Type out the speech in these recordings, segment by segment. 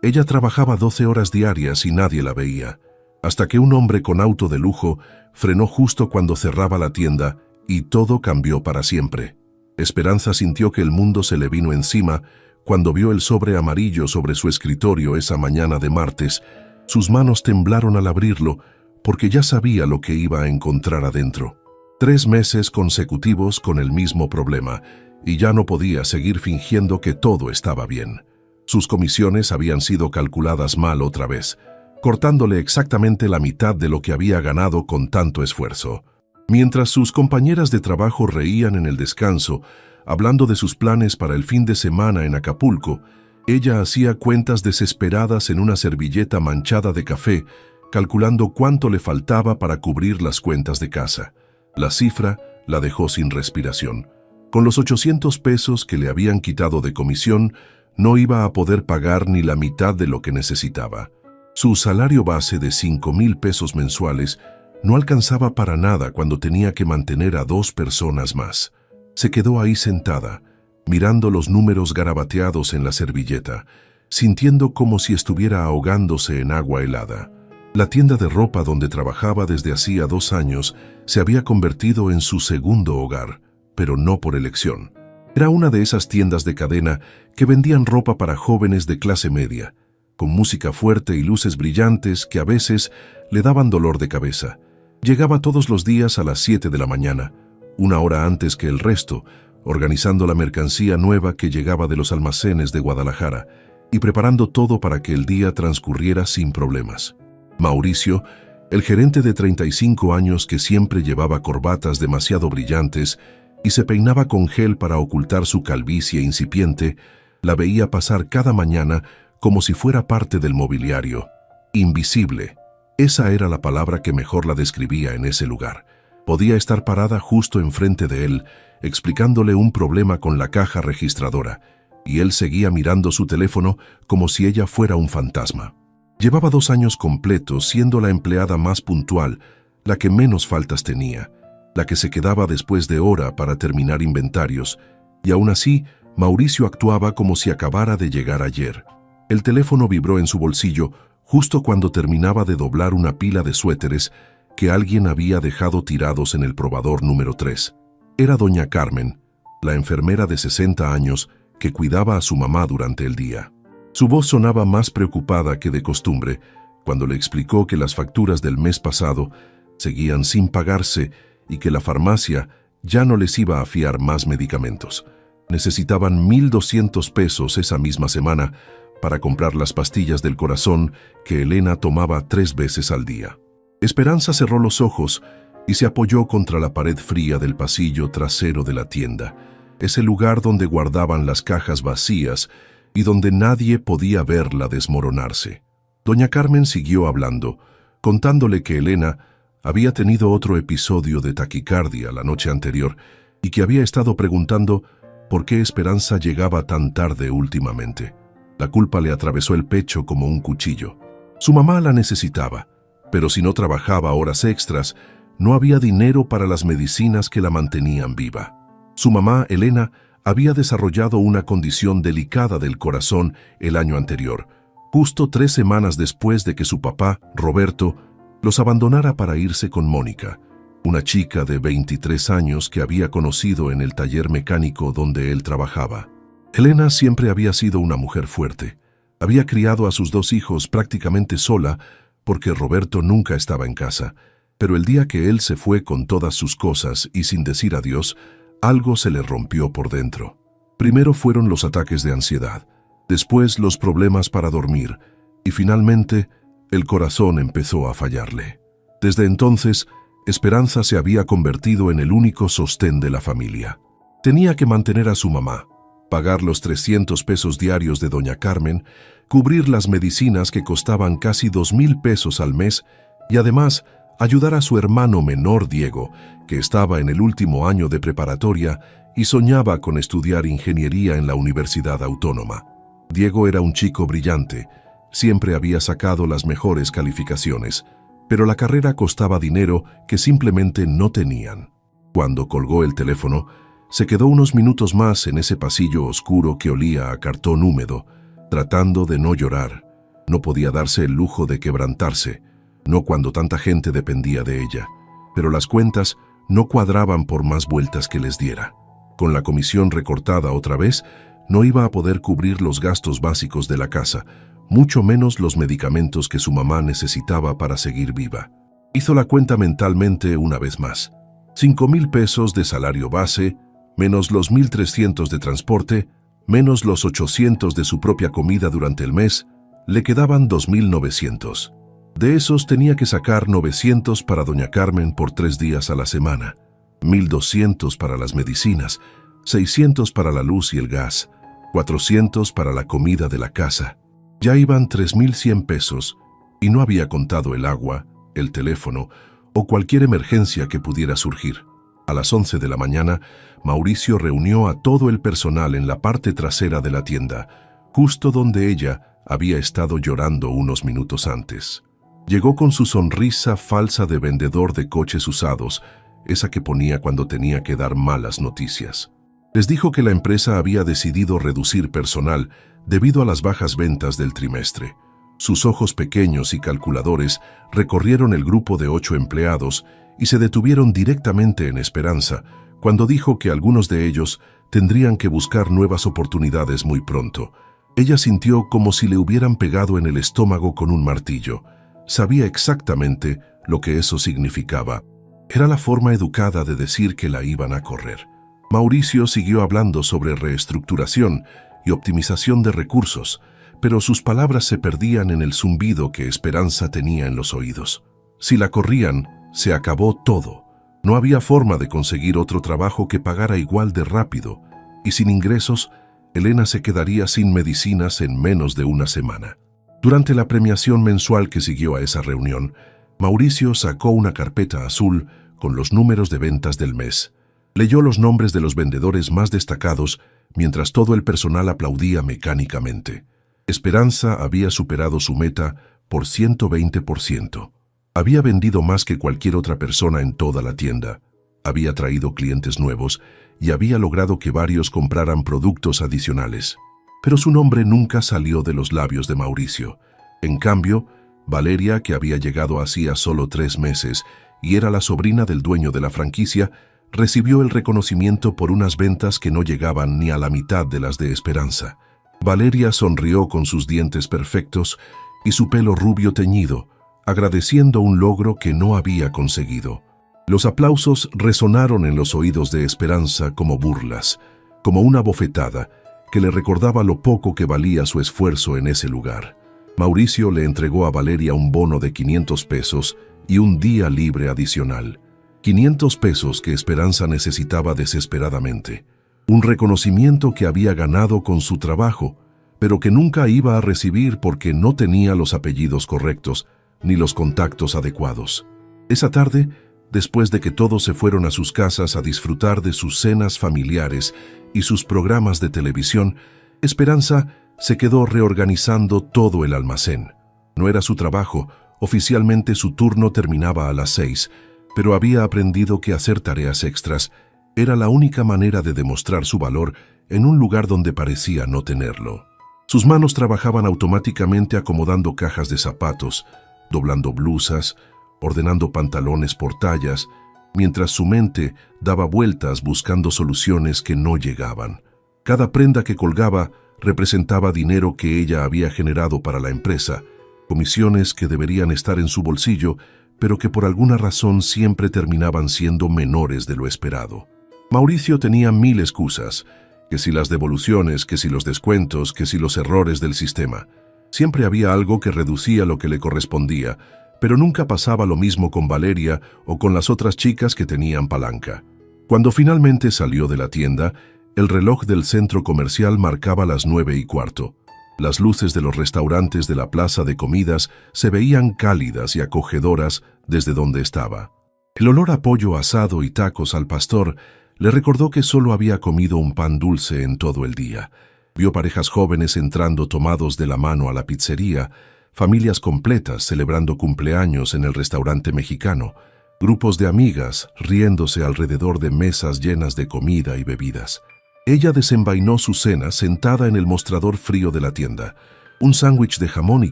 Ella trabajaba 12 horas diarias y nadie la veía, hasta que un hombre con auto de lujo frenó justo cuando cerraba la tienda y todo cambió para siempre. Esperanza sintió que el mundo se le vino encima cuando vio el sobre amarillo sobre su escritorio esa mañana de martes. Sus manos temblaron al abrirlo porque ya sabía lo que iba a encontrar adentro. 3 meses consecutivos con el mismo problema y ya no podía seguir fingiendo que todo estaba bien. Sus comisiones habían sido calculadas mal otra vez, cortándole exactamente la mitad de lo que había ganado con tanto esfuerzo. Mientras sus compañeras de trabajo reían en el descanso, hablando de sus planes para el fin de semana en Acapulco, ella hacía cuentas desesperadas en una servilleta manchada de café, calculando cuánto le faltaba para cubrir las cuentas de casa. La cifra la dejó sin respiración. Con los 800 pesos que le habían quitado de comisión, no iba a poder pagar ni la mitad de lo que necesitaba. Su salario base de 5,000 pesos mensuales no alcanzaba para nada cuando tenía que mantener a 2 personas más. Se quedó ahí sentada, mirando los números garabateados en la servilleta, sintiendo como si estuviera ahogándose en agua helada. La tienda de ropa donde trabajaba desde hacía 2 años se había convertido en su segundo hogar, pero no por elección. Era una de esas tiendas de cadena que vendían ropa para jóvenes de clase media, con música fuerte y luces brillantes que a veces le daban dolor de cabeza. Llegaba todos los días a las 7 de la mañana, 1 hora antes que el resto, organizando la mercancía nueva que llegaba de los almacenes de Guadalajara y preparando todo para que el día transcurriera sin problemas. Mauricio, el gerente de 35 años que siempre llevaba corbatas demasiado brillantes y se peinaba con gel para ocultar su calvicie incipiente, la veía pasar cada mañana como si fuera parte del mobiliario. Invisible. Esa era la palabra que mejor la describía en ese lugar. Podía estar parada justo enfrente de él, explicándole un problema con la caja registradora, y él seguía mirando su teléfono como si ella fuera un fantasma. Llevaba 2 años completos siendo la empleada más puntual, la que menos faltas tenía, la que se quedaba después de hora para terminar inventarios, y aún así, Mauricio actuaba como si acabara de llegar ayer. El teléfono vibró en su bolsillo justo cuando terminaba de doblar una pila de suéteres que alguien había dejado tirados en el probador número 3. Era doña Carmen, la enfermera de 60 años que cuidaba a su mamá durante el día. Su voz sonaba más preocupada que de costumbre cuando le explicó que las facturas del mes pasado seguían sin pagarse y que la farmacia ya no les iba a fiar más medicamentos. Necesitaban 1,200 pesos esa misma semana para comprar las pastillas del corazón que Elena tomaba 3 veces al día. Esperanza cerró los ojos y se apoyó contra la pared fría del pasillo trasero de la tienda, ese lugar donde guardaban las cajas vacías y donde nadie podía verla desmoronarse. Doña Carmen siguió hablando, contándole que Elena había tenido otro episodio de taquicardia la noche anterior y que había estado preguntando por qué Esperanza llegaba tan tarde últimamente. La culpa le atravesó el pecho como un cuchillo. Su mamá la necesitaba, pero si no trabajaba horas extras, no había dinero para las medicinas que la mantenían viva. Su mamá, Elena, había desarrollado una condición delicada del corazón el año anterior, justo 3 semanas después de que su papá, Roberto, los abandonara para irse con Mónica, una chica de 23 años que había conocido en el taller mecánico donde él trabajaba. Elena siempre había sido una mujer fuerte. Había criado a sus 2 hijos prácticamente sola porque Roberto nunca estaba en casa, pero el día que él se fue con todas sus cosas y sin decir adiós, algo se le rompió por dentro. Primero fueron los ataques de ansiedad, después los problemas para dormir y finalmente el corazón empezó a fallarle. Desde entonces, Esperanza se había convertido en el único sostén de la familia. Tenía que mantener a su mamá, pagar los 300 pesos diarios de doña Carmen, cubrir las medicinas que costaban casi 2,000 pesos al mes y además ayudar a su hermano menor Diego, que estaba en el último año de preparatoria y soñaba con estudiar ingeniería en la Universidad Autónoma. Diego era un chico brillante, siempre había sacado las mejores calificaciones, pero la carrera costaba dinero que simplemente no tenían. Cuando colgó el teléfono, se quedó unos minutos más en ese pasillo oscuro que olía a cartón húmedo, tratando de no llorar, No podía darse el lujo de quebrantarse, no cuando tanta gente dependía de ella. Pero las cuentas no cuadraban por más vueltas que les diera. Con la comisión recortada otra vez, no iba a poder cubrir los gastos básicos de la casa, mucho menos los medicamentos que su mamá necesitaba para seguir viva. Hizo la cuenta mentalmente una vez más. 5,000 pesos de salario base, menos los 1,300 de transporte, menos los 800 de su propia comida durante el mes, le quedaban 2,900. De esos tenía que sacar 900 para doña Carmen por 3 días a la semana, 1,200 para las medicinas, 600 para la luz y el gas, 400 para la comida de la casa. Ya iban 3,100 pesos y no había contado el agua, el teléfono o cualquier emergencia que pudiera surgir. A las 11 de la mañana, Mauricio reunió a todo el personal en la parte trasera de la tienda, justo donde ella había estado llorando unos minutos antes. Llegó con su sonrisa falsa de vendedor de coches usados, esa que ponía cuando tenía que dar malas noticias. Les dijo que la empresa había decidido reducir personal debido a las bajas ventas del trimestre. Sus ojos pequeños y calculadores recorrieron el grupo de 8 empleados y se detuvieron directamente en Esperanza, cuando dijo que algunos de ellos tendrían que buscar nuevas oportunidades muy pronto. Ella sintió como si le hubieran pegado en el estómago con un martillo. Sabía exactamente lo que eso significaba. Era la forma educada de decir que la iban a correr. Mauricio siguió hablando sobre reestructuración y optimización de recursos, pero sus palabras se perdían en el zumbido que Esperanza tenía en los oídos. Si la corrían, se acabó todo. No había forma de conseguir otro trabajo que pagara igual de rápido, y sin ingresos, Elena se quedaría sin medicinas en menos de una semana. Durante la premiación mensual que siguió a esa reunión, Mauricio sacó una carpeta azul con los números de ventas del mes. Leyó los nombres de los vendedores más destacados mientras todo el personal aplaudía mecánicamente. Esperanza había superado su meta por 120%. Había vendido más que cualquier otra persona en toda la tienda. Había traído clientes nuevos y había logrado que varios compraran productos adicionales. Pero su nombre nunca salió de los labios de Mauricio. En cambio, Valeria, que había llegado hacía solo 3 meses y era la sobrina del dueño de la franquicia, recibió el reconocimiento por unas ventas que no llegaban ni a la mitad de las de Esperanza. Valeria sonrió con sus dientes perfectos y su pelo rubio teñido, agradeciendo un logro que no había conseguido. Los aplausos resonaron en los oídos de Esperanza como burlas, como una bofetada que le recordaba lo poco que valía su esfuerzo en ese lugar. Mauricio le entregó a Valeria un bono de 500 pesos y un día libre adicional. 500 pesos que Esperanza necesitaba desesperadamente. Un reconocimiento que había ganado con su trabajo, pero que nunca iba a recibir porque no tenía los apellidos correctos ni los contactos adecuados. Esa tarde, después de que todos se fueron a sus casas a disfrutar de sus cenas familiares y sus programas de televisión, Esperanza se quedó reorganizando todo el almacén. No era su trabajo, oficialmente su turno terminaba a las 6, pero había aprendido que hacer tareas extras era la única manera de demostrar su valor en un lugar donde parecía no tenerlo. Sus manos trabajaban automáticamente acomodando cajas de zapatos, doblando blusas, ordenando pantalones por tallas, mientras su mente daba vueltas buscando soluciones que no llegaban. Cada prenda que colgaba representaba dinero que ella había generado para la empresa, comisiones que deberían estar en su bolsillo, pero que por alguna razón siempre terminaban siendo menores de lo esperado. Mauricio tenía 1000 excusas, que si las devoluciones, que si los descuentos, que si los errores del sistema. Siempre había algo que reducía lo que le correspondía, pero nunca pasaba lo mismo con Valeria o con las otras chicas que tenían palanca. Cuando finalmente salió de la tienda, el reloj del centro comercial marcaba las 9:15. Las luces de los restaurantes de la plaza de comidas se veían cálidas y acogedoras desde donde estaba. El olor a pollo asado y tacos al pastor le recordó que solo había comido un pan dulce en todo el día. Vio parejas jóvenes entrando tomados de la mano a la pizzería, familias completas celebrando cumpleaños en el restaurante mexicano, grupos de amigas riéndose alrededor de mesas llenas de comida y bebidas. Ella desenvainó su cena sentada en el mostrador frío de la tienda. Un sándwich de jamón y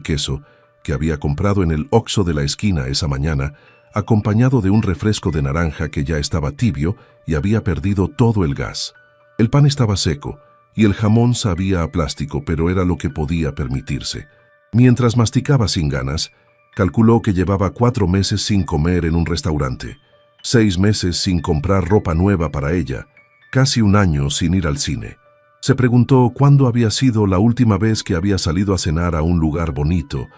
queso que había comprado en el Oxxo de la esquina esa mañana, acompañado de un refresco de naranja que ya estaba tibio y había perdido todo el gas. El pan estaba seco y el jamón sabía a plástico, pero era lo que podía permitirse. Mientras masticaba sin ganas, calculó que llevaba 4 meses sin comer en un restaurante, 6 meses sin comprar ropa nueva para ella, casi un año sin ir al cine. Se preguntó cuándo había sido la última vez que había salido a cenar a un lugar bonito,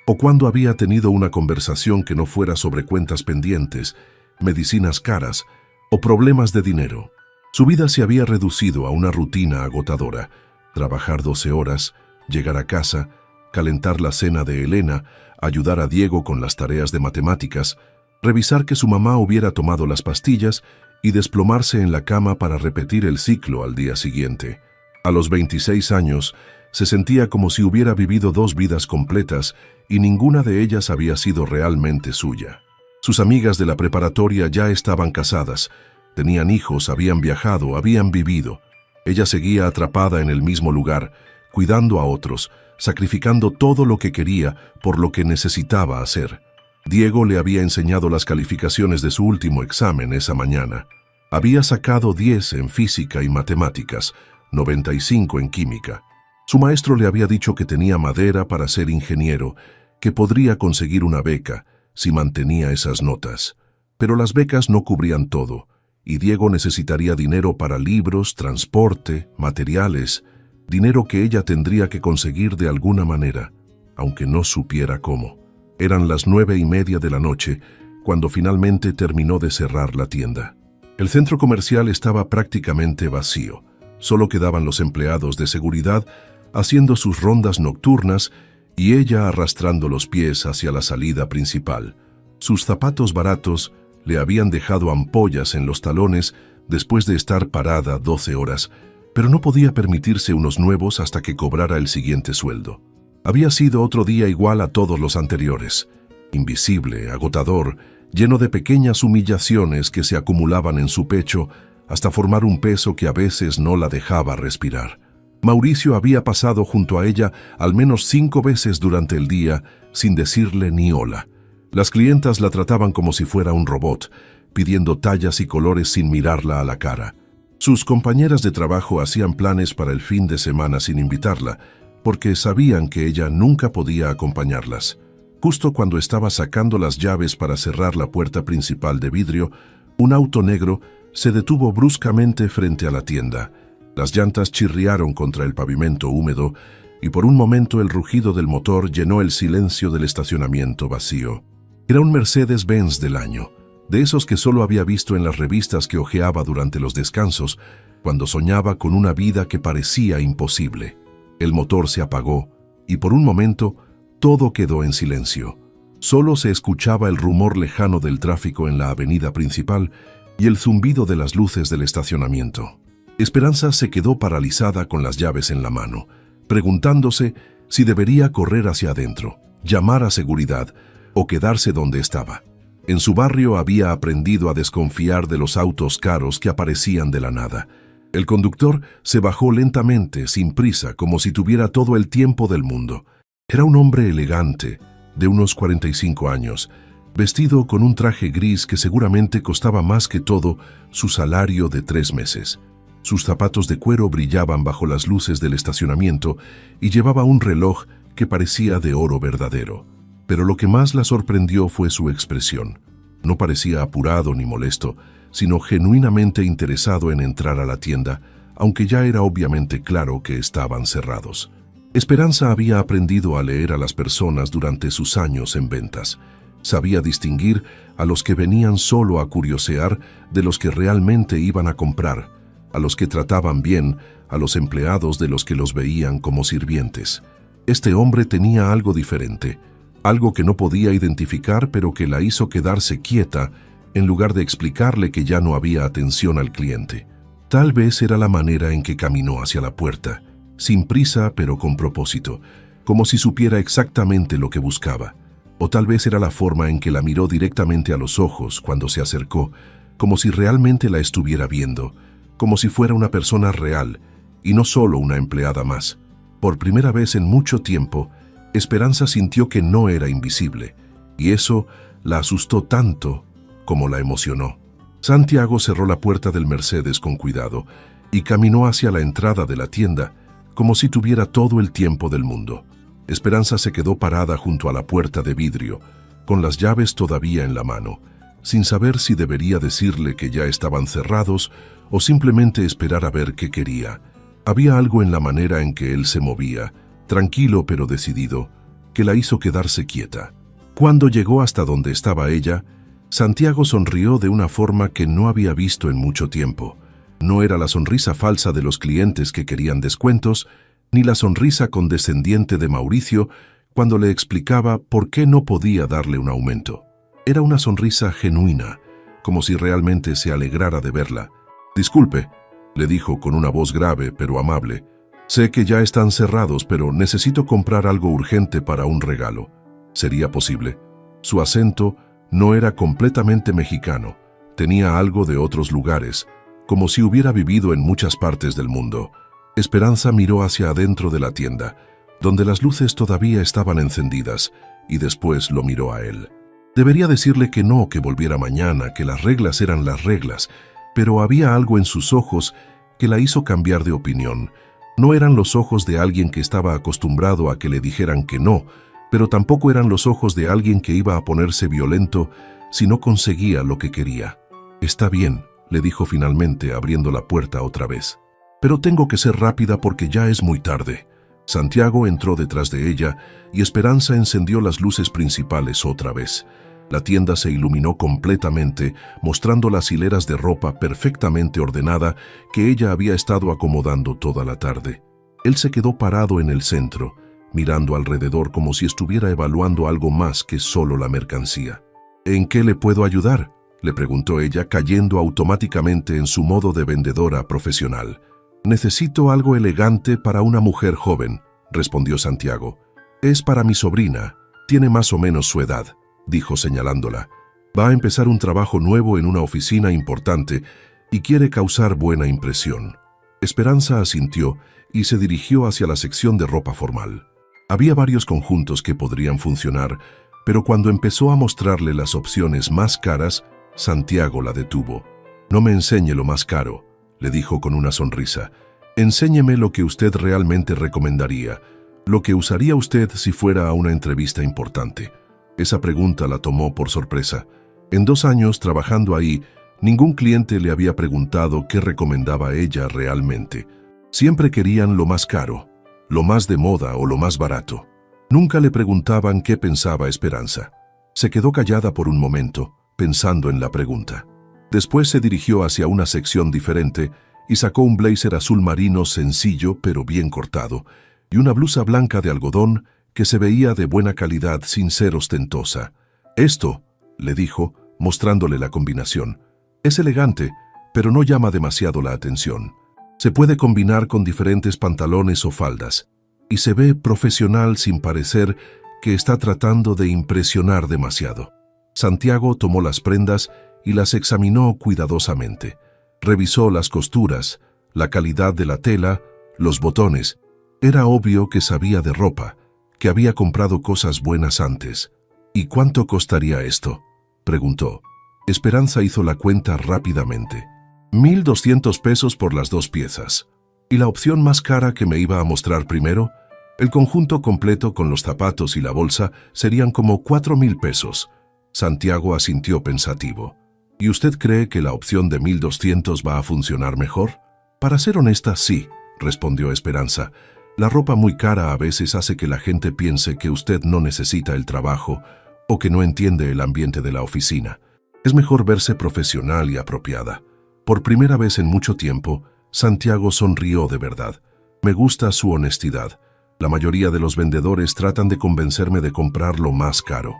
o cuándo había tenido una conversación que no fuera sobre cuentas pendientes, medicinas caras o problemas de dinero. Su vida se había reducido a una rutina agotadora: trabajar 12 horas, llegar a casa, calentar la cena de Elena, ayudar a Diego con las tareas de matemáticas, revisar que su mamá hubiera tomado las pastillas y desplomarse en la cama para repetir el ciclo al día siguiente. A los 26 años, se sentía como si hubiera vivido 2 vidas completas y ninguna de ellas había sido realmente suya. Sus amigas de la preparatoria ya estaban casadas, tenían hijos, habían viajado, habían vivido. Ella seguía atrapada en el mismo lugar, cuidando a otros, sacrificando todo lo que quería por lo que necesitaba hacer. Diego le había enseñado las calificaciones de su último examen esa mañana. Había sacado 10 en física y matemáticas, 95 en química. Su maestro le había dicho que tenía madera para ser ingeniero, que podría conseguir una beca si mantenía esas notas. Pero las becas no cubrían todo, y Diego necesitaría dinero para libros, transporte, materiales, dinero que ella tendría que conseguir de alguna manera, aunque no supiera cómo. Eran las 9:30 de la noche cuando finalmente terminó de cerrar la tienda. El centro comercial estaba prácticamente vacío. Solo quedaban los empleados de seguridad haciendo sus rondas nocturnas y ella arrastrando los pies hacia la salida principal. Sus zapatos baratos le habían dejado ampollas en los talones después de estar parada 12 horas, pero no podía permitirse unos nuevos hasta que cobrara el siguiente sueldo. Había sido otro día igual a todos los anteriores, invisible, agotador, lleno de pequeñas humillaciones que se acumulaban en su pecho hasta formar un peso que a veces no la dejaba respirar. Mauricio había pasado junto a ella al menos 5 veces durante el día sin decirle ni hola. Las clientas la trataban como si fuera un robot, pidiendo tallas y colores sin mirarla a la cara. Sus compañeras de trabajo hacían planes para el fin de semana sin invitarla, porque sabían que ella nunca podía acompañarlas. Justo cuando estaba sacando las llaves para cerrar la puerta principal de vidrio, un auto negro se detuvo bruscamente frente a la tienda. Las llantas chirriaron contra el pavimento húmedo y por un momento el rugido del motor llenó el silencio del estacionamiento vacío. Era un Mercedes-Benz del año, de esos que solo había visto en las revistas que hojeaba durante los descansos, cuando soñaba con una vida que parecía imposible. El motor se apagó y por un momento todo quedó en silencio. Solo se escuchaba el rumor lejano del tráfico en la avenida principal y el zumbido de las luces del estacionamiento. Esperanza se quedó paralizada con las llaves en la mano, preguntándose si debería correr hacia adentro, llamar a seguridad o quedarse donde estaba. En su barrio había aprendido a desconfiar de los autos caros que aparecían de la nada. El conductor se bajó lentamente, sin prisa, como si tuviera todo el tiempo del mundo. Era un hombre elegante, de unos 45 años, vestido con un traje gris que seguramente costaba más que todo su salario de 3 meses. Sus zapatos de cuero brillaban bajo las luces del estacionamiento y llevaba un reloj que parecía de oro verdadero. Pero lo que más la sorprendió fue su expresión. No parecía apurado ni molesto, sino genuinamente interesado en entrar a la tienda, aunque ya era obviamente claro que estaban cerrados. Esperanza había aprendido a leer a las personas durante sus años en ventas. Sabía distinguir a los que venían solo a curiosear de los que realmente iban a comprar, a los que trataban bien, a los empleados de los que los veían como sirvientes. Este hombre tenía algo diferente, algo que no podía identificar pero que la hizo quedarse quieta en lugar de explicarle que ya no había atención al cliente. Tal vez era la manera en que caminó hacia la puerta, sin prisa pero con propósito, como si supiera exactamente lo que buscaba. O tal vez era la forma en que la miró directamente a los ojos cuando se acercó, como si realmente la estuviera viendo, como si fuera una persona real y no solo una empleada más. Por primera vez en mucho tiempo, Esperanza sintió que no era invisible, y eso la asustó tanto como la emocionó. Santiago cerró la puerta del Mercedes con cuidado y caminó hacia la entrada de la tienda como si tuviera todo el tiempo del mundo. Esperanza se quedó parada junto a la puerta de vidrio, con las llaves todavía en la mano, sin saber si debería decirle que ya estaban cerrados o simplemente esperar a ver qué quería. Había algo en la manera en que él se movía, tranquilo pero decidido, que la hizo quedarse quieta. Cuando llegó hasta donde estaba ella, Santiago sonrió de una forma que no había visto en mucho tiempo. No era la sonrisa falsa de los clientes que querían descuentos, ni la sonrisa condescendiente de Mauricio cuando le explicaba por qué no podía darle un aumento. Era una sonrisa genuina, como si realmente se alegrara de verla. «Disculpe», le dijo con una voz grave pero amable. «Sé que ya están cerrados, pero necesito comprar algo urgente para un regalo. ¿Sería posible?» Su acento no era completamente mexicano, tenía algo de otros lugares, como si hubiera vivido en muchas partes del mundo. Esperanza miró hacia adentro de la tienda, donde las luces todavía estaban encendidas, y después lo miró a él. Debería decirle que no, que volviera mañana, que las reglas eran las reglas, pero había algo en sus ojos que la hizo cambiar de opinión. No eran los ojos de alguien que estaba acostumbrado a que le dijeran que no, pero tampoco eran los ojos de alguien que iba a ponerse violento si no conseguía lo que quería. «Está bien», le dijo finalmente, abriendo la puerta otra vez. «Pero tengo que ser rápida porque ya es muy tarde». Santiago entró detrás de ella y Esperanza encendió las luces principales otra vez. La tienda se iluminó completamente, mostrando las hileras de ropa perfectamente ordenada que ella había estado acomodando toda la tarde. Él se quedó parado en el centro, mirando alrededor como si estuviera evaluando algo más que solo la mercancía. «¿En qué le puedo ayudar?», le preguntó ella, cayendo automáticamente en su modo de vendedora profesional. «Necesito algo elegante para una mujer joven», respondió Santiago. «Es para mi sobrina, tiene más o menos su edad», dijo señalándola. «Va a empezar un trabajo nuevo en una oficina importante y quiere causar buena impresión». Esperanza asintió y se dirigió hacia la sección de ropa formal. Había varios conjuntos que podrían funcionar, pero cuando empezó a mostrarle las opciones más caras, Santiago la detuvo. «No me enseñe lo más caro», le dijo con una sonrisa. «Enséñeme lo que usted realmente recomendaría, lo que usaría usted si fuera a una entrevista importante». Esa pregunta la tomó por sorpresa. En 2 años trabajando ahí, ningún cliente le había preguntado qué recomendaba ella realmente. Siempre querían lo más caro, lo más de moda o lo más barato. Nunca le preguntaban qué pensaba Esperanza. Se quedó callada por un momento, pensando en la pregunta. Después se dirigió hacia una sección diferente y sacó un blazer azul marino sencillo pero bien cortado y una blusa blanca de algodón que se veía de buena calidad sin ser ostentosa. «Esto», le dijo, mostrándole la combinación, «es elegante, pero no llama demasiado la atención. Se puede combinar con diferentes pantalones o faldas, y se ve profesional sin parecer que está tratando de impresionar demasiado». Santiago tomó las prendas y las examinó cuidadosamente. Revisó las costuras, la calidad de la tela, los botones. Era obvio que sabía de ropa, que había comprado cosas buenas antes. «¿Y cuánto costaría esto?», preguntó. Esperanza hizo la cuenta rápidamente. $1,200 por las 2 piezas. ¿Y la opción más cara que me iba a mostrar primero? El conjunto completo con los zapatos y la bolsa serían como $4,000. Santiago asintió pensativo. «¿Y usted cree que la opción de 1,200 va a funcionar mejor?» «Para ser honesta, sí», respondió Esperanza. «La ropa muy cara a veces hace que la gente piense que usted no necesita el trabajo o que no entiende el ambiente de la oficina. Es mejor verse profesional y apropiada». Por primera vez en mucho tiempo, Santiago sonrió de verdad. «Me gusta su honestidad. La mayoría de los vendedores tratan de convencerme de comprar lo más caro».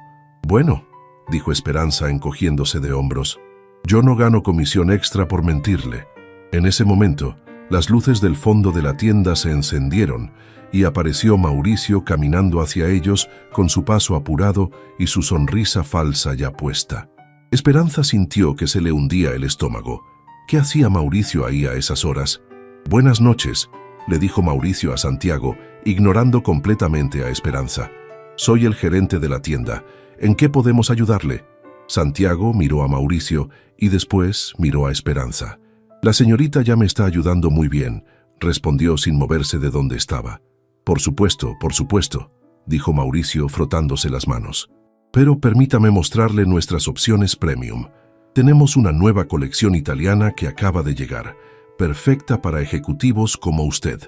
«Bueno», dijo Esperanza encogiéndose de hombros, «yo no gano comisión extra por mentirle». En ese momento, las luces del fondo de la tienda se encendieron y apareció Mauricio caminando hacia ellos con su paso apurado y su sonrisa falsa ya puesta. Esperanza sintió que se le hundía el estómago. ¿Qué hacía Mauricio ahí a esas horas? «Buenas noches», le dijo Mauricio a Santiago ignorando completamente a Esperanza. «Soy el gerente de la tienda. ¿En qué podemos ayudarle?» Santiago miró a Mauricio y después miró a Esperanza. «La señorita ya me está ayudando muy bien», respondió sin moverse de donde estaba. Por supuesto», dijo Mauricio frotándose las manos. «Pero permítame mostrarle nuestras opciones premium. Tenemos una nueva colección italiana que acaba de llegar, perfecta para ejecutivos como usted».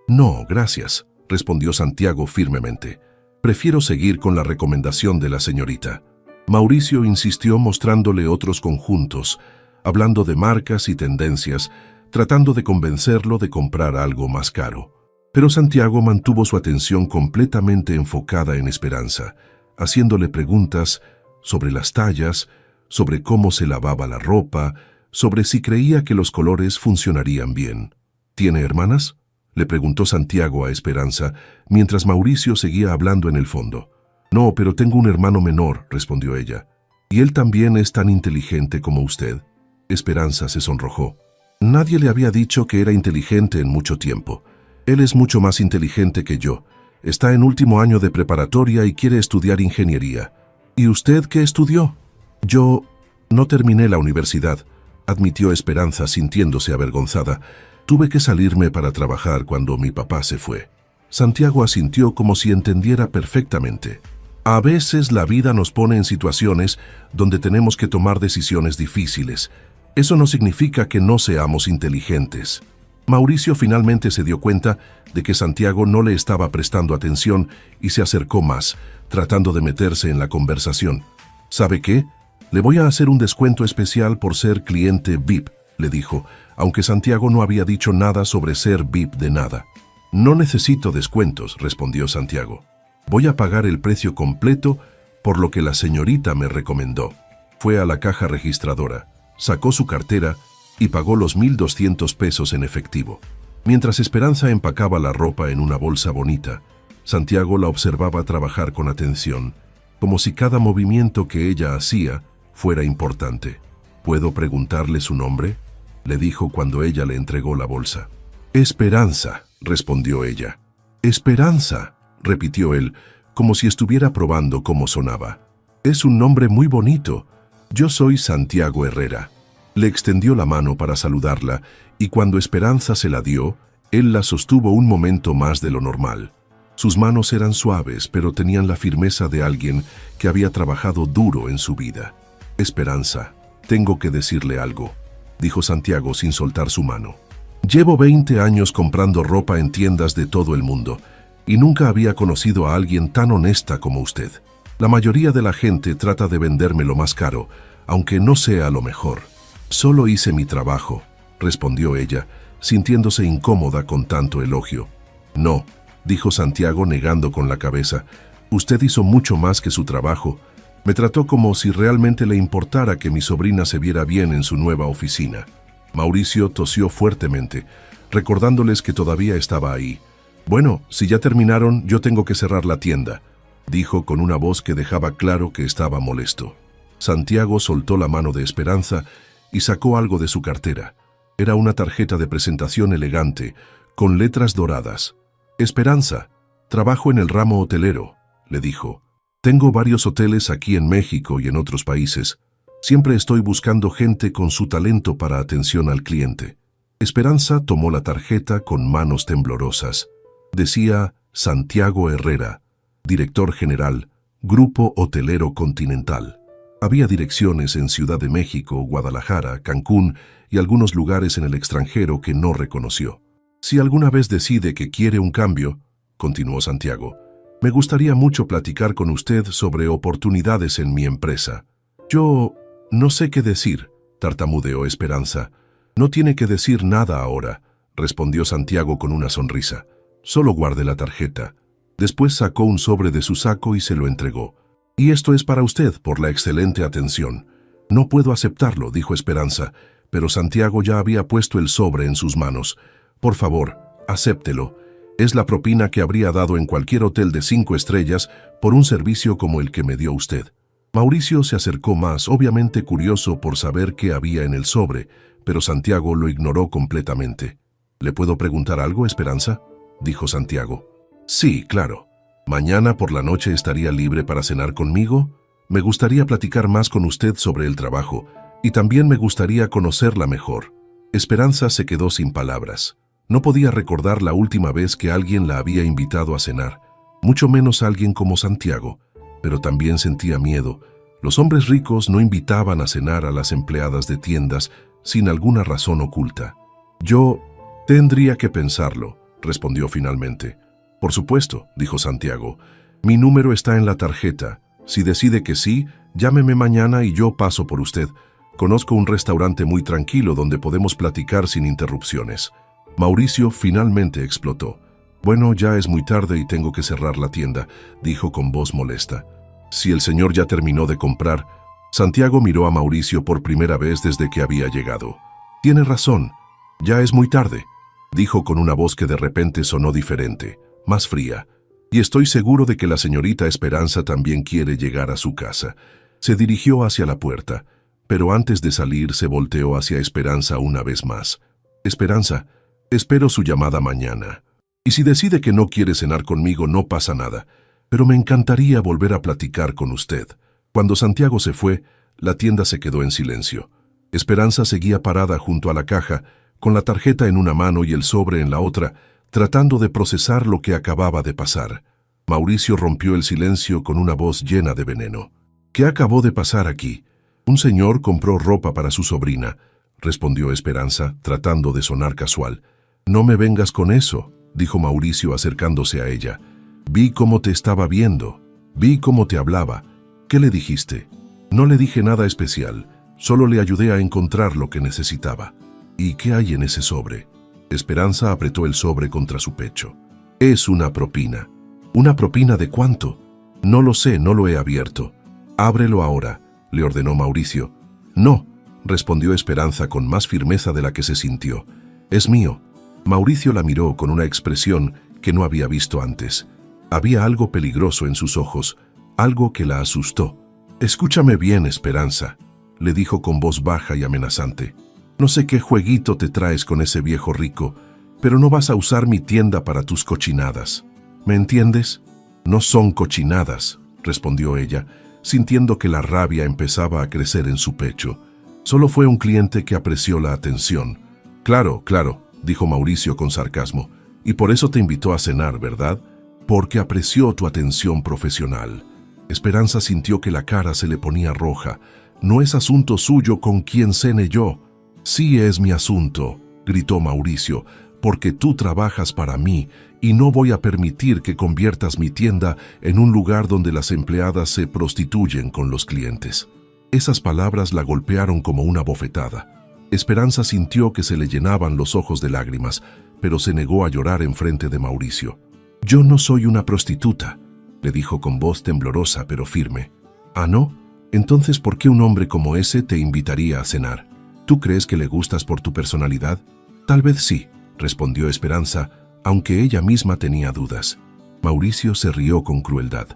«No, gracias», respondió Santiago firmemente. «Prefiero seguir con la recomendación de la señorita». Mauricio insistió mostrándole otros conjuntos, hablando de marcas y tendencias, tratando de convencerlo de comprar algo más caro. Pero Santiago mantuvo su atención completamente enfocada en Esperanza, haciéndole preguntas sobre las tallas, sobre cómo se lavaba la ropa, sobre si creía que los colores funcionarían bien. «¿Tiene hermanas?», le preguntó Santiago a Esperanza, mientras Mauricio seguía hablando en el fondo. «No, pero tengo un hermano menor», respondió ella. «Y él también es tan inteligente como usted». Esperanza se sonrojó. Nadie le había dicho que era inteligente en mucho tiempo. Él es mucho más inteligente que yo. Está en último año de preparatoria y quiere estudiar ingeniería. ¿Y usted qué estudió? Yo no terminé la universidad, admitió Esperanza sintiéndose avergonzada. Tuve que salirme para trabajar cuando mi papá se fue. Santiago asintió como si entendiera perfectamente. A veces la vida nos pone en situaciones donde tenemos que tomar decisiones difíciles. Eso no significa que no seamos inteligentes. Mauricio finalmente se dio cuenta de que Santiago no le estaba prestando atención y se acercó más, tratando de meterse en la conversación. «¿Sabe qué? Le voy a hacer un descuento especial por ser cliente VIP», le dijo, aunque Santiago no había dicho nada sobre ser VIP de nada. «No necesito descuentos», respondió Santiago. «Voy a pagar el precio completo por lo que la señorita me recomendó». Fue a la caja registradora, sacó su cartera y pagó los 1.200 pesos en efectivo. Mientras Esperanza empacaba la ropa en una bolsa bonita, Santiago la observaba trabajar con atención, como si cada movimiento que ella hacía fuera importante. «¿Puedo preguntarle su nombre?», le dijo cuando ella le entregó la bolsa. «Esperanza», respondió ella. «Esperanza», repitió él, como si estuviera probando cómo sonaba. «Es un nombre muy bonito. Yo soy Santiago Herrera». Le extendió la mano para saludarla y cuando Esperanza se la dio, él la sostuvo un momento más de lo normal. Sus manos eran suaves, pero tenían la firmeza de alguien que había trabajado duro en su vida. «Esperanza, tengo que decirle algo», dijo Santiago sin soltar su mano. «Llevo 20 años comprando ropa en tiendas de todo el mundo y nunca había conocido a alguien tan honesta como usted. La mayoría de la gente trata de venderme lo más caro, aunque no sea lo mejor. Solo hice mi trabajo», respondió ella, sintiéndose incómoda con tanto elogio. «No», dijo Santiago negando con la cabeza. «Usted hizo mucho más que su trabajo. Me trató como si realmente le importara que mi sobrina se viera bien en su nueva oficina». Mauricio tosió fuertemente, recordándoles que todavía estaba ahí. «Bueno, si ya terminaron, yo tengo que cerrar la tienda», dijo con una voz que dejaba claro que estaba molesto. Santiago soltó la mano de Esperanza y sacó algo de su cartera. Era una tarjeta de presentación elegante, con letras doradas. «Esperanza, trabajo en el ramo hotelero», le dijo. «Tengo varios hoteles aquí en México y en otros países. Siempre estoy buscando gente con su talento para atención al cliente». Esperanza tomó la tarjeta con manos temblorosas. Decía Santiago Herrera, director general, Grupo Hotelero Continental. Había direcciones en Ciudad de México, Guadalajara, Cancún y algunos lugares en el extranjero que no reconoció. «Si alguna vez decide que quiere un cambio», continuó Santiago, «me gustaría mucho platicar con usted sobre oportunidades en mi empresa». «Yo no sé qué decir», tartamudeó Esperanza. «No tiene que decir nada ahora», respondió Santiago con una sonrisa. «Solo guarde la tarjeta». Después sacó un sobre de su saco y se lo entregó. «Y esto es para usted por la excelente atención». «No puedo aceptarlo», dijo Esperanza, pero Santiago ya había puesto el sobre en sus manos. «Por favor, acéptelo. Es la propina que habría dado en cualquier hotel de 5 estrellas por un servicio como el que me dio usted». Mauricio se acercó más, obviamente curioso por saber qué había en el sobre, pero Santiago lo ignoró completamente. «¿Le puedo preguntar algo, Esperanza?», dijo Santiago. Sí, claro. ¿Mañana por la noche estaría libre para cenar conmigo? Me gustaría platicar más con usted sobre el trabajo y también me gustaría conocerla mejor. Esperanza se quedó sin palabras. No podía recordar la última vez que alguien la había invitado a cenar, mucho menos alguien como Santiago, pero también sentía miedo. Los hombres ricos no invitaban a cenar a las empleadas de tiendas sin alguna razón oculta. Yo tendría que pensarlo, respondió finalmente. Por supuesto, dijo Santiago. Mi número está en la tarjeta. Si decide que sí, llámeme mañana y yo paso por usted. Conozco un restaurante muy tranquilo donde podemos platicar sin interrupciones. Mauricio finalmente explotó. Bueno, ya es muy tarde y tengo que cerrar la tienda, dijo con voz molesta. Si el señor ya terminó de comprar. Santiago miró a Mauricio por primera vez desde que había llegado. Tiene razón, ya es muy tarde, dijo con una voz que de repente sonó diferente, más fría. Y estoy seguro de que la señorita Esperanza también quiere llegar a su casa. Se dirigió hacia la puerta, pero antes de salir se volteó hacia Esperanza una vez más. Esperanza, espero su llamada mañana. Y si decide que no quiere cenar conmigo, no pasa nada, pero me encantaría volver a platicar con usted. Cuando Santiago se fue, la tienda se quedó en silencio. Esperanza seguía parada junto a la caja, con la tarjeta en una mano y el sobre en la otra, tratando de procesar lo que acababa de pasar. Mauricio rompió el silencio con una voz llena de veneno. ¿Qué acabó de pasar aquí? Un señor compró ropa para su sobrina, respondió Esperanza, tratando de sonar casual. No me vengas con eso, dijo Mauricio acercándose a ella. Vi cómo te estaba viendo, vi cómo te hablaba. ¿Qué le dijiste? No le dije nada especial, solo le ayudé a encontrar lo que necesitaba. ¿Y qué hay en ese sobre? Esperanza apretó el sobre contra su pecho. Es una propina. ¿Una propina de cuánto? No lo sé, no lo he abierto. Ábrelo ahora, le ordenó Mauricio. No, respondió Esperanza con más firmeza de la que se sintió. Es mío. Mauricio la miró con una expresión que no había visto antes. Había algo peligroso en sus ojos, algo que la asustó. Escúchame bien, Esperanza, le dijo con voz baja y amenazante. No sé qué jueguito te traes con ese viejo rico, pero no vas a usar mi tienda para tus cochinadas. ¿Me entiendes? No son cochinadas, respondió ella, sintiendo que la rabia empezaba a crecer en su pecho. Solo fue un cliente que apreció la atención. Claro, claro, dijo Mauricio con sarcasmo, y por eso te invitó a cenar, ¿verdad? Porque apreció tu atención profesional. Esperanza sintió que la cara se le ponía roja. No es asunto suyo con quién cene yo. Sí es mi asunto, gritó Mauricio, porque tú trabajas para mí y no voy a permitir que conviertas mi tienda en un lugar donde las empleadas se prostituyen con los clientes. Esas palabras la golpearon como una bofetada. Esperanza sintió que se le llenaban los ojos de lágrimas, pero se negó a llorar enfrente de Mauricio. Yo no soy una prostituta, le dijo con voz temblorosa pero firme. ¿Ah, no? Entonces, ¿por qué un hombre como ese te invitaría a cenar? ¿Tú crees que le gustas por tu personalidad? Tal vez sí, respondió Esperanza, aunque ella misma tenía dudas. Mauricio se rió con crueldad.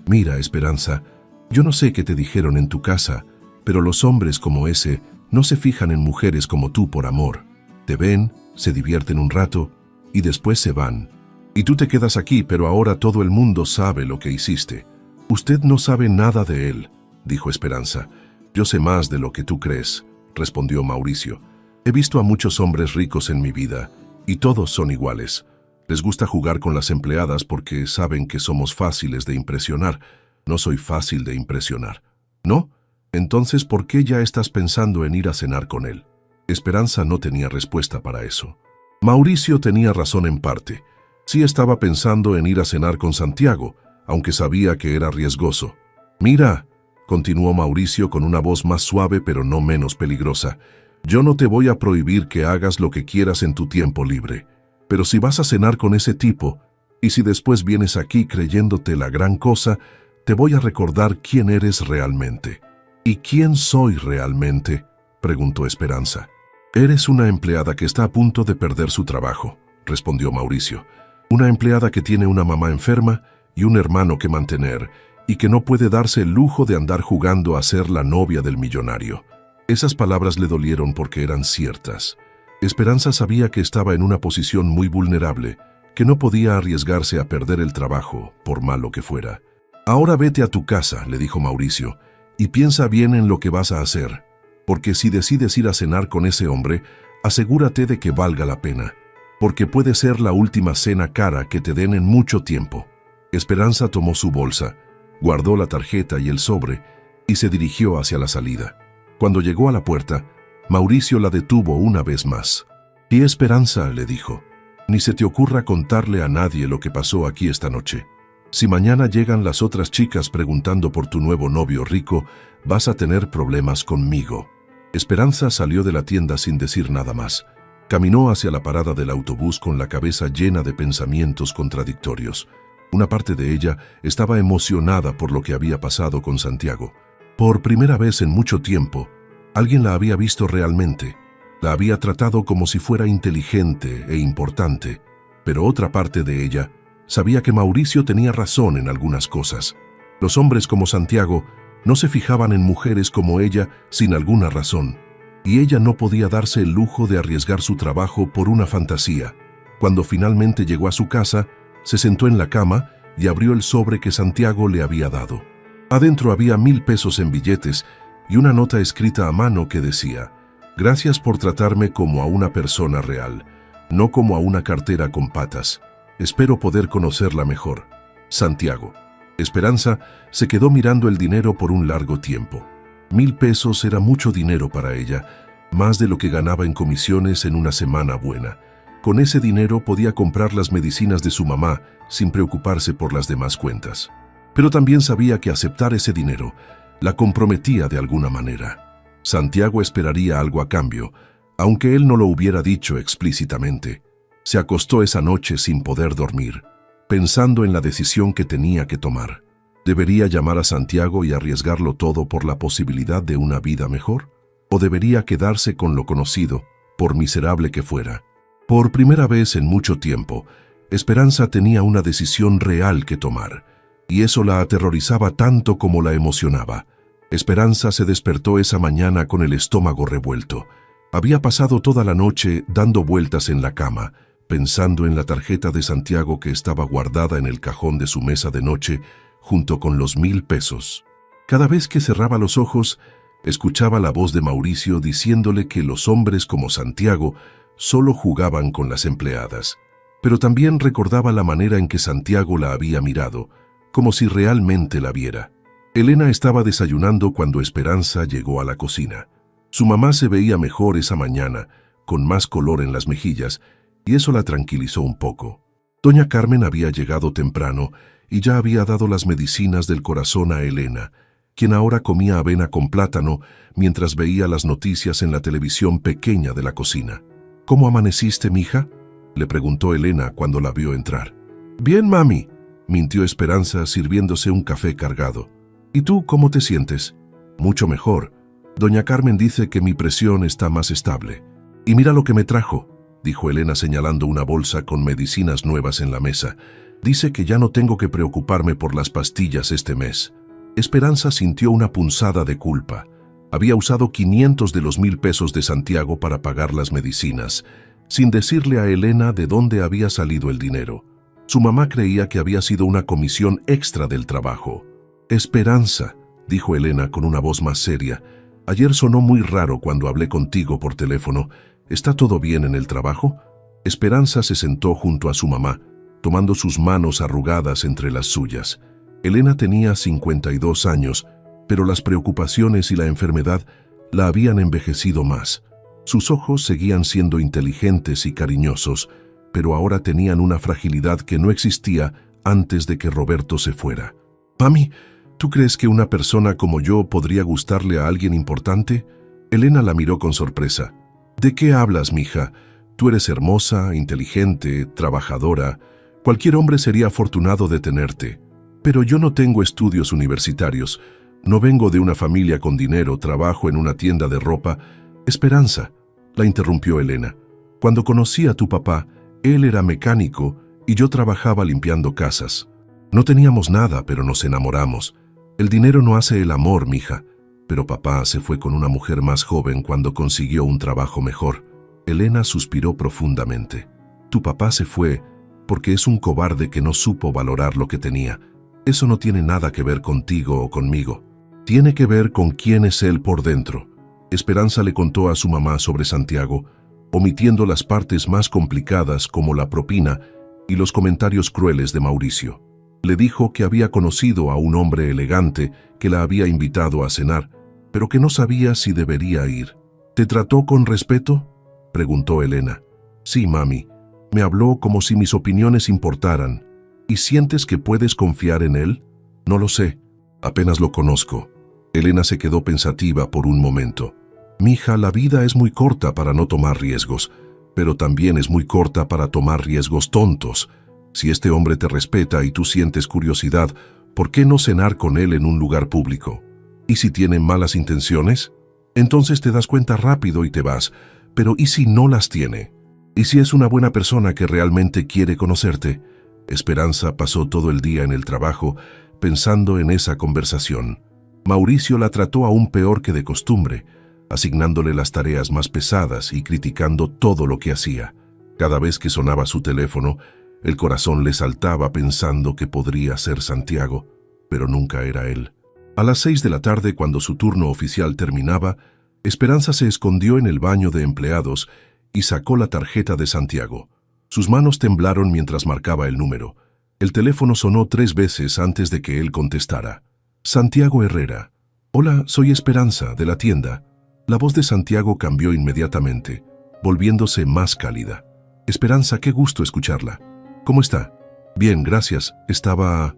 Mira, Esperanza, yo no sé qué te dijeron en tu casa, pero los hombres como ese no se fijan en mujeres como tú por amor. Te ven, se divierten un rato y después se van. Y tú te quedas aquí, pero ahora todo el mundo sabe lo que hiciste. Usted no sabe nada de él, dijo Esperanza. Yo sé más de lo que tú crees, respondió Mauricio. He visto a muchos hombres ricos en mi vida, y todos son iguales. Les gusta jugar con las empleadas porque saben que somos fáciles de impresionar. No soy fácil de impresionar. ¿No? Entonces, ¿por qué ya estás pensando en ir a cenar con él? Esperanza no tenía respuesta para eso. Mauricio tenía razón en parte. Sí estaba pensando en ir a cenar con Santiago, aunque sabía que era riesgoso. Mira, continuó Mauricio con una voz más suave pero no menos peligrosa, yo no te voy a prohibir que hagas lo que quieras en tu tiempo libre. Pero si vas a cenar con ese tipo, y si después vienes aquí creyéndote la gran cosa, te voy a recordar quién eres realmente. ¿Y quién soy realmente?, preguntó Esperanza. Eres una empleada que está a punto de perder su trabajo, respondió Mauricio. Una empleada que tiene una mamá enferma y un hermano que mantener, y que no puede darse el lujo de andar jugando a ser la novia del millonario. Esas palabras le dolieron porque eran ciertas. Esperanza sabía que estaba en una posición muy vulnerable, que no podía arriesgarse a perder el trabajo, por malo que fuera. «Ahora vete a tu casa», le dijo Mauricio, «y piensa bien en lo que vas a hacer, porque si decides ir a cenar con ese hombre, asegúrate de que valga la pena, porque puede ser la última cena cara que te den en mucho tiempo». Esperanza tomó su bolsa, guardó la tarjeta y el sobre y se dirigió hacia la salida. Cuando llegó a la puerta, Mauricio la detuvo una vez más. «Y Esperanza», le dijo, «ni se te ocurra contarle a nadie lo que pasó aquí esta noche. Si mañana llegan las otras chicas preguntando por tu nuevo novio rico, vas a tener problemas conmigo». Esperanza salió de la tienda sin decir nada más. Caminó hacia la parada del autobús con la cabeza llena de pensamientos contradictorios. Una parte de ella estaba emocionada por lo que había pasado con Santiago. Por primera vez en mucho tiempo, alguien la había visto realmente. La había tratado como si fuera inteligente e importante, pero otra parte de ella sabía que Mauricio tenía razón en algunas cosas. Los hombres como Santiago no se fijaban en mujeres como ella sin alguna razón, y ella no podía darse el lujo de arriesgar su trabajo por una fantasía. Cuando finalmente llegó a su casa, se sentó en la cama y abrió el sobre que Santiago le había dado. Adentro había 1,000 pesos en billetes y una nota escrita a mano que decía: «Gracias por tratarme como a una persona real, no como a una cartera con patas. Espero poder conocerla mejor. Santiago». Esperanza se quedó mirando el dinero por un largo tiempo. 1,000 pesos era mucho dinero para ella, más de lo que ganaba en comisiones en una semana buena. Con ese dinero podía comprar las medicinas de su mamá sin preocuparse por las demás cuentas. Pero también sabía que aceptar ese dinero la comprometía de alguna manera. Santiago esperaría algo a cambio, aunque él no lo hubiera dicho explícitamente. Se acostó esa noche sin poder dormir, pensando en la decisión que tenía que tomar. ¿Debería llamar a Santiago y arriesgarlo todo por la posibilidad de una vida mejor? ¿O debería quedarse con lo conocido, por miserable que fuera? Por primera vez en mucho tiempo, Esperanza tenía una decisión real que tomar, y eso la aterrorizaba tanto como la emocionaba. Esperanza se despertó esa mañana con el estómago revuelto. Había pasado toda la noche dando vueltas en la cama, pensando en la tarjeta de Santiago que estaba guardada en el cajón de su mesa de noche, junto con los 1,000 pesos. Cada vez que cerraba los ojos, escuchaba la voz de Mauricio diciéndole que los hombres como Santiago solo jugaban con las empleadas. Pero también recordaba la manera en que Santiago la había mirado, como si realmente la viera. Elena estaba desayunando cuando Esperanza llegó a la cocina. Su mamá se veía mejor esa mañana, con más color en las mejillas, y eso la tranquilizó un poco. Doña Carmen había llegado temprano y ya había dado las medicinas del corazón a Elena, quien ahora comía avena con plátano mientras veía las noticias en la televisión pequeña de la cocina. «¿Cómo amaneciste, mija?», le preguntó Elena cuando la vio entrar. «Bien, mami», mintió Esperanza sirviéndose un café cargado. «¿Y tú cómo te sientes?». «Mucho mejor. Doña Carmen dice que mi presión está más estable. Y mira lo que me trajo», dijo Elena señalando una bolsa con medicinas nuevas en la mesa. «Dice que ya no tengo que preocuparme por las pastillas este mes». Esperanza sintió una punzada de culpa. Había usado 500 de los 1,000 pesos de Santiago para pagar las medicinas, sin decirle a Elena de dónde había salido el dinero. Su mamá creía que había sido una comisión extra del trabajo. «Esperanza», dijo Elena con una voz más seria, «ayer sonó muy raro cuando hablé contigo por teléfono. ¿Está todo bien en el trabajo?». Esperanza se sentó junto a su mamá, tomando sus manos arrugadas entre las suyas. Elena tenía 52 años, pero las preocupaciones y la enfermedad la habían envejecido más. Sus ojos seguían siendo inteligentes y cariñosos, pero ahora tenían una fragilidad que no existía antes de que Roberto se fuera. «Mami, ¿tú crees que una persona como yo podría gustarle a alguien importante?». Elena la miró con sorpresa. «¿De qué hablas, mija? Tú eres hermosa, inteligente, trabajadora. Cualquier hombre sería afortunado de tenerte. Pero yo no tengo estudios universitarios. No vengo de una familia con dinero, trabajo en una tienda de ropa». «Esperanza», la interrumpió Elena. «Cuando conocí a tu papá, él era mecánico y yo trabajaba limpiando casas. No teníamos nada, pero nos enamoramos. El dinero no hace el amor, mija. Pero papá se fue con una mujer más joven cuando consiguió un trabajo mejor». Elena suspiró profundamente. «Tu papá se fue, porque es un cobarde que no supo valorar lo que tenía. Eso no tiene nada que ver contigo o conmigo. Tiene que ver con quién es él por dentro. Esperanza le contó a su mamá sobre Santiago, omitiendo las partes más complicadas como la propina y los comentarios crueles de Mauricio. Le dijo que había conocido a un hombre elegante que la había invitado a cenar, pero que no sabía si debería ir. ¿Te trató con respeto?, preguntó Elena. Sí, mami. Me habló como si mis opiniones importaran. ¿Y sientes que puedes confiar en él? No lo sé. Apenas lo conozco. Elena se quedó pensativa por un momento. Mija, la vida es muy corta para no tomar riesgos, pero también es muy corta para tomar riesgos tontos. Si este hombre te respeta y tú sientes curiosidad, ¿por qué no cenar con él en un lugar público? ¿Y si tiene malas intenciones? Entonces te das cuenta rápido y te vas. Pero ¿y si no las tiene? ¿Y si es una buena persona que realmente quiere conocerte? Esperanza pasó todo el día en el trabajo pensando en esa conversación. Mauricio la trató aún peor que de costumbre, asignándole las tareas más pesadas y criticando todo lo que hacía. Cada vez que sonaba su teléfono, el corazón le saltaba pensando que podría ser Santiago, pero nunca era él. A las 6 de la tarde, cuando su turno oficial terminaba, Esperanza se escondió en el baño de empleados y sacó la tarjeta de Santiago. Sus manos temblaron mientras marcaba el número. El teléfono sonó 3 veces antes de que él contestara. Santiago Herrera. Hola, soy Esperanza, de la tienda. La voz de Santiago cambió inmediatamente, volviéndose más cálida. Esperanza, qué gusto escucharla. ¿Cómo está? Bien, gracias. Estaba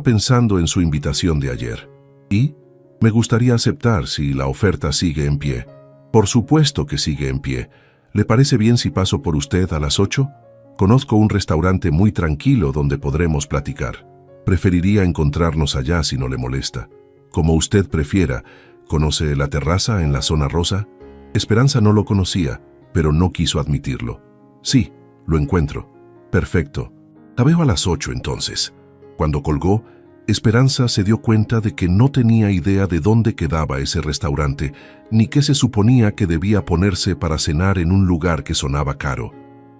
pensando en su invitación de ayer. ¿Y? Me gustaría aceptar si la oferta sigue en pie. Por supuesto que sigue en pie. ¿Le parece bien si paso por usted a las 8? Conozco un restaurante muy tranquilo donde podremos platicar. Preferiría encontrarnos allá si no le molesta. Como usted prefiera. ¿Conoce la terraza en la zona rosa? Esperanza no lo conocía, pero no quiso admitirlo. Sí, lo encuentro. Perfecto. La veo a las 8 entonces. Cuando colgó, Esperanza se dio cuenta de que no tenía idea de dónde quedaba ese restaurante, ni qué se suponía que debía ponerse para cenar en un lugar que sonaba caro.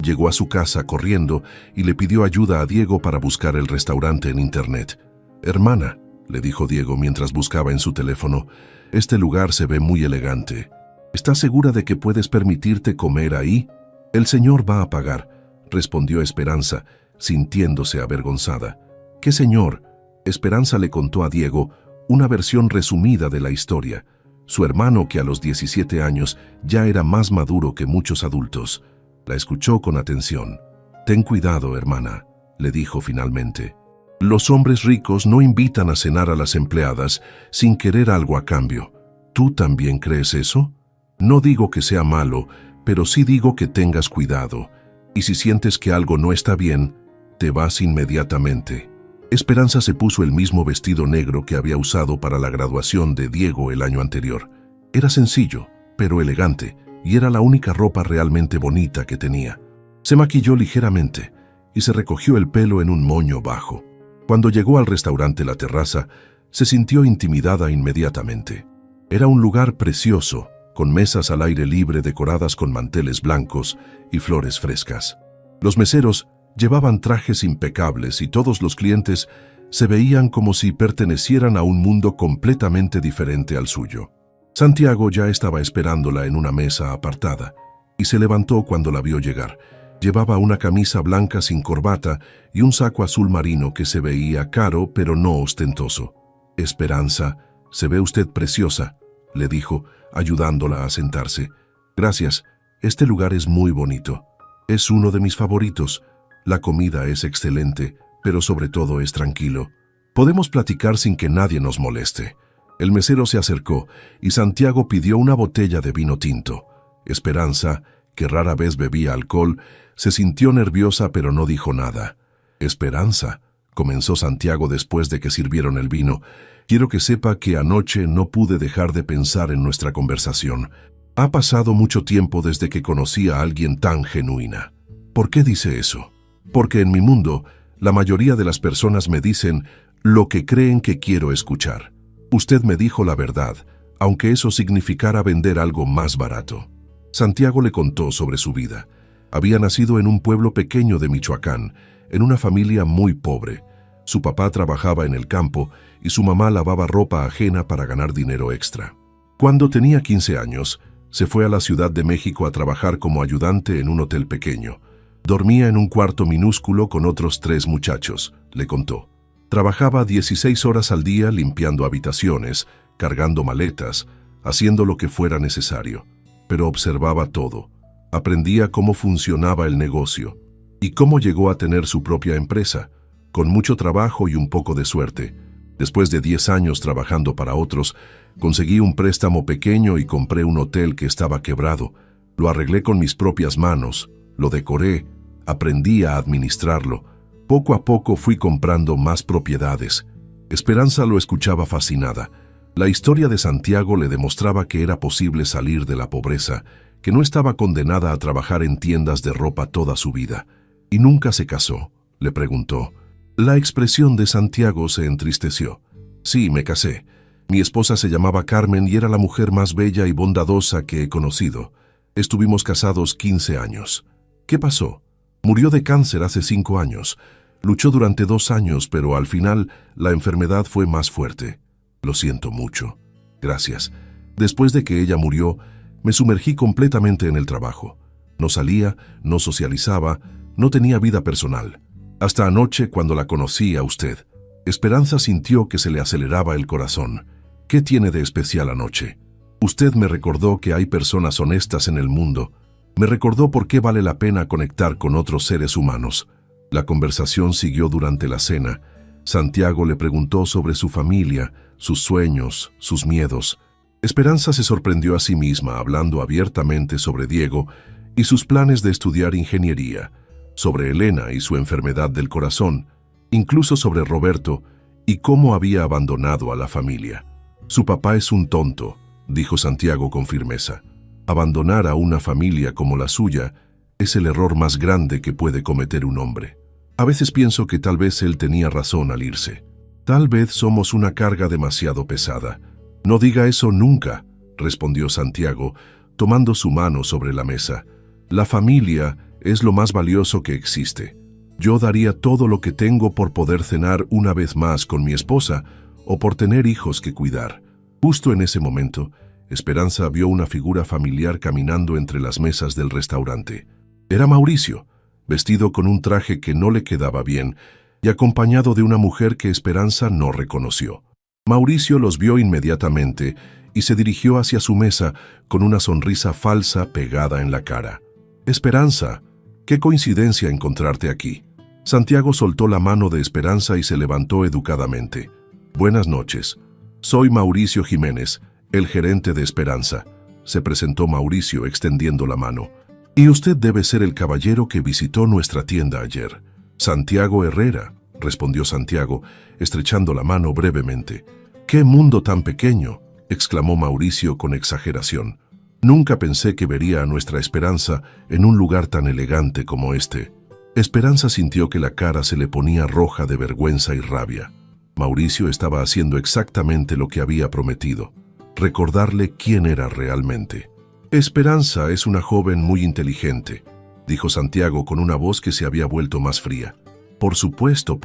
Llegó a su casa corriendo y le pidió ayuda a Diego para buscar el restaurante en internet. Hermana, le dijo Diego mientras buscaba en su teléfono, este lugar se ve muy elegante. ¿Estás segura de que puedes permitirte comer ahí? El señor va a pagar, respondió Esperanza, sintiéndose avergonzada. ¿Qué señor? Esperanza le contó a Diego una versión resumida de la historia. Su hermano, que a los 17 años ya era más maduro que muchos adultos, la escuchó con atención. Ten cuidado, hermana, le dijo finalmente. Los hombres ricos no invitan a cenar a las empleadas sin querer algo a cambio. ¿Tú también crees eso? No digo que sea malo, pero sí digo que tengas cuidado. Y si sientes que algo no está bien, te vas inmediatamente. Esperanza se puso el mismo vestido negro que había usado para la graduación de Diego el año anterior. Era sencillo, pero elegante, y era la única ropa realmente bonita que tenía. Se maquilló ligeramente y se recogió el pelo en un moño bajo. Cuando llegó al restaurante La Terraza, se sintió intimidada inmediatamente. Era un lugar precioso, con mesas al aire libre decoradas con manteles blancos y flores frescas. Los meseros llevaban trajes impecables y todos los clientes se veían como si pertenecieran a un mundo completamente diferente al suyo. Santiago ya estaba esperándola en una mesa apartada y se levantó cuando la vio llegar. Llevaba una camisa blanca sin corbata y un saco azul marino que se veía caro pero no ostentoso. Esperanza, se ve usted preciosa, le dijo, ayudándola a sentarse. Gracias, este lugar es muy bonito. Es uno de mis favoritos. La comida es excelente, pero sobre todo es tranquilo. Podemos platicar sin que nadie nos moleste. El mesero se acercó y Santiago pidió una botella de vino tinto. Esperanza, que rara vez bebía alcohol, se sintió nerviosa pero no dijo nada. Esperanza, comenzó Santiago después de que sirvieron el vino, quiero que sepa que anoche no pude dejar de pensar en nuestra conversación. Ha pasado mucho tiempo desde que conocí a alguien tan genuina. ¿Por qué dice eso? Porque en mi mundo, la mayoría de las personas me dicen lo que creen que quiero escuchar. Usted me dijo la verdad, aunque eso significara vender algo más barato. Santiago le contó sobre su vida. Había nacido en un pueblo pequeño de Michoacán, en una familia muy pobre. Su papá trabajaba en el campo y su mamá lavaba ropa ajena para ganar dinero extra. Cuando tenía 15 años, se fue a la Ciudad de México a trabajar como ayudante en un hotel pequeño. Dormía en un cuarto minúsculo con otros 3 muchachos, le contó. Trabajaba 16 horas al día limpiando habitaciones, cargando maletas, haciendo lo que fuera necesario. Pero observaba todo. Aprendía cómo funcionaba el negocio y cómo llegó a tener su propia empresa, con mucho trabajo y un poco de suerte. Después de 10 años trabajando para otros, conseguí un préstamo pequeño y compré un hotel que estaba quebrado. Lo arreglé con mis propias manos, lo decoré, aprendí a administrarlo. Poco a poco fui comprando más propiedades. Esperanza lo escuchaba fascinada. La historia de Santiago le demostraba que era posible salir de la pobreza, que no estaba condenada a trabajar en tiendas de ropa toda su vida. ¿Y nunca se casó?, le preguntó. La expresión de Santiago se entristeció. Sí, me casé. Mi esposa se llamaba Carmen y era la mujer más bella y bondadosa que he conocido. Estuvimos casados 15 años. ¿Qué pasó? Murió de cáncer hace 5 años. Luchó durante 2 años, pero al final la enfermedad fue más fuerte. Lo siento mucho. Gracias. Después de que ella murió, me sumergí completamente en el trabajo. No salía, no socializaba, no tenía vida personal. Hasta anoche, cuando la conocí a usted. Esperanza sintió que se le aceleraba el corazón. ¿Qué tiene de especial anoche? Usted me recordó que hay personas honestas en el mundo. Me recordó por qué vale la pena conectar con otros seres humanos. La conversación siguió durante la cena. Santiago le preguntó sobre su familia, sus sueños, sus miedos. Esperanza se sorprendió a sí misma hablando abiertamente sobre Diego y sus planes de estudiar ingeniería, sobre Elena y su enfermedad del corazón, incluso sobre Roberto y cómo había abandonado a la familia. Su papá es un tonto, dijo Santiago con firmeza. Abandonar a una familia como la suya es el error más grande que puede cometer un hombre. A veces pienso que tal vez él tenía razón al irse. Tal vez somos una carga demasiado pesada. No diga eso nunca, respondió Santiago, tomando su mano sobre la mesa. La familia es lo más valioso que existe. Yo daría todo lo que tengo por poder cenar una vez más con mi esposa o por tener hijos que cuidar. Justo en ese momento, Esperanza vio una figura familiar caminando entre las mesas del restaurante. Era Mauricio, vestido con un traje que no le quedaba bien y acompañado de una mujer que Esperanza no reconoció. Mauricio los vio inmediatamente y se dirigió hacia su mesa con una sonrisa falsa pegada en la cara. Esperanza, qué coincidencia encontrarte aquí. Santiago soltó la mano de Esperanza y se levantó educadamente. Buenas noches. Soy Mauricio Jiménez, el gerente de Esperanza. Se presentó Mauricio extendiendo la mano. Y usted debe ser el caballero que visitó nuestra tienda ayer. Santiago Herrera, respondió Santiago, estrechando la mano brevemente. ¡Qué mundo tan pequeño!, exclamó Mauricio con exageración. Nunca pensé que vería a nuestra Esperanza en un lugar tan elegante como este. Esperanza sintió que la cara se le ponía roja de vergüenza y rabia. Mauricio estaba haciendo exactamente lo que había prometido, recordarle quién era realmente. Esperanza es una joven muy inteligente, dijo Santiago con una voz que se había vuelto más fría. Por supuesto,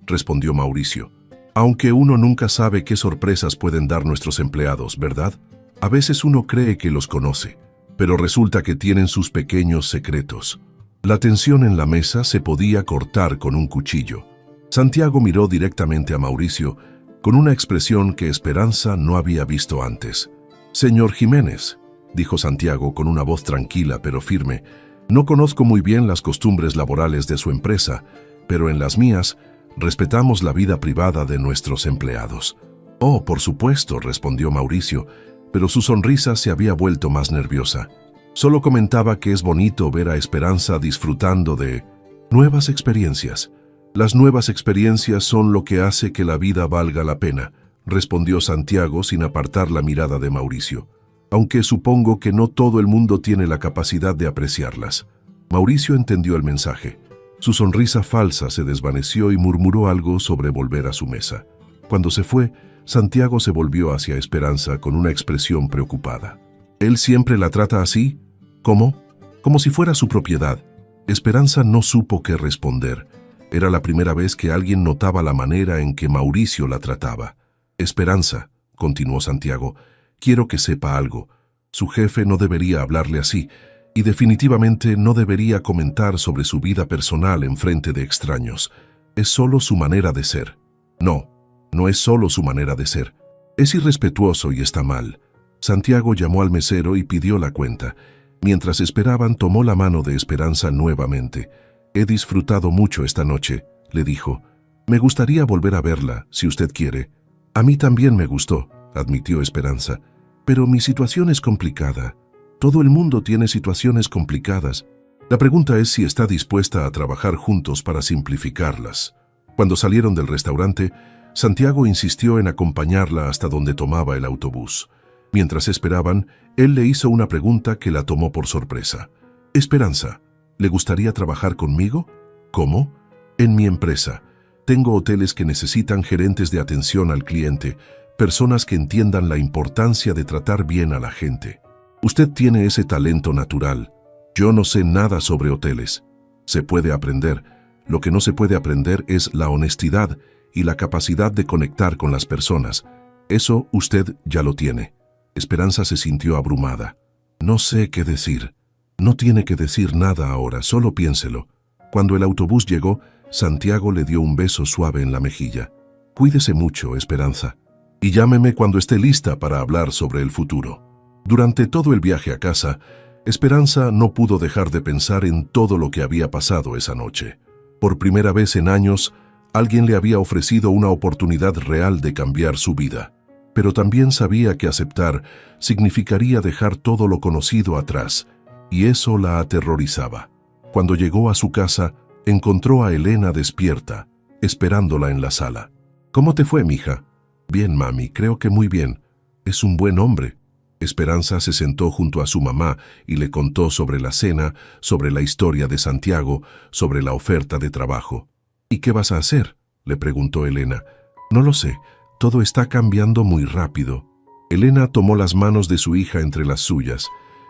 respondió Mauricio. Aunque uno nunca sabe qué sorpresas pueden dar nuestros empleados, ¿verdad? A veces uno cree que los conoce, pero resulta que tienen sus pequeños secretos. La tensión en la mesa se podía cortar con un cuchillo. Santiago miró directamente a Mauricio con una expresión que Esperanza no había visto antes. Señor Jiménez, dijo Santiago con una voz tranquila pero firme, no conozco muy bien las costumbres laborales de su empresa, pero en las mías respetamos la vida privada de nuestros empleados. Oh, por supuesto, respondió Mauricio, pero su sonrisa se había vuelto más nerviosa. Solo comentaba que es bonito ver a Esperanza disfrutando de nuevas experiencias. Las nuevas experiencias son lo que hace que la vida valga la pena, respondió Santiago sin apartar la mirada de Mauricio. Aunque supongo que no todo el mundo tiene la capacidad de apreciarlas. Mauricio entendió el mensaje. Su sonrisa falsa se desvaneció y murmuró algo sobre volver a su mesa. Cuando se fue, Santiago se volvió hacia Esperanza con una expresión preocupada. ¿Él siempre la trata así? ¿Cómo? como si fuera su propiedad. Esperanza no supo qué responder. Era la primera vez que alguien notaba la manera en que Mauricio la trataba. Esperanza, continuó Santiago, quiero que sepa algo. Su jefe no debería hablarle así, y definitivamente no debería comentar sobre su vida personal en frente de extraños. Es solo su manera de ser. No, no es solo su manera de ser. Es irrespetuoso y está mal. Santiago llamó al mesero y pidió la cuenta. Mientras esperaban, tomó la mano de Esperanza nuevamente. He disfrutado mucho esta noche, le dijo. Me gustaría volver a verla, si usted quiere. A mí también me gustó, admitió Esperanza. Pero mi situación es complicada. Todo el mundo tiene situaciones complicadas. La pregunta es si está dispuesta a trabajar juntos para simplificarlas. Cuando salieron del restaurante, Santiago insistió en acompañarla hasta donde tomaba el autobús. Mientras esperaban, él le hizo una pregunta que la tomó por sorpresa. Esperanza, ¿le gustaría trabajar conmigo? ¿Cómo? En mi empresa. Tengo hoteles que necesitan gerentes de atención al cliente, personas que entiendan la importancia de tratar bien a la gente. Usted tiene ese talento natural. Yo no sé nada sobre hoteles. Se puede aprender. Lo que no se puede aprender es la honestidad y la capacidad de conectar con las personas. Eso usted ya lo tiene. Esperanza se sintió abrumada. No sé qué decir. No tiene que decir nada ahora, solo piénselo. Cuando el autobús llegó, Santiago le dio un beso suave en la mejilla. Cuídese mucho, Esperanza. Y llámeme cuando esté lista para hablar sobre el futuro. Durante todo el viaje a casa, Esperanza no pudo dejar de pensar en todo lo que había pasado esa noche. Por primera vez en años, alguien le había ofrecido una oportunidad real de cambiar su vida. Pero también sabía que aceptar significaría dejar todo lo conocido atrás, y eso la aterrorizaba. Cuando llegó a su casa, encontró a Elena despierta, esperándola en la sala. ¿Cómo te fue, mija? Bien, mami, creo que muy bien. Es un buen hombre. Esperanza se sentó junto a su mamá y le contó sobre la cena, sobre la historia de Santiago, sobre la oferta de trabajo. ¿Y qué vas a hacer?, le preguntó Elena. No lo sé. Todo está cambiando muy rápido. Elena tomó las manos de su hija entre las suyas.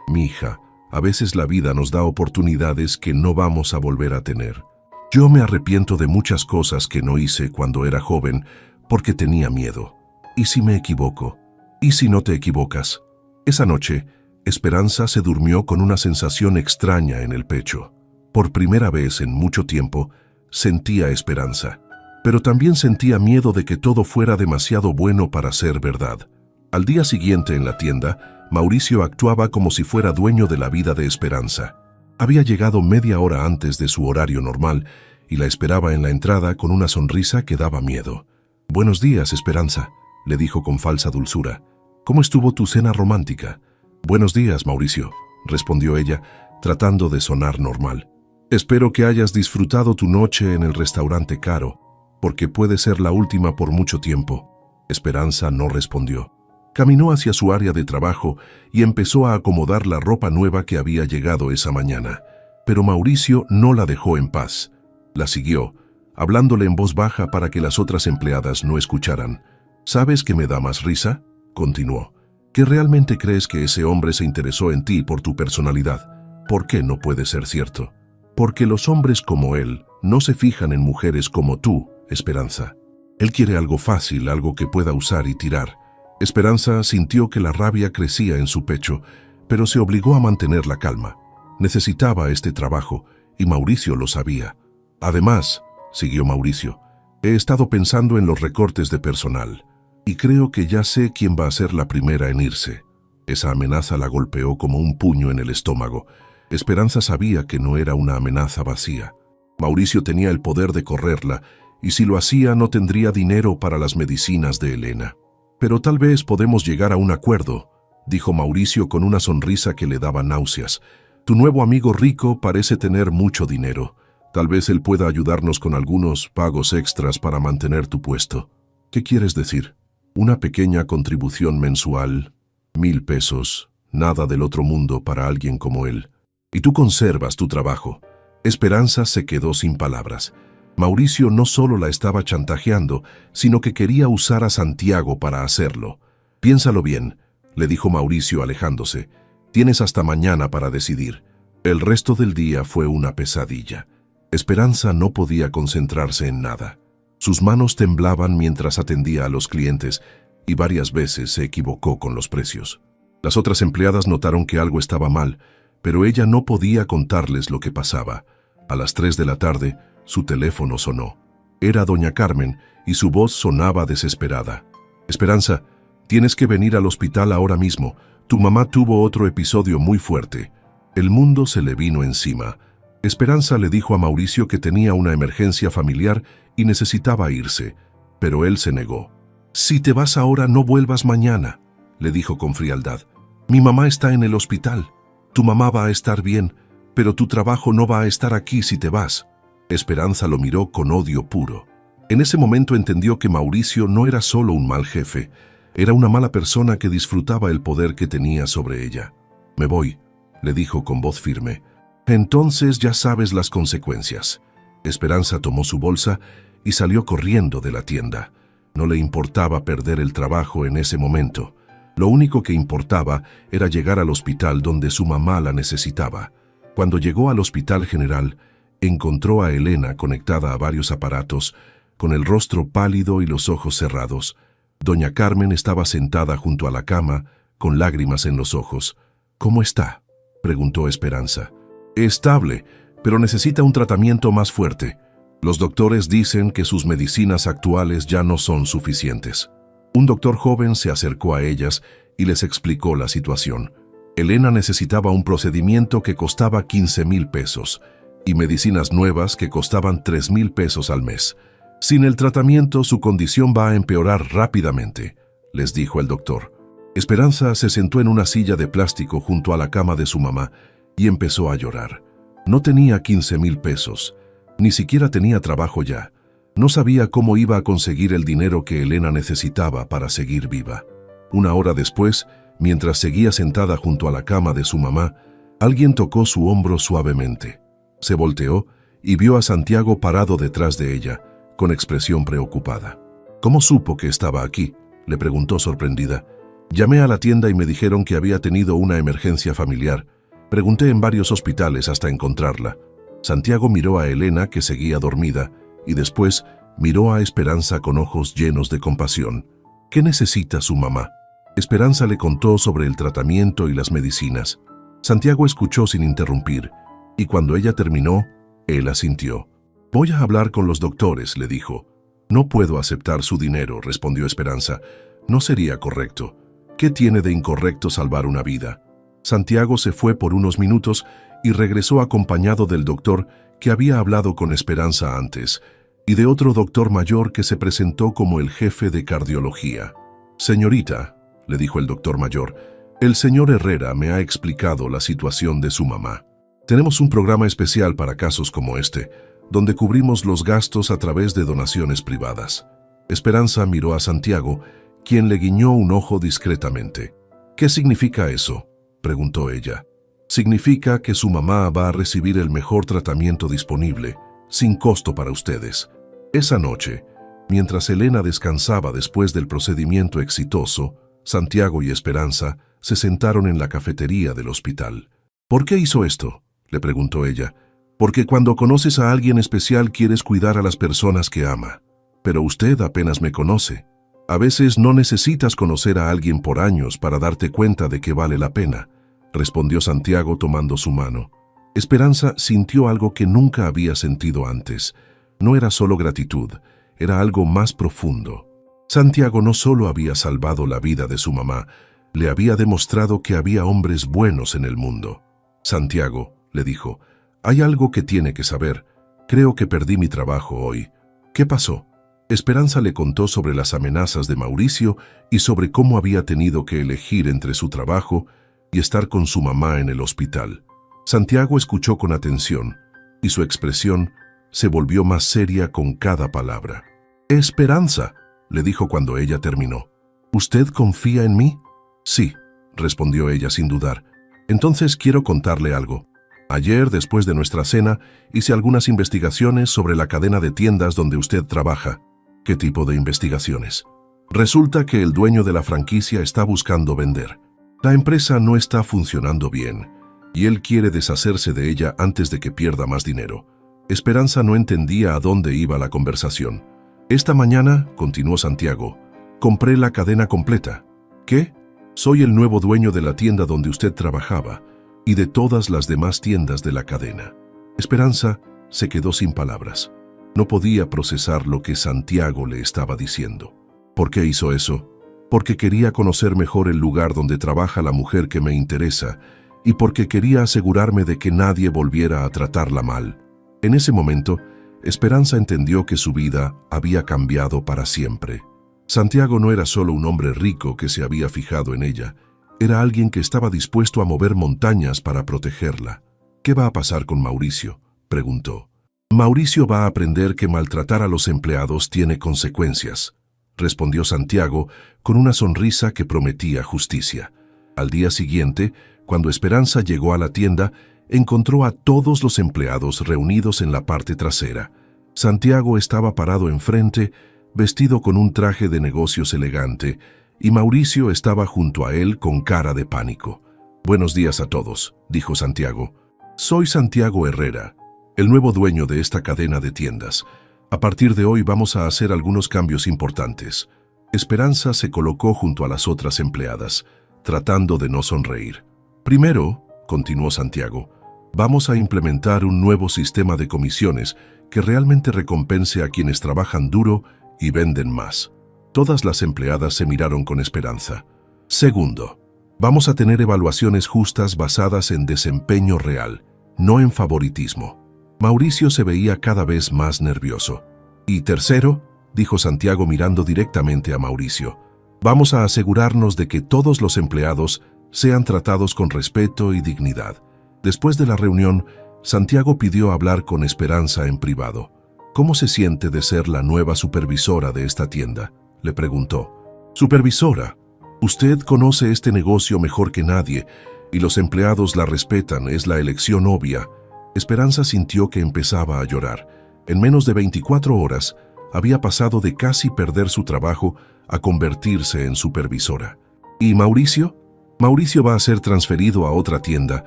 Mi hija, a veces la vida nos da oportunidades que no vamos a volver a tener. Yo me arrepiento de muchas cosas que no hice cuando era joven porque tenía miedo. ¿Y si me equivoco? ¿Y si no te equivocas? Esa noche, Esperanza se durmió con una sensación extraña en el pecho. Por primera vez en mucho tiempo, sentía esperanza. Pero también sentía miedo de que todo fuera demasiado bueno para ser verdad. Al día siguiente en la tienda, Mauricio actuaba como si fuera dueño de la vida de Esperanza. Había llegado media hora antes de su horario normal y la esperaba en la entrada con una sonrisa que daba miedo. «Buenos días, Esperanza», le dijo con falsa dulzura. «¿Cómo estuvo tu cena romántica?» «Buenos días, Mauricio», respondió ella, tratando de sonar normal. «Espero que hayas disfrutado tu noche en el restaurante caro, porque puede ser la última por mucho tiempo». Esperanza no respondió. Caminó hacia su área de trabajo y empezó a acomodar la ropa nueva que había llegado esa mañana. Pero Mauricio no la dejó en paz. La siguió, hablándole en voz baja para que las otras empleadas no escucharan. «¿Sabes qué me da más risa?», continuó. «¿Que realmente crees que ese hombre se interesó en ti por tu personalidad? ¿Por qué no puede ser cierto? Porque los hombres como él no se fijan en mujeres como tú, Esperanza. Él quiere algo fácil, algo que pueda usar y tirar». Esperanza sintió que la rabia crecía en su pecho, pero se obligó a mantener la calma. Necesitaba este trabajo, y Mauricio lo sabía. «Además», siguió Mauricio, «he estado pensando en los recortes de personal, y creo que ya sé quién va a ser la primera en irse». Esa amenaza la golpeó como un puño en el estómago. Esperanza sabía que no era una amenaza vacía. Mauricio tenía el poder de correrla, y si lo hacía no tendría dinero para las medicinas de Elena. «Pero tal vez podemos llegar a un acuerdo», dijo Mauricio con una sonrisa que le daba náuseas. «Tu nuevo amigo rico parece tener mucho dinero. Tal vez él pueda ayudarnos con algunos pagos extras para mantener tu puesto». «¿Qué quieres decir?» «Una pequeña contribución mensual, 1,000 pesos, nada del otro mundo para alguien como él. Y tú conservas tu trabajo». Esperanza se quedó sin palabras. Mauricio no solo la estaba chantajeando, sino que quería usar a Santiago para hacerlo. «Piénsalo bien», le dijo Mauricio alejándose. «Tienes hasta mañana para decidir. El resto del día fue una pesadilla. Esperanza no podía concentrarse en nada. Sus manos temblaban mientras atendía a los clientes y varias veces se equivocó con los precios. Las otras empleadas notaron que algo estaba mal, pero ella no podía contarles lo que pasaba. A las 3 de la tarde, su teléfono sonó. Era doña Carmen y su voz sonaba desesperada. «Esperanza, tienes que venir al hospital ahora mismo. Tu mamá tuvo otro episodio muy fuerte». El mundo se le vino encima. Esperanza le dijo a Mauricio que tenía una emergencia familiar y necesitaba irse, pero él se negó. «Si te vas ahora, no vuelvas mañana», le dijo con frialdad. «Mi mamá está en el hospital. Tu mamá va a estar bien, pero tu trabajo no va a estar aquí si te vas». Esperanza lo miró con odio puro. En ese momento entendió que Mauricio no era solo un mal jefe, era una mala persona que disfrutaba el poder que tenía sobre ella. «Me voy», le dijo con voz firme. «Entonces ya sabes las consecuencias». Esperanza tomó su bolsa y salió corriendo de la tienda. No le importaba perder el trabajo en ese momento. Lo único que importaba era llegar al hospital donde su mamá la necesitaba. Cuando llegó al Hospital General, encontró a Elena conectada a varios aparatos, con el rostro pálido y los ojos cerrados. Doña Carmen estaba sentada junto a la cama, con lágrimas en los ojos. «¿Cómo está?», preguntó Esperanza. «Estable, pero necesita un tratamiento más fuerte. Los doctores dicen que sus medicinas actuales ya no son suficientes». Un doctor joven se acercó a ellas y les explicó la situación. Elena necesitaba un procedimiento que costaba 15,000 pesos y medicinas nuevas que costaban 3,000 pesos al mes. «Sin el tratamiento, su condición va a empeorar rápidamente», les dijo el doctor. Esperanza se sentó en una silla de plástico junto a la cama de su mamá y empezó a llorar. No tenía 15,000 pesos, ni siquiera tenía trabajo ya. No sabía cómo iba a conseguir el dinero que Elena necesitaba para seguir viva. Una hora después, mientras seguía sentada junto a la cama de su mamá, alguien tocó su hombro suavemente. Se volteó y vio a Santiago parado detrás de ella, con expresión preocupada. «¿Cómo supo que estaba aquí?», le preguntó sorprendida. «Llamé a la tienda y me dijeron que había tenido una emergencia familiar. Pregunté en varios hospitales hasta encontrarla». Santiago miró a Elena, que seguía dormida, y después miró a Esperanza con ojos llenos de compasión. «¿Qué necesita su mamá?». Esperanza le contó sobre el tratamiento y las medicinas. Santiago escuchó sin interrumpir, y cuando ella terminó, él asintió. «Voy a hablar con los doctores», le dijo. «No puedo aceptar su dinero», respondió Esperanza. «No sería correcto. ¿Qué tiene de incorrecto salvar una vida?». Santiago se fue por unos minutos y regresó acompañado del doctor que había hablado con Esperanza antes, y de otro doctor mayor que se presentó como el jefe de cardiología. «Señorita», le dijo el doctor mayor, «el señor Herrera me ha explicado la situación de su mamá. Tenemos un programa especial para casos como este, donde cubrimos los gastos a través de donaciones privadas». Esperanza miró a Santiago, quien le guiñó un ojo discretamente. «¿Qué significa eso?», preguntó ella. «Significa que su mamá va a recibir el mejor tratamiento disponible, sin costo para ustedes». Esa noche, mientras Elena descansaba después del procedimiento exitoso, Santiago y Esperanza se sentaron en la cafetería del hospital. «¿Por qué hizo esto?», le preguntó ella. «Porque cuando conoces a alguien especial quieres cuidar a las personas que ama. Pero usted apenas me conoce. A veces no necesitas conocer a alguien por años para darte cuenta de que vale la pena», respondió Santiago tomando su mano. Esperanza sintió algo que nunca había sentido antes. No era solo gratitud, era algo más profundo. Santiago no solo había salvado la vida de su mamá, le había demostrado que había hombres buenos en el mundo. «Santiago», le dijo, «hay algo que tiene que saber. Creo que perdí mi trabajo hoy». «¿Qué pasó?». Esperanza le contó sobre las amenazas de Mauricio y sobre cómo había tenido que elegir entre su trabajo y estar con su mamá en el hospital. Santiago escuchó con atención y su expresión se volvió más seria con cada palabra. «Esperanza», le dijo cuando ella terminó, «¿usted confía en mí?». «Sí», respondió ella sin dudar. «Entonces quiero contarle algo. Ayer, después de nuestra cena, hice algunas investigaciones sobre la cadena de tiendas donde usted trabaja». «¿Qué tipo de investigaciones?». «Resulta que el dueño de la franquicia está buscando vender. La empresa no está funcionando bien. y él quiere deshacerse de ella antes de que pierda más dinero. Esperanza no entendía a dónde iba la conversación. Esta mañana, continuó Santiago, compré la cadena completa. ¿Qué? Soy el nuevo dueño de la tienda donde usted trabajaba y de todas las demás tiendas de la cadena. Esperanza se quedó sin palabras. No podía procesar lo que Santiago le estaba diciendo. ¿Por qué hizo eso? Porque quería conocer mejor el lugar donde trabaja la mujer que me interesa y porque quería asegurarme de que nadie volviera a tratarla mal. En ese momento, Esperanza entendió que su vida había cambiado para siempre. Santiago no era solo un hombre rico que se había fijado en ella, era alguien que estaba dispuesto a mover montañas para protegerla. ¿Qué va a pasar con Mauricio?, preguntó. Mauricio va a aprender que maltratar a los empleados tiene consecuencias, respondió Santiago con una sonrisa que prometía justicia. Al día siguiente, cuando Esperanza llegó a la tienda, encontró a todos los empleados reunidos en la parte trasera. Santiago estaba parado enfrente, vestido con un traje de negocios elegante, y Mauricio estaba junto a él con cara de pánico. «Buenos días a todos», dijo Santiago. «Soy Santiago Herrera, el nuevo dueño de esta cadena de tiendas. A partir de hoy vamos a hacer algunos cambios importantes». Esperanza se colocó junto a las otras empleadas, tratando de no sonreír. «Primero», continuó Santiago, «vamos a implementar un nuevo sistema de comisiones que realmente recompense a quienes trabajan duro y venden más». Todas las empleadas se miraron con esperanza. «Segundo, vamos a tener evaluaciones justas basadas en desempeño real, no en favoritismo». Mauricio se veía cada vez más nervioso. «Y tercero», dijo Santiago mirando directamente a Mauricio, «vamos a asegurarnos de que todos los empleados sean tratados con respeto y dignidad». Después de la reunión, Santiago pidió hablar con Esperanza en privado. «¿Cómo se siente de ser la nueva supervisora de esta tienda?», le preguntó. «Supervisora, usted conoce este negocio mejor que nadie y los empleados la respetan, es la elección obvia». Esperanza sintió que empezaba a llorar. En menos de 24 horas, había pasado de casi perder su trabajo a convertirse en supervisora. ¿Y Mauricio? Mauricio va a ser transferido a otra tienda,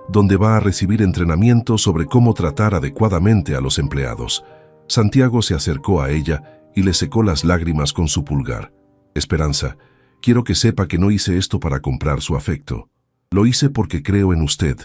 donde va a recibir entrenamiento sobre cómo tratar adecuadamente a los empleados. Santiago se acercó a ella y le secó las lágrimas con su pulgar. «Esperanza, quiero que sepa que no hice esto para comprar su afecto. Lo hice porque creo en usted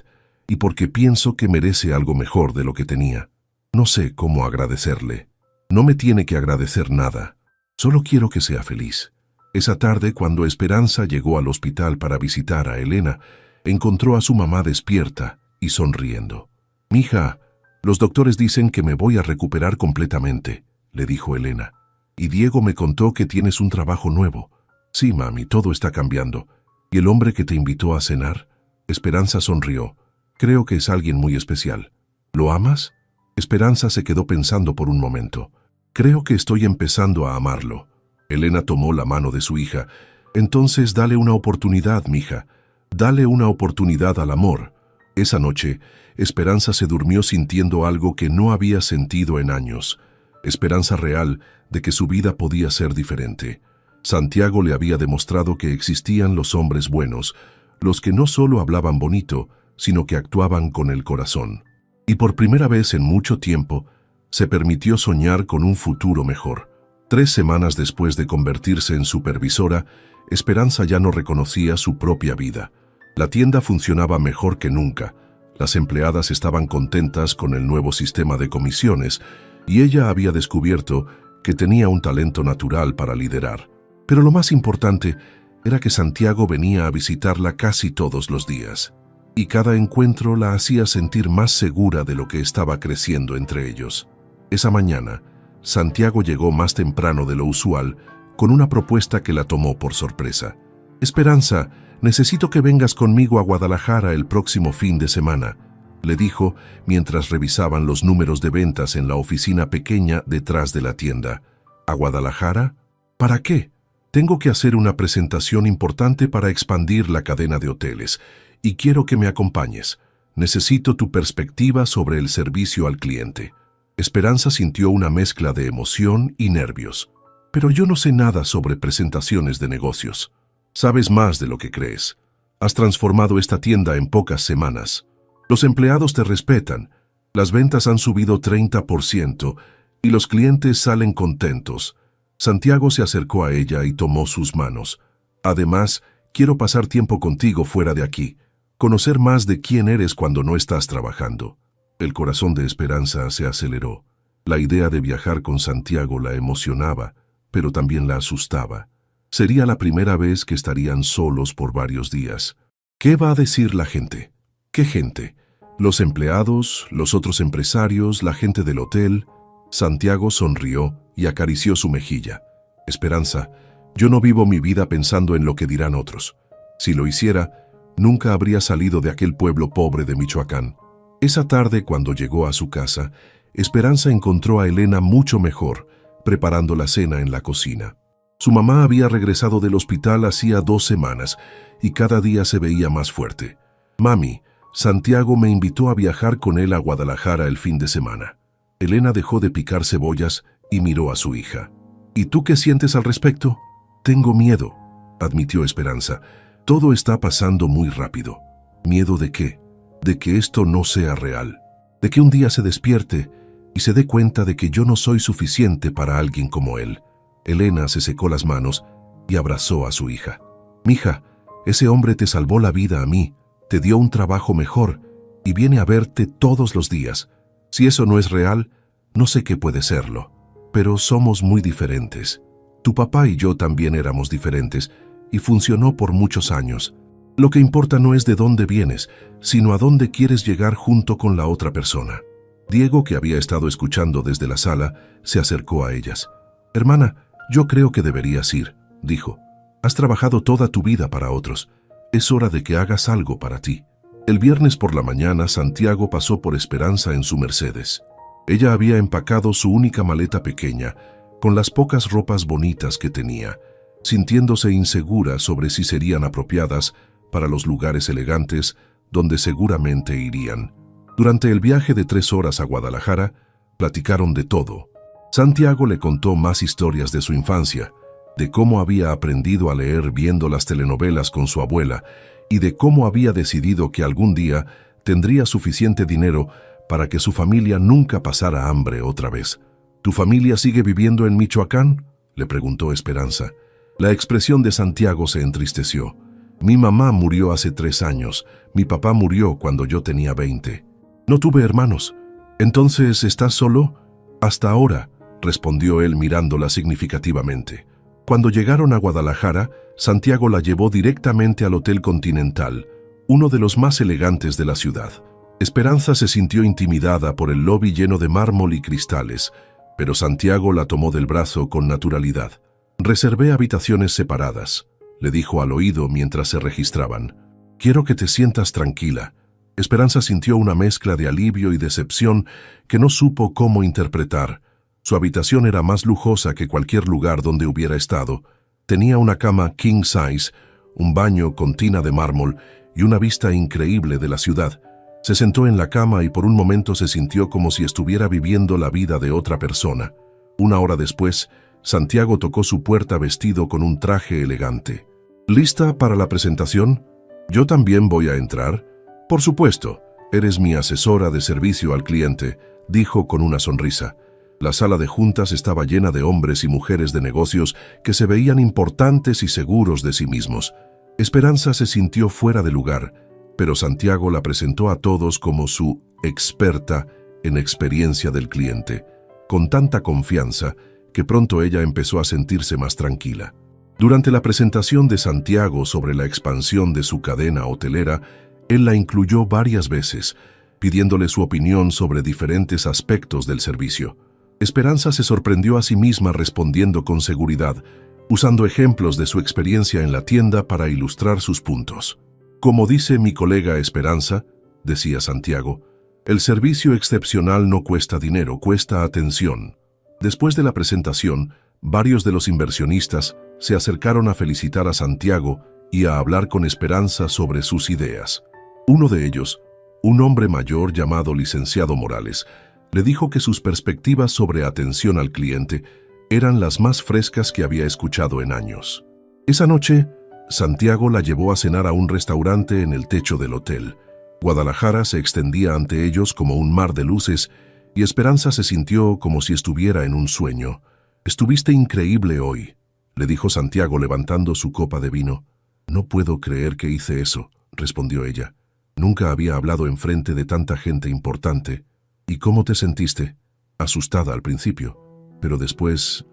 y porque pienso que merece algo mejor de lo que tenía. No sé cómo agradecerle. No me tiene que agradecer nada. Solo quiero que sea feliz». Esa tarde, cuando Esperanza llegó al hospital para visitar a Elena, encontró a su mamá despierta y sonriendo. «Mija, los doctores dicen que me voy a recuperar completamente», le dijo Elena. «Y Diego me contó que tienes un trabajo nuevo». «Sí, mami, todo está cambiando». «¿Y el hombre que te invitó a cenar?» Esperanza sonrió. «Creo que es alguien muy especial». «¿Lo amas?» Esperanza se quedó pensando por un momento. «Creo que estoy empezando a amarlo». Elena tomó la mano de su hija. «Entonces dale una oportunidad, mija. Dale una oportunidad al amor». Esa noche, Esperanza se durmió sintiendo algo que no había sentido en años. Esperanza real de que su vida podía ser diferente. Santiago le había demostrado que existían los hombres buenos, los que no solo hablaban bonito, sino que actuaban con el corazón. Y por primera vez en mucho tiempo, se permitió soñar con un futuro mejor. 3 semanas después de convertirse en supervisora, Esperanza ya no reconocía su propia vida. La tienda funcionaba mejor que nunca. Las empleadas estaban contentas con el nuevo sistema de comisiones y ella había descubierto que tenía un talento natural para liderar. Pero lo más importante era que Santiago venía a visitarla casi todos los días, y cada encuentro la hacía sentir más segura de lo que estaba creciendo entre ellos. Esa mañana, Santiago llegó más temprano de lo usual con una propuesta que la tomó por sorpresa. «Esperanza, necesito que vengas conmigo a Guadalajara el próximo fin de semana», le dijo mientras revisaban los números de ventas en la oficina pequeña detrás de la tienda. «¿A Guadalajara? ¿Para qué?» «Tengo que hacer una presentación importante para expandir la cadena de hoteles y quiero que me acompañes. Necesito tu perspectiva sobre el servicio al cliente». Esperanza sintió una mezcla de emoción y nervios. «Pero yo no sé nada sobre presentaciones de negocios». «Sabes más de lo que crees. Has transformado esta tienda en pocas semanas». Los empleados te respetan, las ventas han subido 30% y los clientes salen contentos. Santiago se acercó a ella y tomó sus manos. Además, quiero pasar tiempo contigo fuera de aquí, conocer más de quién eres cuando no estás trabajando. El corazón de Esperanza se aceleró. La idea de viajar con Santiago la emocionaba, pero también la asustaba. Sería la primera vez que estarían solos por varios días. ¿Qué va a decir la gente? ¿Qué gente? ¿Los empleados, los otros empresarios, la gente del hotel? Santiago sonrió y acarició su mejilla. Esperanza, yo no vivo mi vida pensando en lo que dirán otros. Si lo hiciera, nunca habría salido de aquel pueblo pobre de Michoacán. Esa tarde, cuando llegó a su casa, Esperanza encontró a Elena mucho mejor, preparando la cena en la cocina. Su mamá había regresado del hospital hacía 2 semanas y cada día se veía más fuerte. Mami, Santiago me invitó a viajar con él a Guadalajara el fin de semana. Elena dejó de picar cebollas y miró a su hija. ¿Y tú qué sientes al respecto? Tengo miedo, admitió Esperanza. Todo está pasando muy rápido. ¿Miedo de qué? De que esto no sea real. De que un día se despierte y se dé cuenta de que yo no soy suficiente para alguien como él. Elena se secó las manos y abrazó a su hija. Mija, ese hombre te salvó la vida a mí, te dio un trabajo mejor y viene a verte todos los días. Si eso no es real, no sé qué puede serlo. Pero somos muy diferentes. Tu papá y yo también éramos diferentes y funcionó por muchos años. Lo que importa no es de dónde vienes, sino a dónde quieres llegar junto con la otra persona. Diego, que había estado escuchando desde la sala, se acercó a ellas. Hermana, yo creo que deberías ir, dijo. Has trabajado toda tu vida para otros. Es hora de que hagas algo para ti. El viernes por la mañana, Santiago pasó por Esperanza en su Mercedes. Ella había empacado su única maleta pequeña, con las pocas ropas bonitas que tenía, sintiéndose insegura sobre si serían apropiadas para los lugares elegantes donde seguramente irían. Durante el viaje de 3 horas a Guadalajara, platicaron de todo. Santiago le contó más historias de su infancia, de cómo había aprendido a leer viendo las telenovelas con su abuela y de cómo había decidido que algún día tendría suficiente dinero para que su familia nunca pasara hambre otra vez. ¿Tu familia sigue viviendo en Michoacán?, le preguntó Esperanza. La expresión de Santiago se entristeció. Mi mamá murió hace 3 años, mi papá murió cuando yo tenía 20. No tuve hermanos. ¿Entonces estás solo? Hasta ahora, respondió él mirándola significativamente. Cuando llegaron a Guadalajara, Santiago la llevó directamente al Hotel Continental, uno de los más elegantes de la ciudad. Esperanza se sintió intimidada por el lobby lleno de mármol y cristales, pero Santiago la tomó del brazo con naturalidad. Reservé habitaciones separadas, le dijo al oído mientras se registraban. Quiero que te sientas tranquila. Esperanza sintió una mezcla de alivio y decepción que no supo cómo interpretar. Su habitación era más lujosa que cualquier lugar donde hubiera estado. Tenía una cama king size, un baño con tina de mármol y una vista increíble de la ciudad. Se sentó en la cama y por un momento se sintió como si estuviera viviendo la vida de otra persona. 1 hora después, Santiago tocó su puerta vestido con un traje elegante. ¿Lista para la presentación? ¿Yo también voy a entrar? Por supuesto, eres mi asesora de servicio al cliente, dijo con una sonrisa. La sala de juntas estaba llena de hombres y mujeres de negocios que se veían importantes y seguros de sí mismos. Esperanza se sintió fuera de lugar, pero Santiago la presentó a todos como su experta en experiencia del cliente, con tanta confianza que pronto ella empezó a sentirse más tranquila. Durante la presentación de Santiago sobre la expansión de su cadena hotelera, él la incluyó varias veces, pidiéndole su opinión sobre diferentes aspectos del servicio. Esperanza se sorprendió a sí misma respondiendo con seguridad, usando ejemplos de su experiencia en la tienda para ilustrar sus puntos. Como dice mi colega Esperanza, decía Santiago, el servicio excepcional no cuesta dinero, cuesta atención. Después de la presentación, varios de los inversionistas se acercaron a felicitar a Santiago y a hablar con Esperanza sobre sus ideas. Uno de ellos, un hombre mayor llamado licenciado Morales, le dijo que sus perspectivas sobre atención al cliente eran las más frescas que había escuchado en años. Esa noche, Santiago la llevó a cenar a un restaurante en el techo del hotel. Guadalajara se extendía ante ellos como un mar de luces y Esperanza se sintió como si estuviera en un sueño. «Estuviste increíble hoy», le dijo Santiago levantando su copa de vino. «No puedo creer que hice eso», respondió ella. «Nunca había hablado enfrente de tanta gente importante». «¿Y cómo te sentiste?» «Asustada al principio, pero después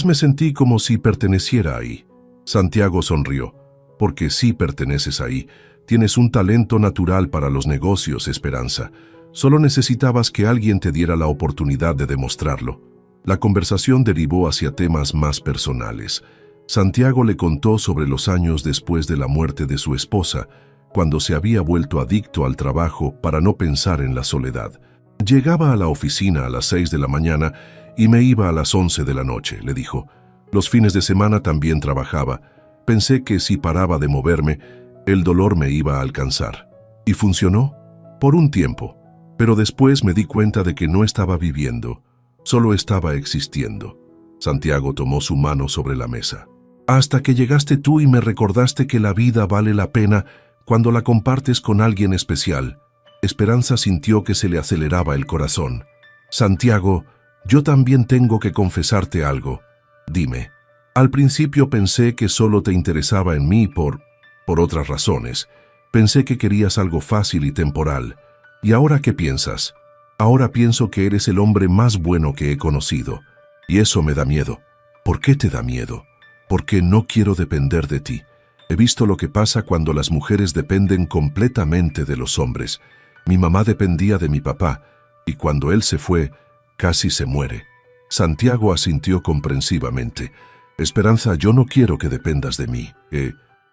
me sentí como si perteneciera ahí». Santiago sonrió. «Porque sí perteneces ahí. Tienes un talento natural para los negocios, Esperanza. Solo necesitabas que alguien te diera la oportunidad de demostrarlo». La conversación derivó hacia temas más personales. Santiago le contó sobre los años después de la muerte de su esposa, cuando se había vuelto adicto al trabajo para no pensar en la soledad. «Llegaba a la oficina a las 6 de la mañana y me iba a las 11 de la noche», le dijo. «Los fines de semana también trabajaba. Pensé que si paraba de moverme, el dolor me iba a alcanzar. Y funcionó por un tiempo, pero después me di cuenta de que no estaba viviendo, solo estaba existiendo». Santiago tomó su mano sobre la mesa. «Hasta que llegaste tú y me recordaste que la vida vale la pena cuando la compartes con alguien especial». Esperanza sintió que se le aceleraba el corazón. «Santiago, yo también tengo que confesarte algo. Dime, al principio pensé que solo te interesaba en mí por otras razones. Pensé que querías algo fácil y temporal. ¿Y ahora qué piensas?» «Ahora pienso que eres el hombre más bueno que he conocido. Y eso me da miedo». «¿Por qué te da miedo?» «Porque no quiero depender de ti. He visto lo que pasa cuando las mujeres dependen completamente de los hombres. Mi mamá dependía de mi papá, y cuando él se fue, casi se muere». Santiago asintió comprensivamente. «Esperanza, yo no quiero que dependas de mí.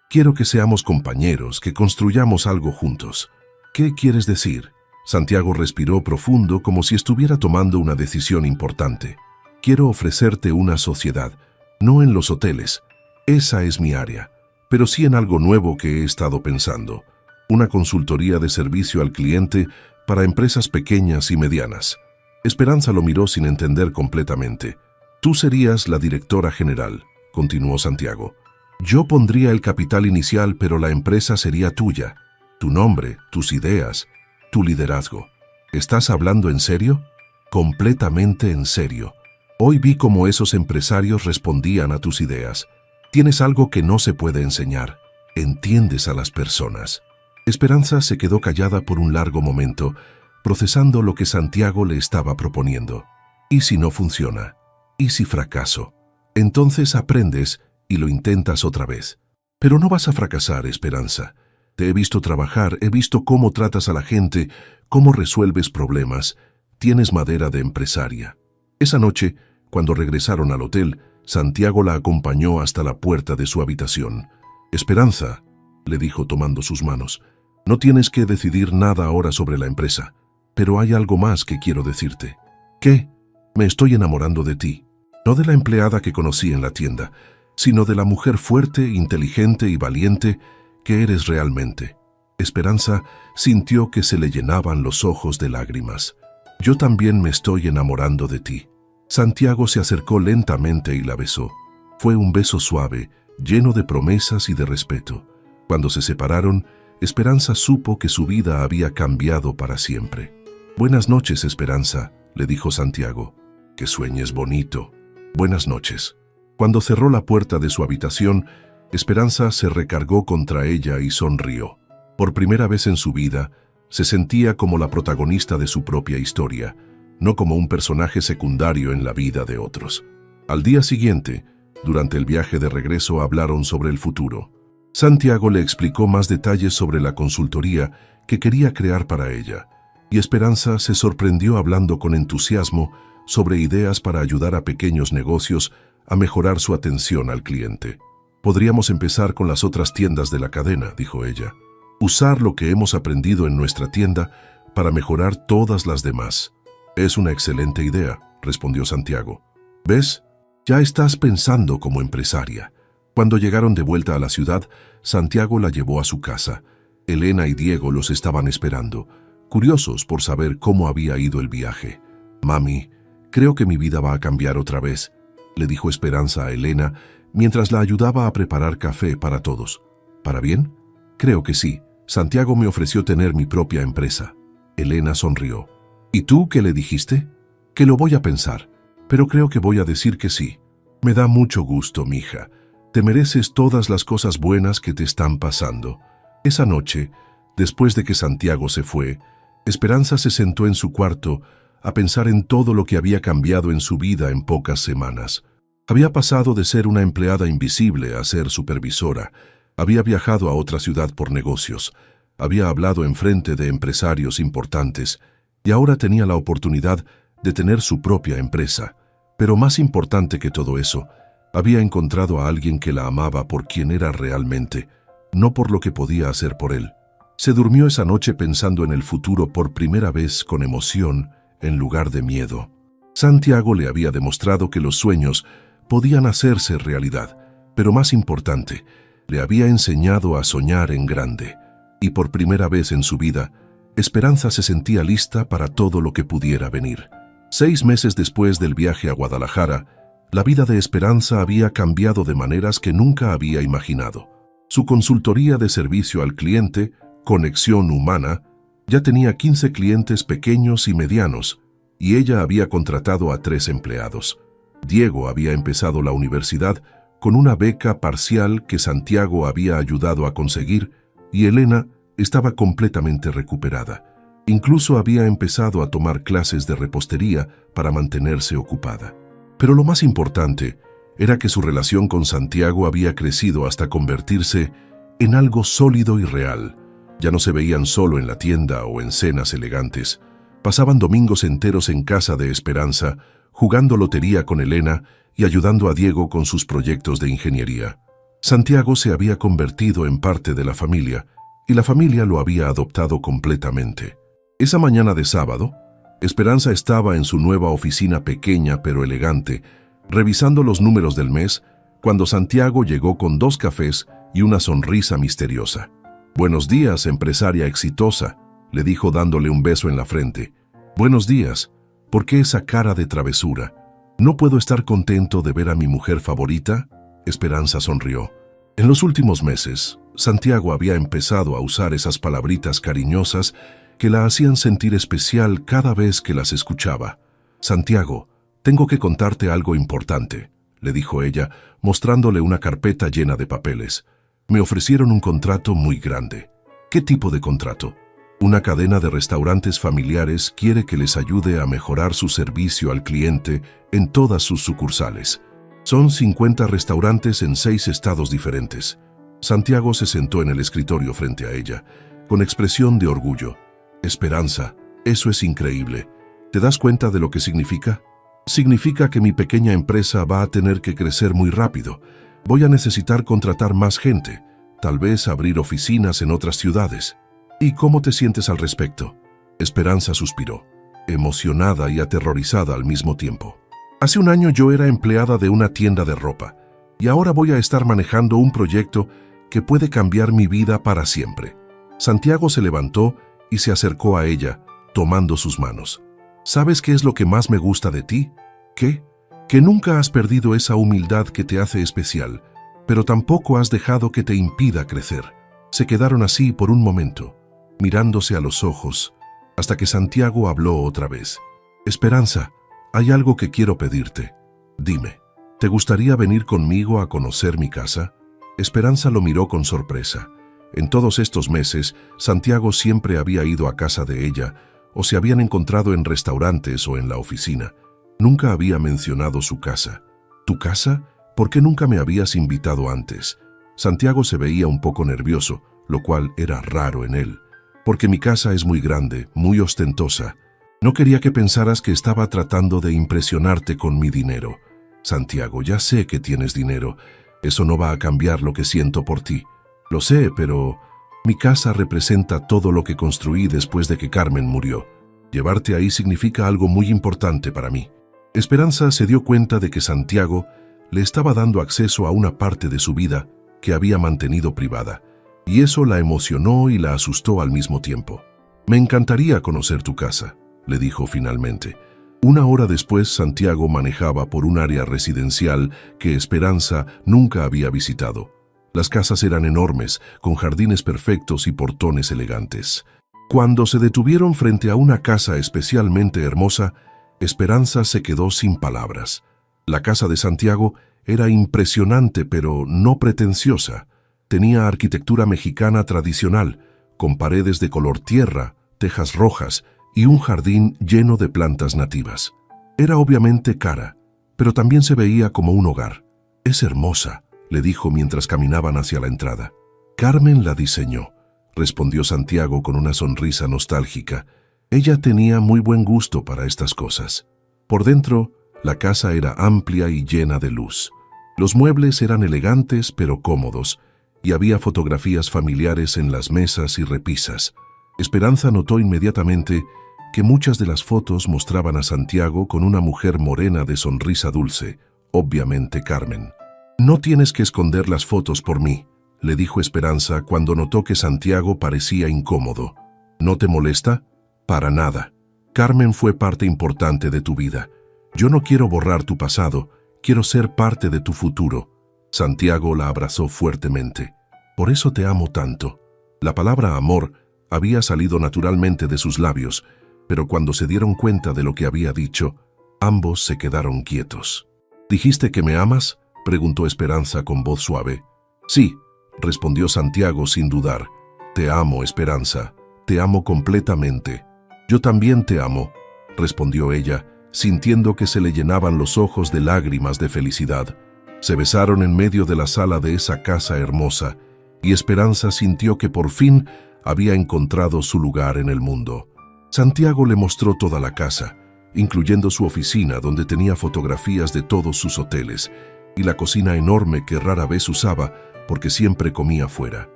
Quiero que seamos compañeros, que construyamos algo juntos». «¿Qué quieres decir?» Santiago respiró profundo como si estuviera tomando una decisión importante. «Quiero ofrecerte una sociedad, no en los hoteles. Esa es mi área, pero sí en algo nuevo que he estado pensando. Una consultoría de servicio al cliente para empresas pequeñas y medianas». Esperanza lo miró sin entender completamente. «Tú serías la directora general», continuó Santiago. «Yo pondría el capital inicial, pero la empresa sería tuya. Tu nombre, tus ideas, tu liderazgo». «¿Estás hablando en serio?» «Completamente en serio. Hoy vi cómo esos empresarios respondían a tus ideas. Tienes algo que no se puede enseñar. Entiendes a las personas». Esperanza se quedó callada por un largo momento, procesando lo que Santiago le estaba proponiendo. «¿Y si no funciona? ¿Y si fracaso?» «Entonces aprendes y lo intentas otra vez». «Pero no vas a fracasar, Esperanza. Te he visto trabajar, he visto cómo tratas a la gente, cómo resuelves problemas. Tienes madera de empresaria». Esa noche, cuando regresaron al hotel, Santiago la acompañó hasta la puerta de su habitación. «Esperanza», le dijo tomando sus manos, «no tienes que decidir nada ahora sobre la empresa, pero hay algo más que quiero decirte». «¿Qué?» «Me estoy enamorando de ti. No de la empleada que conocí en la tienda, sino de la mujer fuerte, inteligente y valiente que eres realmente». Esperanza sintió que se le llenaban los ojos de lágrimas. «Yo también me estoy enamorando de ti». Santiago se acercó lentamente y la besó. Fue un beso suave, lleno de promesas y de respeto. Cuando se separaron, Esperanza supo que su vida había cambiado para siempre. «Buenas noches, Esperanza», le dijo Santiago. «Que sueñes bonito». «Buenas noches». Cuando cerró la puerta de su habitación, Esperanza se recargó contra ella y sonrió. Por primera vez en su vida, se sentía como la protagonista de su propia historia, no como un personaje secundario en la vida de otros. Al día siguiente, durante el viaje de regreso, hablaron sobre el futuro. Santiago le explicó más detalles sobre la consultoría que quería crear para ella, y Esperanza se sorprendió hablando con entusiasmo sobre ideas para ayudar a pequeños negocios a mejorar su atención al cliente. «Podríamos empezar con las otras tiendas de la cadena», dijo ella. «Usar lo que hemos aprendido en nuestra tienda para mejorar todas las demás». «Es una excelente idea», respondió Santiago. «¿Ves? Ya estás pensando como empresaria». Cuando llegaron de vuelta a la ciudad, Santiago la llevó a su casa. Elena y Diego los estaban esperando, curiosos por saber cómo había ido el viaje. «Mami, creo que mi vida va a cambiar otra vez», le dijo Esperanza a Elena mientras la ayudaba a preparar café para todos. «¿Para bien?» «Creo que sí. Santiago me ofreció tener mi propia empresa. Elena sonrió. ¿Y tú qué le dijiste? Que lo voy a pensar, pero creo que voy a decir que sí. Me da mucho gusto, mija. Te mereces todas las cosas buenas que te están pasando. Esa noche, después de que Santiago se fue, Esperanza se sentó en su cuarto a pensar en todo lo que había cambiado en su vida en pocas semanas. Había pasado de ser una empleada invisible a ser supervisora. Había viajado a otra ciudad por negocios. Había hablado enfrente de empresarios importantes y ahora tenía la oportunidad de tener su propia empresa. Pero más importante que todo eso, había encontrado a alguien que la amaba por quien era realmente, no por lo que podía hacer por él. Se durmió esa noche pensando en el futuro por primera vez con emoción en lugar de miedo. Santiago le había demostrado que los sueños podían hacerse realidad, pero más importante, le había enseñado a soñar en grande. Y por primera vez en su vida, Esperanza se sentía lista para todo lo que pudiera venir. 6 meses después del viaje a Guadalajara, la vida de Esperanza había cambiado de maneras que nunca había imaginado. Su consultoría de servicio al cliente, Conexión Humana, ya tenía 15 clientes pequeños y medianos, y ella había contratado a 3 empleados. Diego había empezado la universidad con una beca parcial que Santiago había ayudado a conseguir, y Elena estaba completamente recuperada. Incluso había empezado a tomar clases de repostería para mantenerse ocupada. Pero lo más importante era que su relación con Santiago había crecido hasta convertirse en algo sólido y real. Ya no se veían solo en la tienda o en cenas elegantes. Pasaban domingos enteros en casa de Esperanza, jugando lotería con Elena y ayudando a Diego con sus proyectos de ingeniería. Santiago se había convertido en parte de la familia, y la familia lo había adoptado completamente. Esa mañana de sábado, Esperanza estaba en su nueva oficina pequeña pero elegante, revisando los números del mes, cuando Santiago llegó con 2 cafés y una sonrisa misteriosa. «Buenos días, empresaria exitosa», le dijo dándole un beso en la frente. «Buenos días. ¿Por qué esa cara de travesura? ¿No puedo estar contento de ver a mi mujer favorita?». Esperanza sonrió. En los últimos meses, Santiago había empezado a usar esas palabritas cariñosas que la hacían sentir especial cada vez que las escuchaba. «Santiago, tengo que contarte algo importante», le dijo ella, mostrándole una carpeta llena de papeles. «Me ofrecieron un contrato muy grande». «¿Qué tipo de contrato?». «Una cadena de restaurantes familiares quiere que les ayude a mejorar su servicio al cliente en todas sus sucursales. Son 50 restaurantes en 6 estados diferentes». Santiago se sentó en el escritorio frente a ella, con expresión de orgullo. «Esperanza, eso es increíble. ¿Te das cuenta de lo que significa? Significa que mi pequeña empresa va a tener que crecer muy rápido. Voy a necesitar contratar más gente, tal vez abrir oficinas en otras ciudades». «¿Y cómo te sientes al respecto?». Esperanza suspiró, emocionada y aterrorizada al mismo tiempo. «Hace un año yo era empleada de una tienda de ropa, y ahora voy a estar manejando un proyecto que puede cambiar mi vida para siempre». Santiago se levantó y se acercó a ella, tomando sus manos. «¿Sabes qué es lo que más me gusta de ti? ¿Qué? Que nunca has perdido esa humildad que te hace especial, pero tampoco has dejado que te impida crecer». Se quedaron así por un momento, mirándose a los ojos, hasta que Santiago habló otra vez. «Esperanza, hay algo que quiero pedirte. Dime, ¿te gustaría venir conmigo a conocer mi casa?». Esperanza lo miró con sorpresa. En todos estos meses, Santiago siempre había ido a casa de ella, o se habían encontrado en restaurantes o en la oficina. Nunca había mencionado su casa. «¿Tu casa? ¿Por qué nunca me habías invitado antes?». Santiago se veía un poco nervioso, lo cual era raro en él. «Porque mi casa es muy grande, muy ostentosa. No quería que pensaras que estaba tratando de impresionarte con mi dinero». «Santiago, ya sé que tienes dinero. Eso no va a cambiar lo que siento por ti. Lo sé, pero mi casa representa todo lo que construí después de que Carmen murió. Llevarte ahí significa algo muy importante para mí». Esperanza se dio cuenta de que Santiago le estaba dando acceso a una parte de su vida que había mantenido privada, y eso la emocionó y la asustó al mismo tiempo. «Me encantaría conocer tu casa», le dijo finalmente. 1 hora después, Santiago manejaba por un área residencial que Esperanza nunca había visitado. Las casas eran enormes, con jardines perfectos y portones elegantes. Cuando se detuvieron frente a una casa especialmente hermosa, Esperanza se quedó sin palabras. La casa de Santiago era impresionante, pero no pretenciosa. Tenía arquitectura mexicana tradicional, con paredes de color tierra, tejas rojas y un jardín lleno de plantas nativas. Era obviamente cara, pero también se veía como un hogar. «Es hermosa», le dijo mientras caminaban hacia la entrada. «Carmen la diseñó», respondió Santiago con una sonrisa nostálgica. Ella tenía muy buen gusto para estas cosas. Por dentro, la casa era amplia y llena de luz. Los muebles eran elegantes pero cómodos, y había fotografías familiares en las mesas y repisas. Esperanza notó inmediatamente que muchas de las fotos mostraban a Santiago con una mujer morena de sonrisa dulce, obviamente Carmen. «No tienes que esconder las fotos por mí», le dijo Esperanza cuando notó que Santiago parecía incómodo. «¿No te molesta?» «Para nada. Carmen fue parte importante de tu vida. Yo no quiero borrar tu pasado, quiero ser parte de tu futuro». Santiago la abrazó fuertemente. «Por eso te amo tanto». La palabra amor había salido naturalmente de sus labios, pero cuando se dieron cuenta de lo que había dicho, ambos se quedaron quietos. «¿Dijiste que me amas?», preguntó Esperanza con voz suave. «Sí», respondió Santiago sin dudar. «Te amo, Esperanza. Te amo completamente». «Yo también te amo», respondió ella, sintiendo que se le llenaban los ojos de lágrimas de felicidad. Se besaron en medio de la sala de esa casa hermosa, y Esperanza sintió que por fin había encontrado su lugar en el mundo. Santiago le mostró toda la casa, incluyendo su oficina donde tenía fotografías de todos sus hoteles, y la cocina enorme que rara vez usaba porque siempre comía fuera.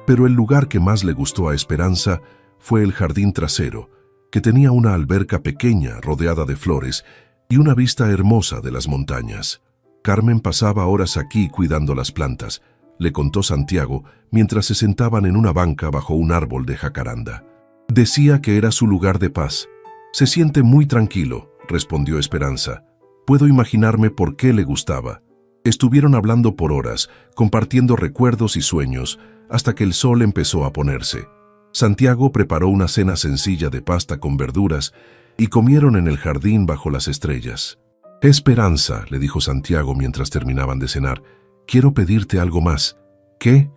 Pero el lugar que más le gustó a Esperanza fue el jardín trasero, que tenía una alberca pequeña rodeada de flores y una vista hermosa de las montañas. «Carmen pasaba horas aquí cuidando las plantas», le contó Santiago mientras se sentaban en una banca bajo un árbol de jacaranda. «Decía que era su lugar de paz. Se siente muy tranquilo», respondió Esperanza. «Puedo imaginarme por qué le gustaba». Estuvieron hablando por horas, compartiendo recuerdos y sueños, hasta que el sol empezó a ponerse. Santiago preparó una cena sencilla de pasta con verduras y comieron en el jardín bajo las estrellas. «Esperanza», le dijo Santiago mientras terminaban de cenar, «quiero pedirte algo más». «¿Qué?»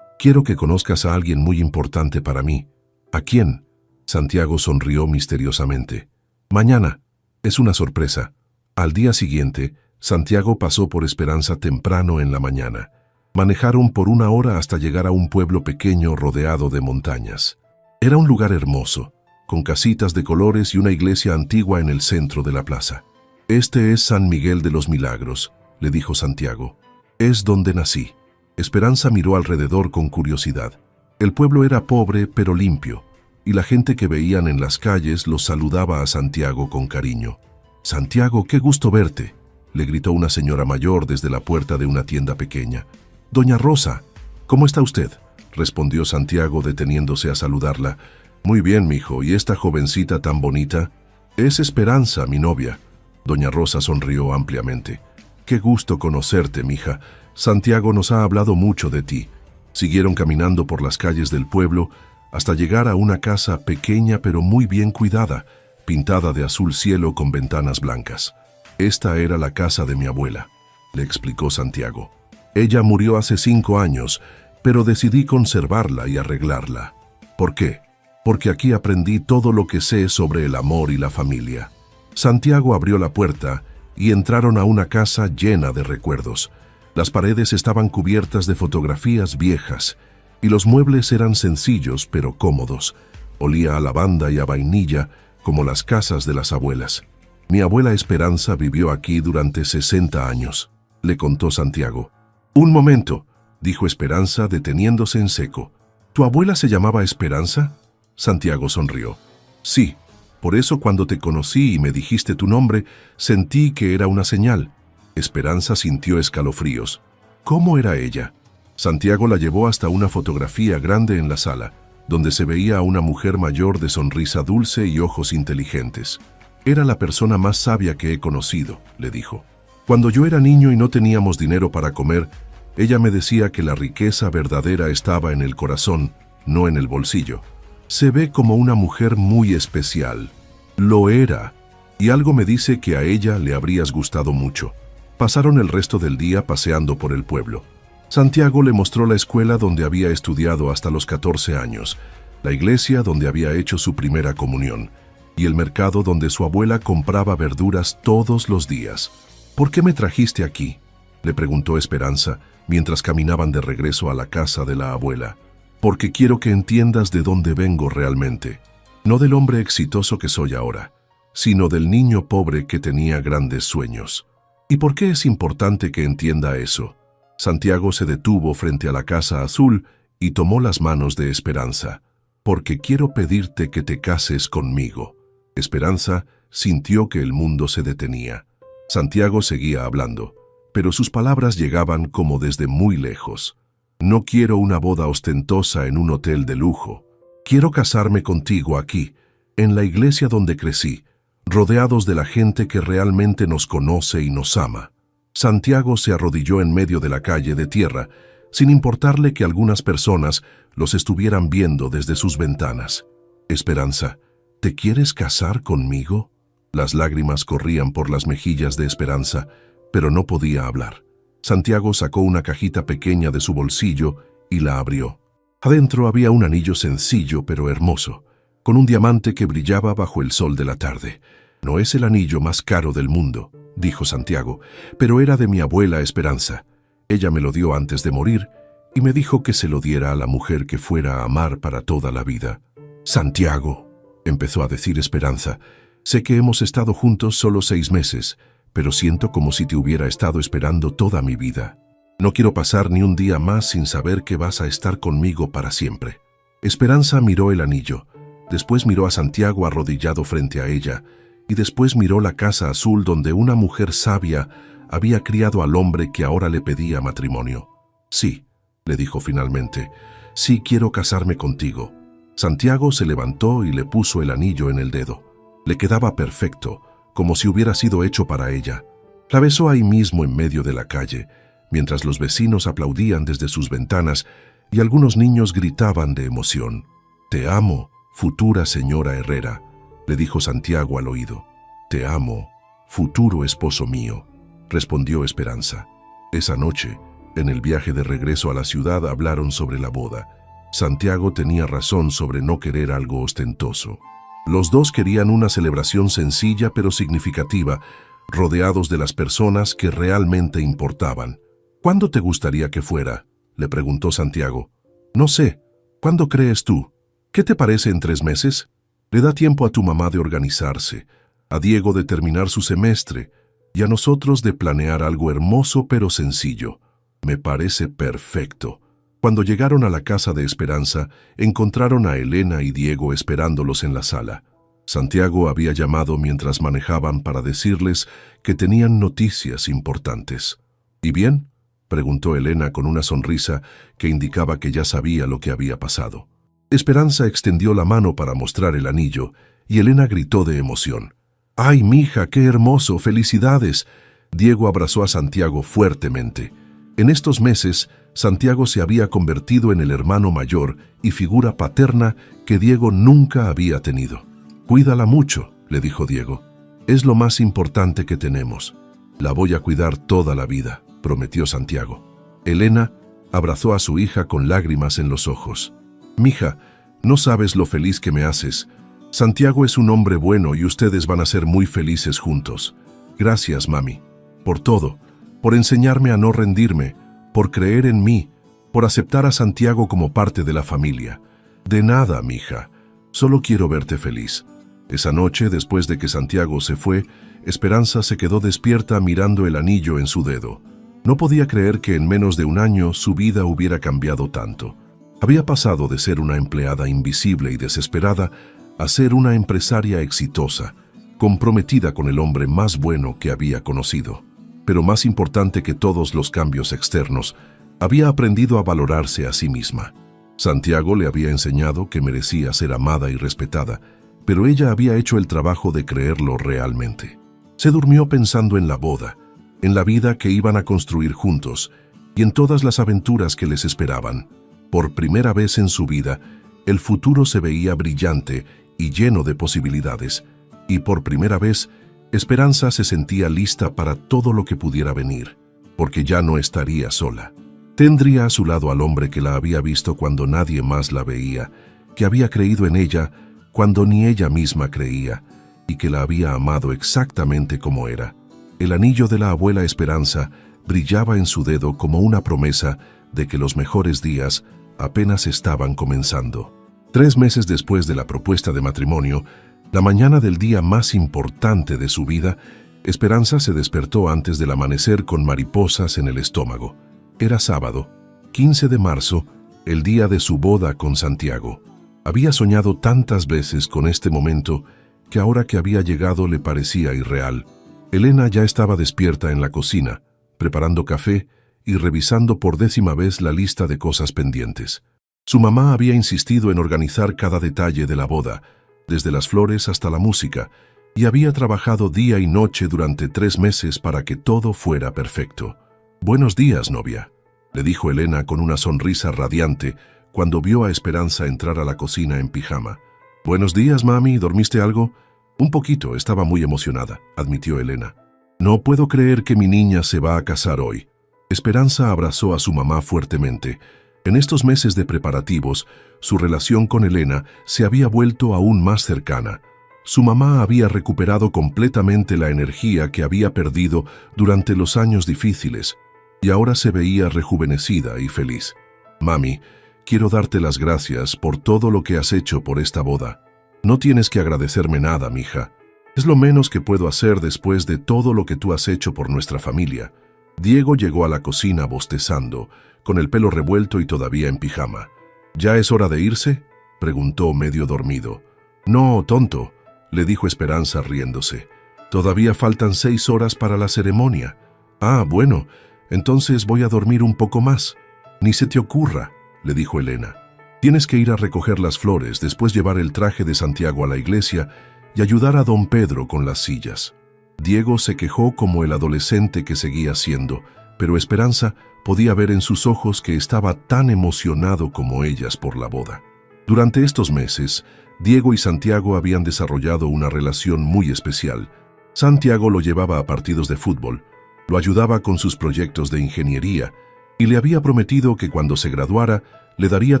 «Quiero que conozcas a alguien muy importante para mí». «¿A quién?» Santiago sonrió misteriosamente. «Mañana. Es una sorpresa». Al día siguiente, Santiago pasó por Esperanza temprano en la mañana. Manejaron por 1 hora hasta llegar a un pueblo pequeño rodeado de montañas. Era un lugar hermoso, con casitas de colores y una iglesia antigua en el centro de la plaza. «Este es San Miguel de los Milagros», le dijo Santiago. «Es donde nací». Esperanza miró alrededor con curiosidad. El pueblo era pobre pero limpio, y la gente que veían en las calles los saludaba a Santiago con cariño. «Santiago, qué gusto verte», le gritó una señora mayor desde la puerta de una tienda pequeña. «Doña Rosa, ¿cómo está usted?», respondió Santiago deteniéndose a saludarla. «Muy bien, mijo, ¿y esta jovencita tan bonita?» «Es Esperanza, mi novia». Doña Rosa sonrió ampliamente. «Qué gusto conocerte, mija. Santiago nos ha hablado mucho de ti». Siguieron caminando por las calles del pueblo hasta llegar a una casa pequeña pero muy bien cuidada, pintada de azul cielo con ventanas blancas. «Esta era la casa de mi abuela», le explicó Santiago. «Ella murió hace 5 años, pero decidí conservarla y arreglarla». «¿Por qué?» «Porque aquí aprendí todo lo que sé sobre el amor y la familia». Santiago abrió la puerta y entraron a una casa llena de recuerdos. Las paredes estaban cubiertas de fotografías viejas y los muebles eran sencillos pero cómodos. Olía a lavanda y a vainilla como las casas de las abuelas. «Mi abuela Esperanza vivió aquí durante 60 años», le contó Santiago. «Un momento», dijo Esperanza deteniéndose en seco. «¿Tu abuela se llamaba Esperanza?» Santiago sonrió. «Sí. Por eso cuando te conocí y me dijiste tu nombre, sentí que era una señal». Esperanza sintió escalofríos. «¿Cómo era ella?» Santiago la llevó hasta una fotografía grande en la sala, donde se veía a una mujer mayor de sonrisa dulce y ojos inteligentes. «Era la persona más sabia que he conocido», le dijo. «Cuando yo era niño y no teníamos dinero para comer, Ella me decía que la riqueza verdadera estaba en el corazón, no en el bolsillo. Se ve como una mujer muy especial. Lo era. Y algo me dice que a ella le habrías gustado mucho. Pasaron el resto del día paseando por el pueblo. Santiago le mostró la escuela donde había estudiado hasta los 14 años, la iglesia donde había hecho su primera comunión, y el mercado donde su abuela compraba verduras todos los días. ¿Por qué me trajiste aquí?, le preguntó Esperanza, mientras caminaban de regreso a la casa de la abuela. Porque quiero que entiendas de dónde vengo realmente. No del hombre exitoso que soy ahora, sino del niño pobre que tenía grandes sueños. ¿Y por qué es importante que entienda eso? Santiago se detuvo frente a la casa azul y tomó las manos de Esperanza. Porque quiero pedirte que te cases conmigo. Esperanza sintió que el mundo se detenía. Santiago seguía hablando, pero sus palabras llegaban como desde muy lejos. No quiero una boda ostentosa en un hotel de lujo. Quiero casarme contigo aquí, en la iglesia donde crecí, rodeados de la gente que realmente nos conoce y nos ama. Santiago se arrodilló en medio de la calle de tierra, sin importarle que algunas personas los estuvieran viendo desde sus ventanas. Esperanza, ¿te quieres casar conmigo? Las lágrimas corrían por las mejillas de Esperanza, pero no podía hablar. Santiago sacó una cajita pequeña de su bolsillo y la abrió. Adentro había un anillo sencillo pero hermoso, con un diamante que brillaba bajo el sol de la tarde. No es el anillo más caro del mundo, dijo Santiago, pero era de mi abuela Esperanza. Ella me lo dio antes de morir y me dijo que se lo diera a la mujer que fuera a amar para toda la vida. Santiago, empezó a decir Esperanza, sé que hemos estado juntos solo 6 meses, pero siento como si te hubiera estado esperando toda mi vida. No quiero pasar ni un día más sin saber que vas a estar conmigo para siempre. Esperanza miró el anillo, después miró a Santiago arrodillado frente a ella, y después miró la casa azul donde una mujer sabia había criado al hombre que ahora le pedía matrimonio. Sí, le dijo finalmente, sí quiero casarme contigo. Santiago se levantó y le puso el anillo en el dedo. Le quedaba perfecto, como si hubiera sido hecho para ella. La besó ahí mismo en medio de la calle, mientras los vecinos aplaudían desde sus ventanas y algunos niños gritaban de emoción. Te amo, futura señora Herrera, le dijo Santiago al oído. Te amo, futuro esposo mío, respondió Esperanza. Esa noche, en el viaje de regreso a la ciudad, hablaron sobre la boda. Santiago tenía razón sobre no querer algo ostentoso. Los dos querían una celebración sencilla pero significativa, rodeados de las personas que realmente importaban. ¿Cuándo te gustaría que fuera?, le preguntó Santiago. No sé. ¿Cuándo crees tú? ¿Qué te parece en 3 meses? Le da tiempo a tu mamá de organizarse, a Diego de terminar su semestre y a nosotros de planear algo hermoso pero sencillo. Me parece perfecto. Cuando llegaron a la casa de Esperanza, encontraron a Elena y Diego esperándolos en la sala. Santiago había llamado mientras manejaban para decirles que tenían noticias importantes. ¿Y bien?, preguntó Elena con una sonrisa que indicaba que ya sabía lo que había pasado. Esperanza extendió la mano para mostrar el anillo y Elena gritó de emoción. ¡Ay, mija, qué hermoso! ¡Felicidades! Diego abrazó a Santiago fuertemente. En estos meses, Santiago se había convertido en el hermano mayor y figura paterna que Diego nunca había tenido. Cuídala mucho, le dijo Diego. Es lo más importante que tenemos. La voy a cuidar toda la vida, prometió Santiago. Elena abrazó a su hija con lágrimas en los ojos. Mija, no sabes lo feliz que me haces. Santiago es un hombre bueno y ustedes van a ser muy felices juntos. Gracias, mami, por todo, por enseñarme a no rendirme, por creer en mí, por aceptar a Santiago como parte de la familia. De nada, mija. Solo quiero verte feliz. Esa noche, después de que Santiago se fue, Esperanza se quedó despierta mirando el anillo en su dedo. No podía creer que en menos de un año su vida hubiera cambiado tanto. Había pasado de ser una empleada invisible y desesperada a ser una empresaria exitosa, comprometida con el hombre más bueno que había conocido. Pero más importante que todos los cambios externos, había aprendido a valorarse a sí misma. Santiago le había enseñado que merecía ser amada y respetada, pero ella había hecho el trabajo de creerlo realmente. Se durmió pensando en la boda, en la vida que iban a construir juntos, y en todas las aventuras que les esperaban. Por primera vez en su vida, el futuro se veía brillante y lleno de posibilidades, y por primera vez, Esperanza se sentía lista para todo lo que pudiera venir, porque ya no estaría sola. Tendría a su lado al hombre que la había visto cuando nadie más la veía, que había creído en ella cuando ni ella misma creía, y que la había amado exactamente como era. El anillo de la abuela Esperanza brillaba en su dedo como una promesa de que los mejores días apenas estaban comenzando. 3 meses después de la propuesta de matrimonio, la mañana del día más importante de su vida, Esperanza se despertó antes del amanecer con mariposas en el estómago. Era sábado, 15 de marzo, el día de su boda con Santiago. Había soñado tantas veces con este momento que ahora que había llegado le parecía irreal. Elena ya estaba despierta en la cocina, preparando café y revisando por 10ª vez la lista de cosas pendientes. Su mamá había insistido en organizar cada detalle de la boda, desde las flores hasta la música, y había trabajado día y noche durante 3 meses para que todo fuera perfecto. «Buenos días, novia», le dijo Elena con una sonrisa radiante cuando vio a Esperanza entrar a la cocina en pijama. «Buenos días, mami, ¿dormiste algo?» «Un poquito, estaba muy emocionada», admitió Elena. «No puedo creer que mi niña se va a casar hoy». Esperanza abrazó a su mamá fuertemente. En estos meses de preparativos, su relación con Elena se había vuelto aún más cercana. Su mamá había recuperado completamente la energía que había perdido durante los años difíciles, y ahora se veía rejuvenecida y feliz. «Mami, quiero darte las gracias por todo lo que has hecho por esta boda. No tienes que agradecerme nada, mija. Es lo menos que puedo hacer después de todo lo que tú has hecho por nuestra familia». Diego llegó a la cocina bostezando, con el pelo revuelto y todavía en pijama. «¿Ya es hora de irse?», preguntó medio dormido. «No, tonto», le dijo Esperanza riéndose. «Todavía faltan 6 horas para la ceremonia». «Ah, bueno, entonces voy a dormir un poco más». «Ni se te ocurra», le dijo Elena. «Tienes que ir a recoger las flores, después llevar el traje de Santiago a la iglesia y ayudar a don Pedro con las sillas». Diego se quejó como el adolescente que seguía siendo, pero Esperanza podía ver en sus ojos que estaba tan emocionado como ellas por la boda. Durante estos meses, Diego y Santiago habían desarrollado una relación muy especial. Santiago lo llevaba a partidos de fútbol, lo ayudaba con sus proyectos de ingeniería y le había prometido que cuando se graduara le daría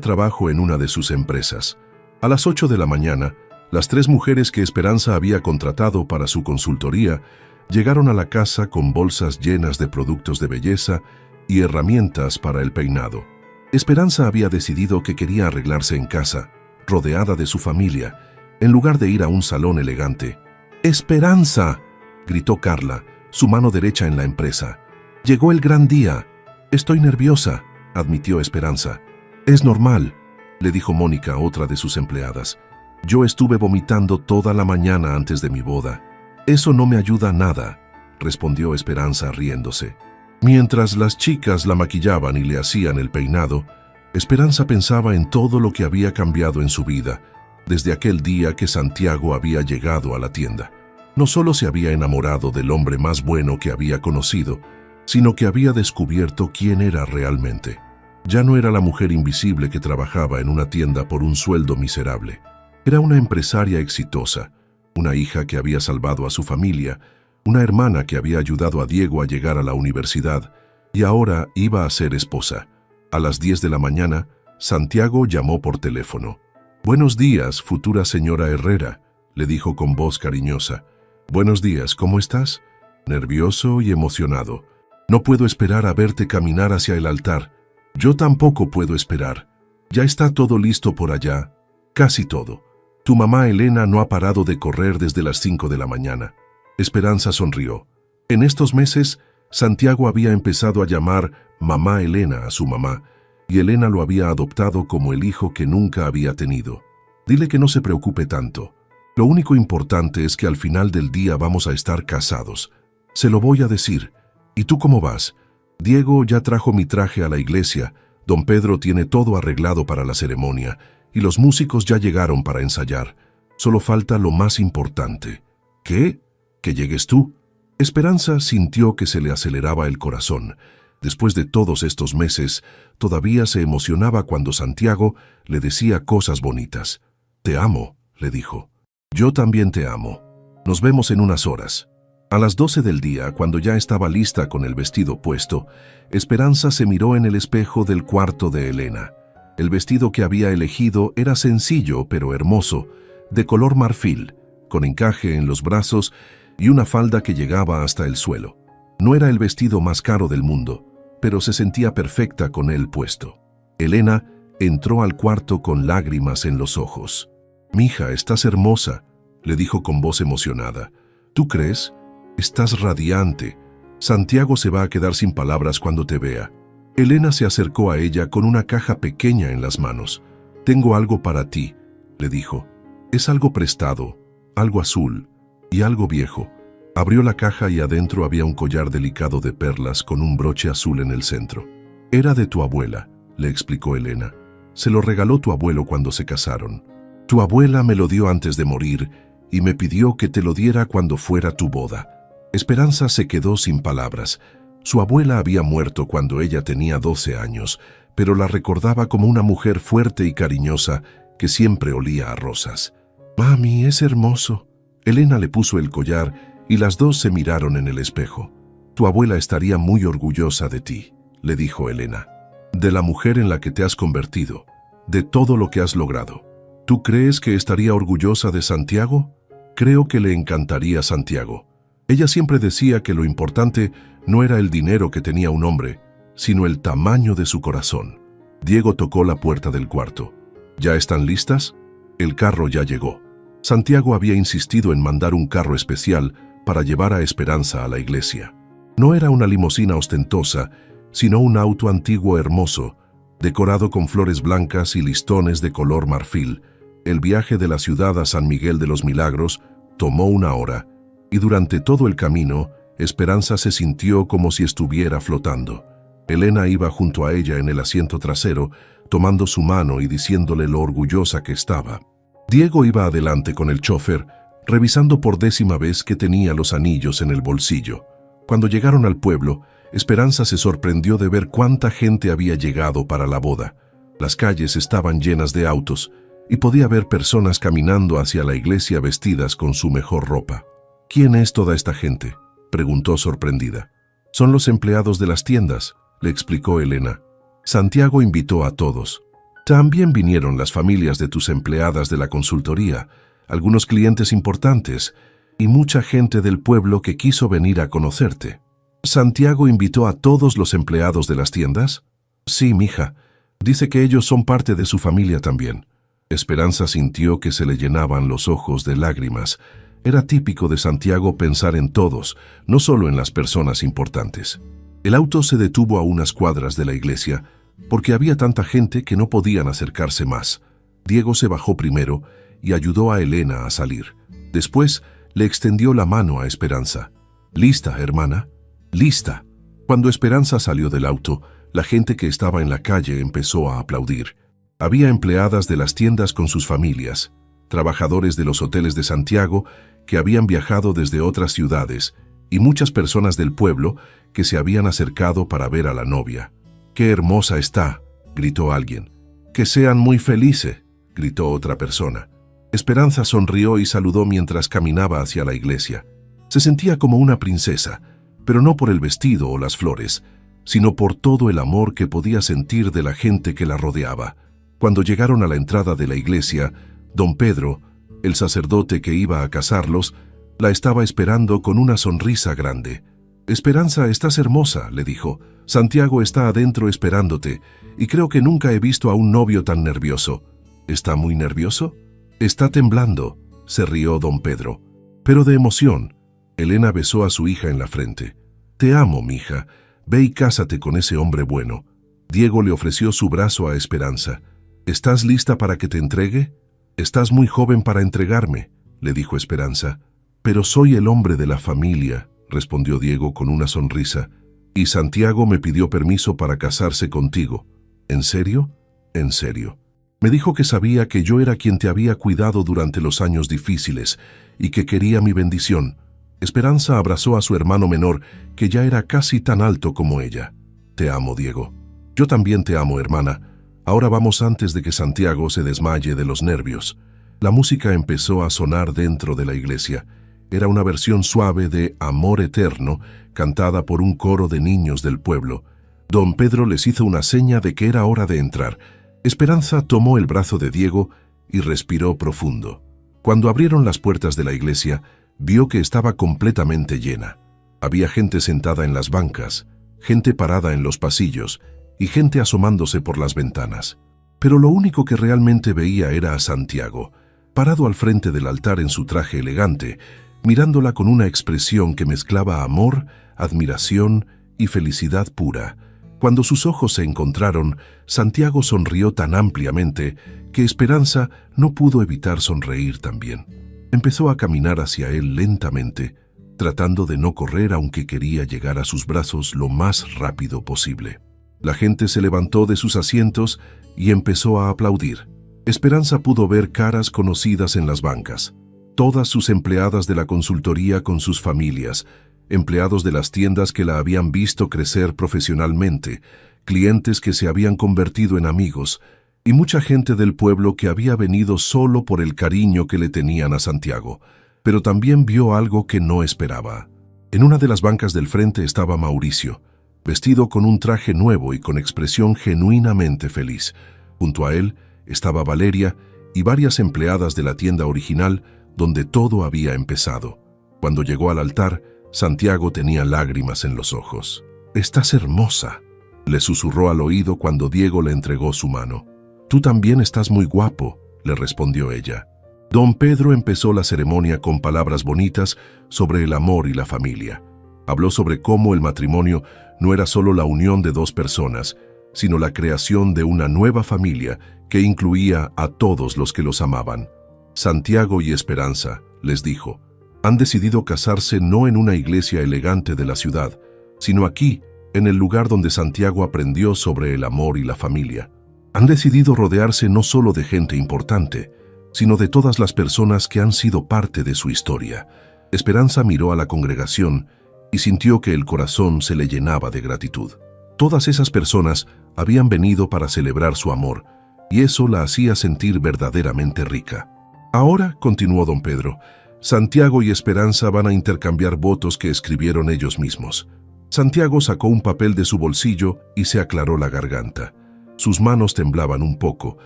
trabajo en una de sus empresas. A las 8 de la mañana, las 3 mujeres que Esperanza había contratado para su consultoría llegaron a la casa con bolsas llenas de productos de belleza y herramientas para el peinado. Esperanza había decidido que quería arreglarse en casa, rodeada de su familia, en lugar de ir a un salón elegante. «¡Esperanza!», gritó Carla, su mano derecha en la empresa. «Llegó el gran día». «Estoy nerviosa», admitió Esperanza. «Es normal», le dijo Mónica, otra de sus empleadas. «Yo estuve vomitando toda la mañana antes de mi boda». «Eso no me ayuda a nada», respondió Esperanza riéndose. Mientras las chicas la maquillaban y le hacían el peinado, Esperanza pensaba en todo lo que había cambiado en su vida desde aquel día que Santiago había llegado a la tienda. No solo se había enamorado del hombre más bueno que había conocido, sino que había descubierto quién era realmente. Ya no era la mujer invisible que trabajaba en una tienda por un sueldo miserable. Era una empresaria exitosa, una hija que había salvado a su familia, una hermana que había ayudado a Diego a llegar a la universidad y ahora iba a ser esposa. A las 10 de la mañana, Santiago llamó por teléfono. «Buenos días, futura señora Herrera», le dijo con voz cariñosa. «Buenos días, ¿cómo estás?» «Nervioso y emocionado. No puedo esperar a verte caminar hacia el altar». «Yo tampoco puedo esperar. Ya está todo listo por allá. Casi todo. Tu mamá Elena no ha parado de correr desde las 5 de la mañana». Esperanza sonrió. En estos meses, Santiago había empezado a llamar mamá Elena a su mamá, y Elena lo había adoptado como el hijo que nunca había tenido. «Dile que no se preocupe tanto. Lo único importante es que al final del día vamos a estar casados. Se lo voy a decir. ¿Y tú cómo vas? Diego ya trajo mi traje a la iglesia, don Pedro tiene todo arreglado para la ceremonia, y los músicos ya llegaron para ensayar. Solo falta lo más importante». «¿Qué? ¿Que llegues tú?» Esperanza sintió que se le aceleraba el corazón. Después de todos estos meses, todavía se emocionaba cuando Santiago le decía cosas bonitas. «Te amo», le dijo. «Yo también te amo. Nos vemos en unas horas». A las 12 del día, cuando ya estaba lista con el vestido puesto, Esperanza se miró en el espejo del cuarto de Elena. El vestido que había elegido era sencillo pero hermoso, de color marfil, con encaje en los brazos y una falda que llegaba hasta el suelo. No era el vestido más caro del mundo, pero se sentía perfecta con él puesto. Elena entró al cuarto con lágrimas en los ojos. «Mija, estás hermosa», le dijo con voz emocionada. «¿Tú crees? Estás radiante. Santiago se va a quedar sin palabras cuando te vea». Elena se acercó a ella con una caja pequeña en las manos. «Tengo algo para ti», le dijo. «Es algo prestado, algo azul y algo viejo». Abrió la caja y adentro había un collar delicado de perlas con un broche azul en el centro. «Era de tu abuela», le explicó Elena. «Se lo regaló tu abuelo cuando se casaron. Tu abuela me lo dio antes de morir y me pidió que te lo diera cuando fuera tu boda». Esperanza se quedó sin palabras. Su abuela había muerto cuando ella tenía 12 años, pero la recordaba como una mujer fuerte y cariñosa que siempre olía a rosas. «Mami, es hermoso». Elena le puso el collar y las dos se miraron en el espejo. «Tu abuela estaría muy orgullosa de ti», le dijo Elena. «De la mujer en la que te has convertido, de todo lo que has logrado. ¿Tú crees que estaría orgullosa de Santiago? Creo que le encantaría Santiago. Ella siempre decía que lo importante no era el dinero que tenía un hombre, sino el tamaño de su corazón». Diego tocó la puerta del cuarto. «¿Ya están listas?» El carro ya llegó. Santiago había insistido en mandar un carro especial para llevar a Esperanza a la iglesia. No era una limusina ostentosa, sino un auto antiguo hermoso, decorado con flores blancas y listones de color marfil. El viaje de la ciudad a San Miguel de los Milagros tomó 1 hora, y durante todo el camino, Esperanza se sintió como si estuviera flotando. Elena iba junto a ella en el asiento trasero, tomando su mano y diciéndole lo orgullosa que estaba. Diego iba adelante con el chofer, revisando por 10ª vez que tenía los anillos en el bolsillo. Cuando llegaron al pueblo, Esperanza se sorprendió de ver cuánta gente había llegado para la boda. Las calles estaban llenas de autos, y podía ver personas caminando hacia la iglesia vestidas con su mejor ropa. «¿Quién es toda esta gente?», preguntó sorprendida. «Son los empleados de las tiendas», le explicó Elena. «Santiago invitó a todos. También vinieron las familias de tus empleadas de la consultoría, algunos clientes importantes y mucha gente del pueblo que quiso venir a conocerte». «¿Santiago invitó a todos los empleados de las tiendas?» «Sí, mija. Dice que ellos son parte de su familia también». Esperanza sintió que se le llenaban los ojos de lágrimas. Era típico de Santiago pensar en todos, no solo en las personas importantes. El auto se detuvo a unas cuadras de la iglesia, porque había tanta gente que no podían acercarse más. Diego se bajó primero y ayudó a Elena a salir. Después le extendió la mano a Esperanza. «¿Lista, hermana?» «Lista». Cuando Esperanza salió del auto, la gente que estaba en la calle empezó a aplaudir. Había empleadas de las tiendas con sus familias, trabajadores de los hoteles de Santiago que habían viajado desde otras ciudades y muchas personas del pueblo que se habían acercado para ver a la novia. «¡Qué hermosa está!», gritó alguien. «¡Que sean muy felices!», gritó otra persona. Esperanza sonrió y saludó mientras caminaba hacia la iglesia. Se sentía como una princesa, pero no por el vestido o las flores, sino por todo el amor que podía sentir de la gente que la rodeaba. Cuando llegaron a la entrada de la iglesia, don Pedro, el sacerdote que iba a casarlos, la estaba esperando con una sonrisa grande. «Esperanza, estás hermosa», le dijo. «Santiago está adentro esperándote, y creo que nunca he visto a un novio tan nervioso». «¿Está muy nervioso?» «Está temblando», se rió don Pedro. «Pero de emoción». Elena besó a su hija en la frente. «Te amo, mija. Ve y cásate con ese hombre bueno». Diego le ofreció su brazo a Esperanza. «¿Estás lista para que te entregue?» «Estás muy joven para entregarme», le dijo Esperanza. «Pero soy el hombre de la familia», respondió Diego con una sonrisa. «Y Santiago me pidió permiso para casarse contigo». «¿En serio?» «En serio. Me dijo que sabía que yo era quien te había cuidado durante los años difíciles y que quería mi bendición». Esperanza abrazó a su hermano menor, que ya era casi tan alto como ella. Te amo, Diego. Yo también te amo, hermana. Ahora vamos antes de que Santiago se desmaye de los nervios. La música empezó a sonar dentro de la iglesia. Era una versión suave de Amor Eterno, cantada por un coro de niños del pueblo. Don Pedro les hizo una seña de que era hora de entrar. Esperanza tomó el brazo de Diego y respiró profundo. Cuando abrieron las puertas de la iglesia, vio que estaba completamente llena. Había gente sentada en las bancas, gente parada en los pasillos y gente asomándose por las ventanas. Pero lo único que realmente veía era a Santiago, parado al frente del altar en su traje elegante, mirándola con una expresión que mezclaba amor, admiración y felicidad pura. Cuando sus ojos se encontraron, Santiago sonrió tan ampliamente que Esperanza no pudo evitar sonreír también. Empezó a caminar hacia él lentamente, tratando de no correr aunque quería llegar a sus brazos lo más rápido posible. La gente se levantó de sus asientos y empezó a aplaudir. Esperanza pudo ver caras conocidas en las bancas. Todas sus empleadas de la consultoría con sus familias, empleados de las tiendas que la habían visto crecer profesionalmente, clientes que se habían convertido en amigos, y mucha gente del pueblo que había venido solo por el cariño que le tenían a Santiago. Pero también vio algo que no esperaba. En una de las bancas del frente estaba Mauricio, vestido con un traje nuevo y con expresión genuinamente feliz. Junto a él estaba Valeria y varias empleadas de la tienda original donde todo había empezado. Cuando llegó al altar, Santiago tenía lágrimas en los ojos. «Estás hermosa», le susurró al oído cuando Diego le entregó su mano. «Tú también estás muy guapo», le respondió ella. Don Pedro empezó la ceremonia con palabras bonitas sobre el amor y la familia. Habló sobre cómo el matrimonio no era solo la unión de dos personas, sino la creación de una nueva familia que incluía a todos los que los amaban. Santiago y Esperanza, les dijo, han decidido casarse no en una iglesia elegante de la ciudad, sino aquí, en el lugar donde Santiago aprendió sobre el amor y la familia. Han decidido rodearse no solo de gente importante, sino de todas las personas que han sido parte de su historia. Esperanza miró a la congregación y sintió que el corazón se le llenaba de gratitud. Todas esas personas habían venido para celebrar su amor, y eso la hacía sentir verdaderamente rica. Ahora, continuó don Pedro, Santiago y Esperanza van a intercambiar votos que escribieron ellos mismos. Santiago sacó un papel de su bolsillo y se aclaró la garganta. Sus manos temblaban un poco,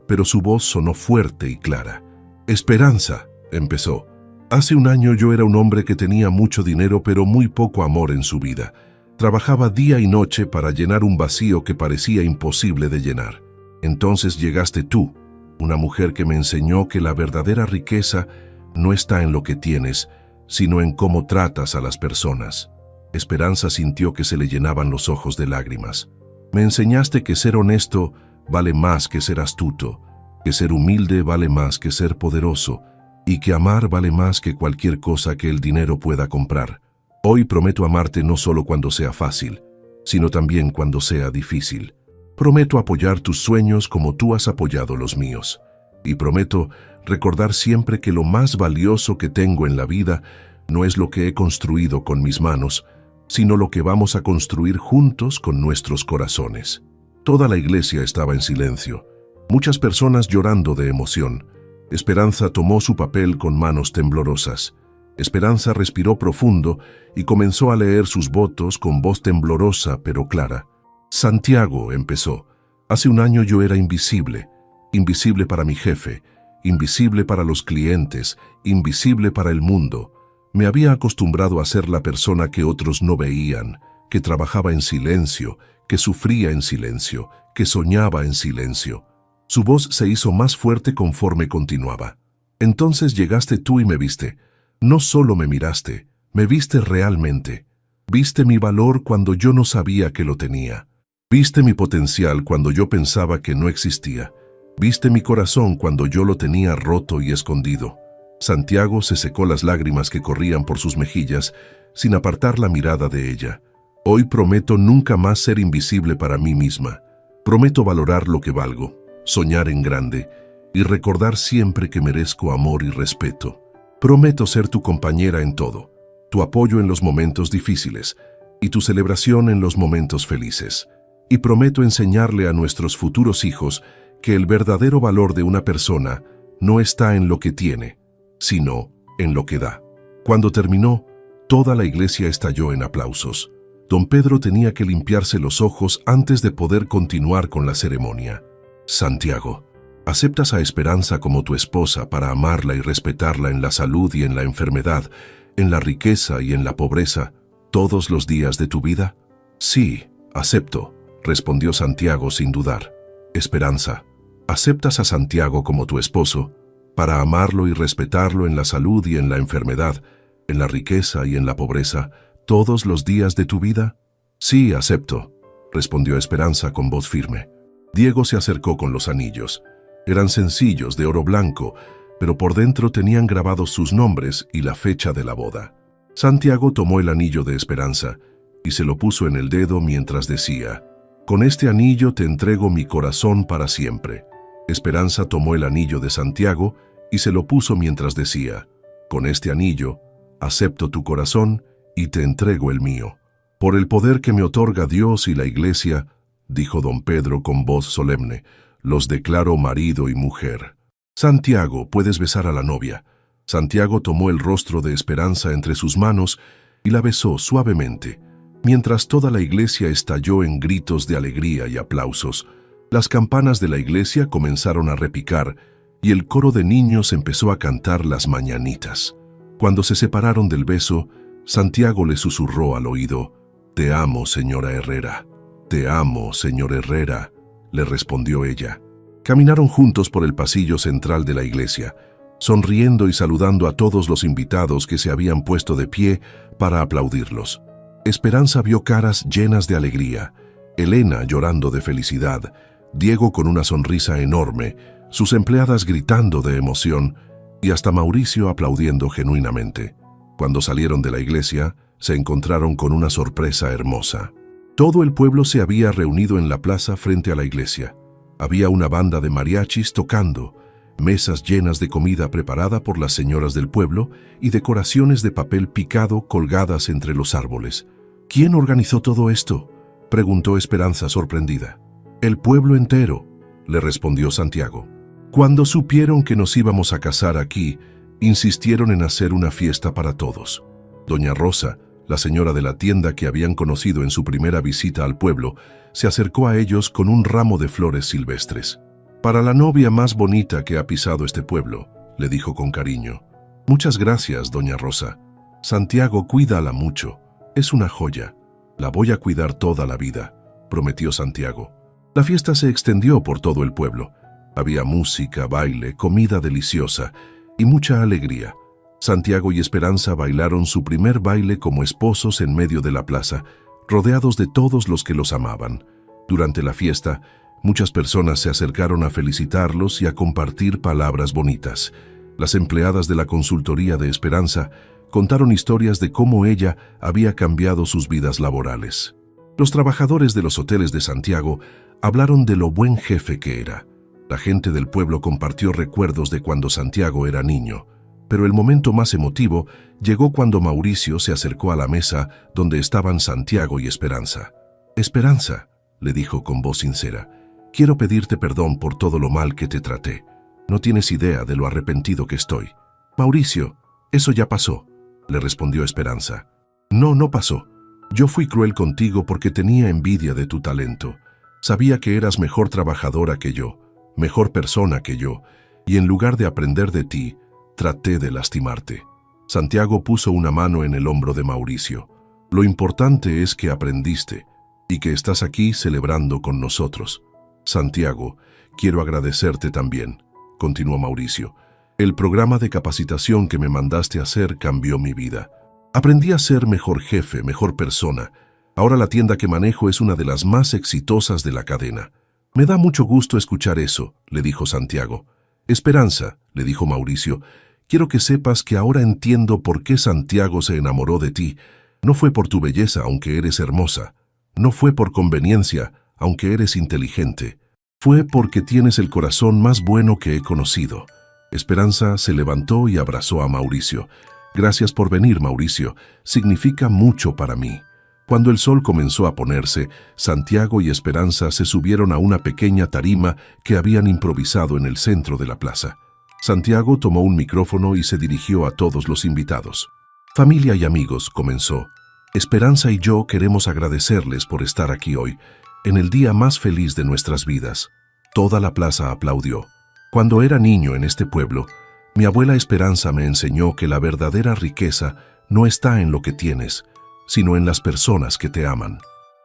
pero su voz sonó fuerte y clara. Esperanza, empezó. Hace un año yo era un hombre que tenía mucho dinero pero muy poco amor en su vida. Trabajaba día y noche para llenar un vacío que parecía imposible de llenar. Entonces llegaste tú, una mujer que me enseñó que la verdadera riqueza no está en lo que tienes, sino en cómo tratas a las personas. Esperanza sintió que se le llenaban los ojos de lágrimas. Me enseñaste que ser honesto vale más que ser astuto, que ser humilde vale más que ser poderoso, y que amar vale más que cualquier cosa que el dinero pueda comprar. Hoy prometo amarte no solo cuando sea fácil, sino también cuando sea difícil. Prometo apoyar tus sueños como tú has apoyado los míos. Y prometo recordar siempre que lo más valioso que tengo en la vida no es lo que he construido con mis manos, sino lo que vamos a construir juntos con nuestros corazones. Toda la iglesia estaba en silencio, muchas personas llorando de emoción. Esperanza tomó su papel con manos temblorosas. Esperanza respiró profundo y comenzó a leer sus votos con voz temblorosa pero clara. Santiago, empezó. Hace un año yo era invisible, invisible para mi jefe, invisible para los clientes, invisible para el mundo. Me había acostumbrado a ser la persona que otros no veían, que trabajaba en silencio, que sufría en silencio, que soñaba en silencio. Su voz se hizo más fuerte conforme continuaba. Entonces llegaste tú y me viste. No solo me miraste, me viste realmente. Viste mi valor cuando yo no sabía que lo tenía. Viste mi potencial cuando yo pensaba que no existía. Viste mi corazón cuando yo lo tenía roto y escondido. Santiago se secó las lágrimas que corrían por sus mejillas sin apartar la mirada de ella. Hoy prometo nunca más ser invisible para mí misma. Prometo valorar lo que valgo, soñar en grande y recordar siempre que merezco amor y respeto. Prometo ser tu compañera en todo, tu apoyo en los momentos difíciles y tu celebración en los momentos felices. y prometo enseñarle a nuestros futuros hijos que el verdadero valor de una persona no está en lo que tiene, sino en lo que da. Cuando terminó, toda la iglesia estalló en aplausos. Don Pedro tenía que limpiarse los ojos antes de poder continuar con la ceremonia. Santiago, ¿aceptas a Esperanza como tu esposa para amarla y respetarla en la salud y en la enfermedad, en la riqueza y en la pobreza, todos los días de tu vida? Sí, acepto, respondió Santiago sin dudar. Esperanza, ¿aceptas a Santiago como tu esposo para amarlo y respetarlo en la salud y en la enfermedad, en la riqueza y en la pobreza, todos los días de tu vida? Sí, acepto, respondió Esperanza con voz firme. Diego se acercó con los anillos. Eran sencillos, de oro blanco, pero por dentro tenían grabados sus nombres y la fecha de la boda. Santiago tomó el anillo de Esperanza y se lo puso en el dedo mientras decía: «Con este anillo te entrego mi corazón para siempre». Esperanza tomó el anillo de Santiago y se lo puso mientras decía: «Con este anillo acepto tu corazón y te entrego el mío. Por el poder que me otorga Dios y la Iglesia», dijo don Pedro con voz solemne, «los declaro marido y mujer». «Santiago, puedes besar a la novia». Santiago tomó el rostro de Esperanza entre sus manos y la besó suavemente. Mientras toda la iglesia estalló en gritos de alegría y aplausos, las campanas de la iglesia comenzaron a repicar y el coro de niños empezó a cantar las mañanitas. Cuando se separaron del beso, Santiago le susurró al oído: «Te amo, señora Herrera». «Te amo, señor Herrera», le respondió ella. Caminaron juntos por el pasillo central de la iglesia, sonriendo y saludando a todos los invitados que se habían puesto de pie para aplaudirlos. Esperanza vio caras llenas de alegría, Elena llorando de felicidad, Diego con una sonrisa enorme, sus empleadas gritando de emoción y hasta Mauricio aplaudiendo genuinamente. Cuando salieron de la iglesia, se encontraron con una sorpresa hermosa. Todo el pueblo se había reunido en la plaza frente a la iglesia. Había una banda de mariachis tocando, mesas llenas de comida preparada por las señoras del pueblo y decoraciones de papel picado colgadas entre los árboles. «¿Quién organizó todo esto?», preguntó Esperanza sorprendida. «El pueblo entero», le respondió Santiago. «Cuando supieron que nos íbamos a casar aquí, insistieron en hacer una fiesta para todos. Doña Rosa, la señora de la tienda que habían conocido en su primera visita al pueblo, se acercó a ellos con un ramo de flores silvestres. «Para la novia más bonita que ha pisado este pueblo», le dijo con cariño. «Muchas gracias, doña Rosa. Santiago, cuídala mucho. Es una joya. La voy a cuidar toda la vida», prometió Santiago. La fiesta se extendió por todo el pueblo. Había música, baile, comida deliciosa y mucha alegría. Santiago y Esperanza bailaron su primer baile como esposos en medio de la plaza, rodeados de todos los que los amaban. Durante la fiesta, muchas personas se acercaron a felicitarlos y a compartir palabras bonitas. Las empleadas de la consultoría de Esperanza contaron historias de cómo ella había cambiado sus vidas laborales. Los trabajadores de los hoteles de Santiago hablaron de lo buen jefe que era. La gente del pueblo compartió recuerdos de cuando Santiago era niño. Pero el momento más emotivo llegó cuando Mauricio se acercó a la mesa donde estaban Santiago y Esperanza. «Esperanza», le dijo con voz sincera, «quiero pedirte perdón por todo lo mal que te traté. No tienes idea de lo arrepentido que estoy». «Mauricio, eso ya pasó», le respondió Esperanza. «No, no pasó. Yo fui cruel contigo porque tenía envidia de tu talento. Sabía que eras mejor trabajadora que yo, mejor persona que yo, y en lugar de aprender de ti, traté de lastimarte». Santiago puso una mano en el hombro de Mauricio. «Lo importante es que aprendiste y que estás aquí celebrando con nosotros». «Santiago, quiero agradecerte también», continuó Mauricio. «El programa de capacitación que me mandaste hacer cambió mi vida. Aprendí a ser mejor jefe, mejor persona. Ahora la tienda que manejo es una de las más exitosas de la cadena». «Me da mucho gusto escuchar eso», le dijo Santiago. «Esperanza», le dijo Mauricio, «quiero que sepas que ahora entiendo por qué Santiago se enamoró de ti. No fue por tu belleza, aunque eres hermosa. No fue por conveniencia, aunque eres inteligente. Fue porque tienes el corazón más bueno que he conocido». Esperanza se levantó y abrazó a Mauricio. «Gracias por venir, Mauricio. Significa mucho para mí». Cuando el sol comenzó a ponerse, Santiago y Esperanza se subieron a una pequeña tarima que habían improvisado en el centro de la plaza. Santiago tomó un micrófono y se dirigió a todos los invitados. «Familia y amigos», comenzó, «Esperanza y yo queremos agradecerles por estar aquí hoy, en el día más feliz de nuestras vidas». Toda la plaza aplaudió. Cuando era niño en este pueblo, mi abuela Esperanza me enseñó que la verdadera riqueza no está en lo que tienes, sino en las personas que te aman.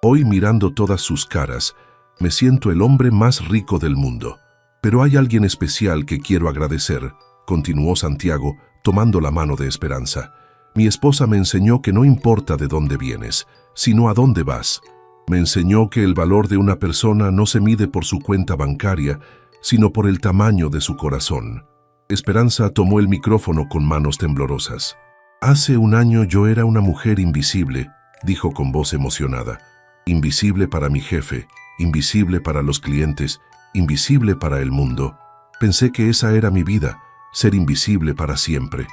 Hoy, mirando todas sus caras, me siento el hombre más rico del mundo. Pero hay alguien especial que quiero agradecer, continuó Santiago, tomando la mano de Esperanza. Mi esposa me enseñó que no importa de dónde vienes, sino a dónde vas. Me enseñó que el valor de una persona no se mide por su cuenta bancaria, sino por el tamaño de su corazón. Esperanza tomó el micrófono con manos temblorosas. «Hace un año yo era una mujer invisible», dijo con voz emocionada. «Invisible para mi jefe, invisible para los clientes, invisible para el mundo. Pensé que esa era mi vida, ser invisible para siempre».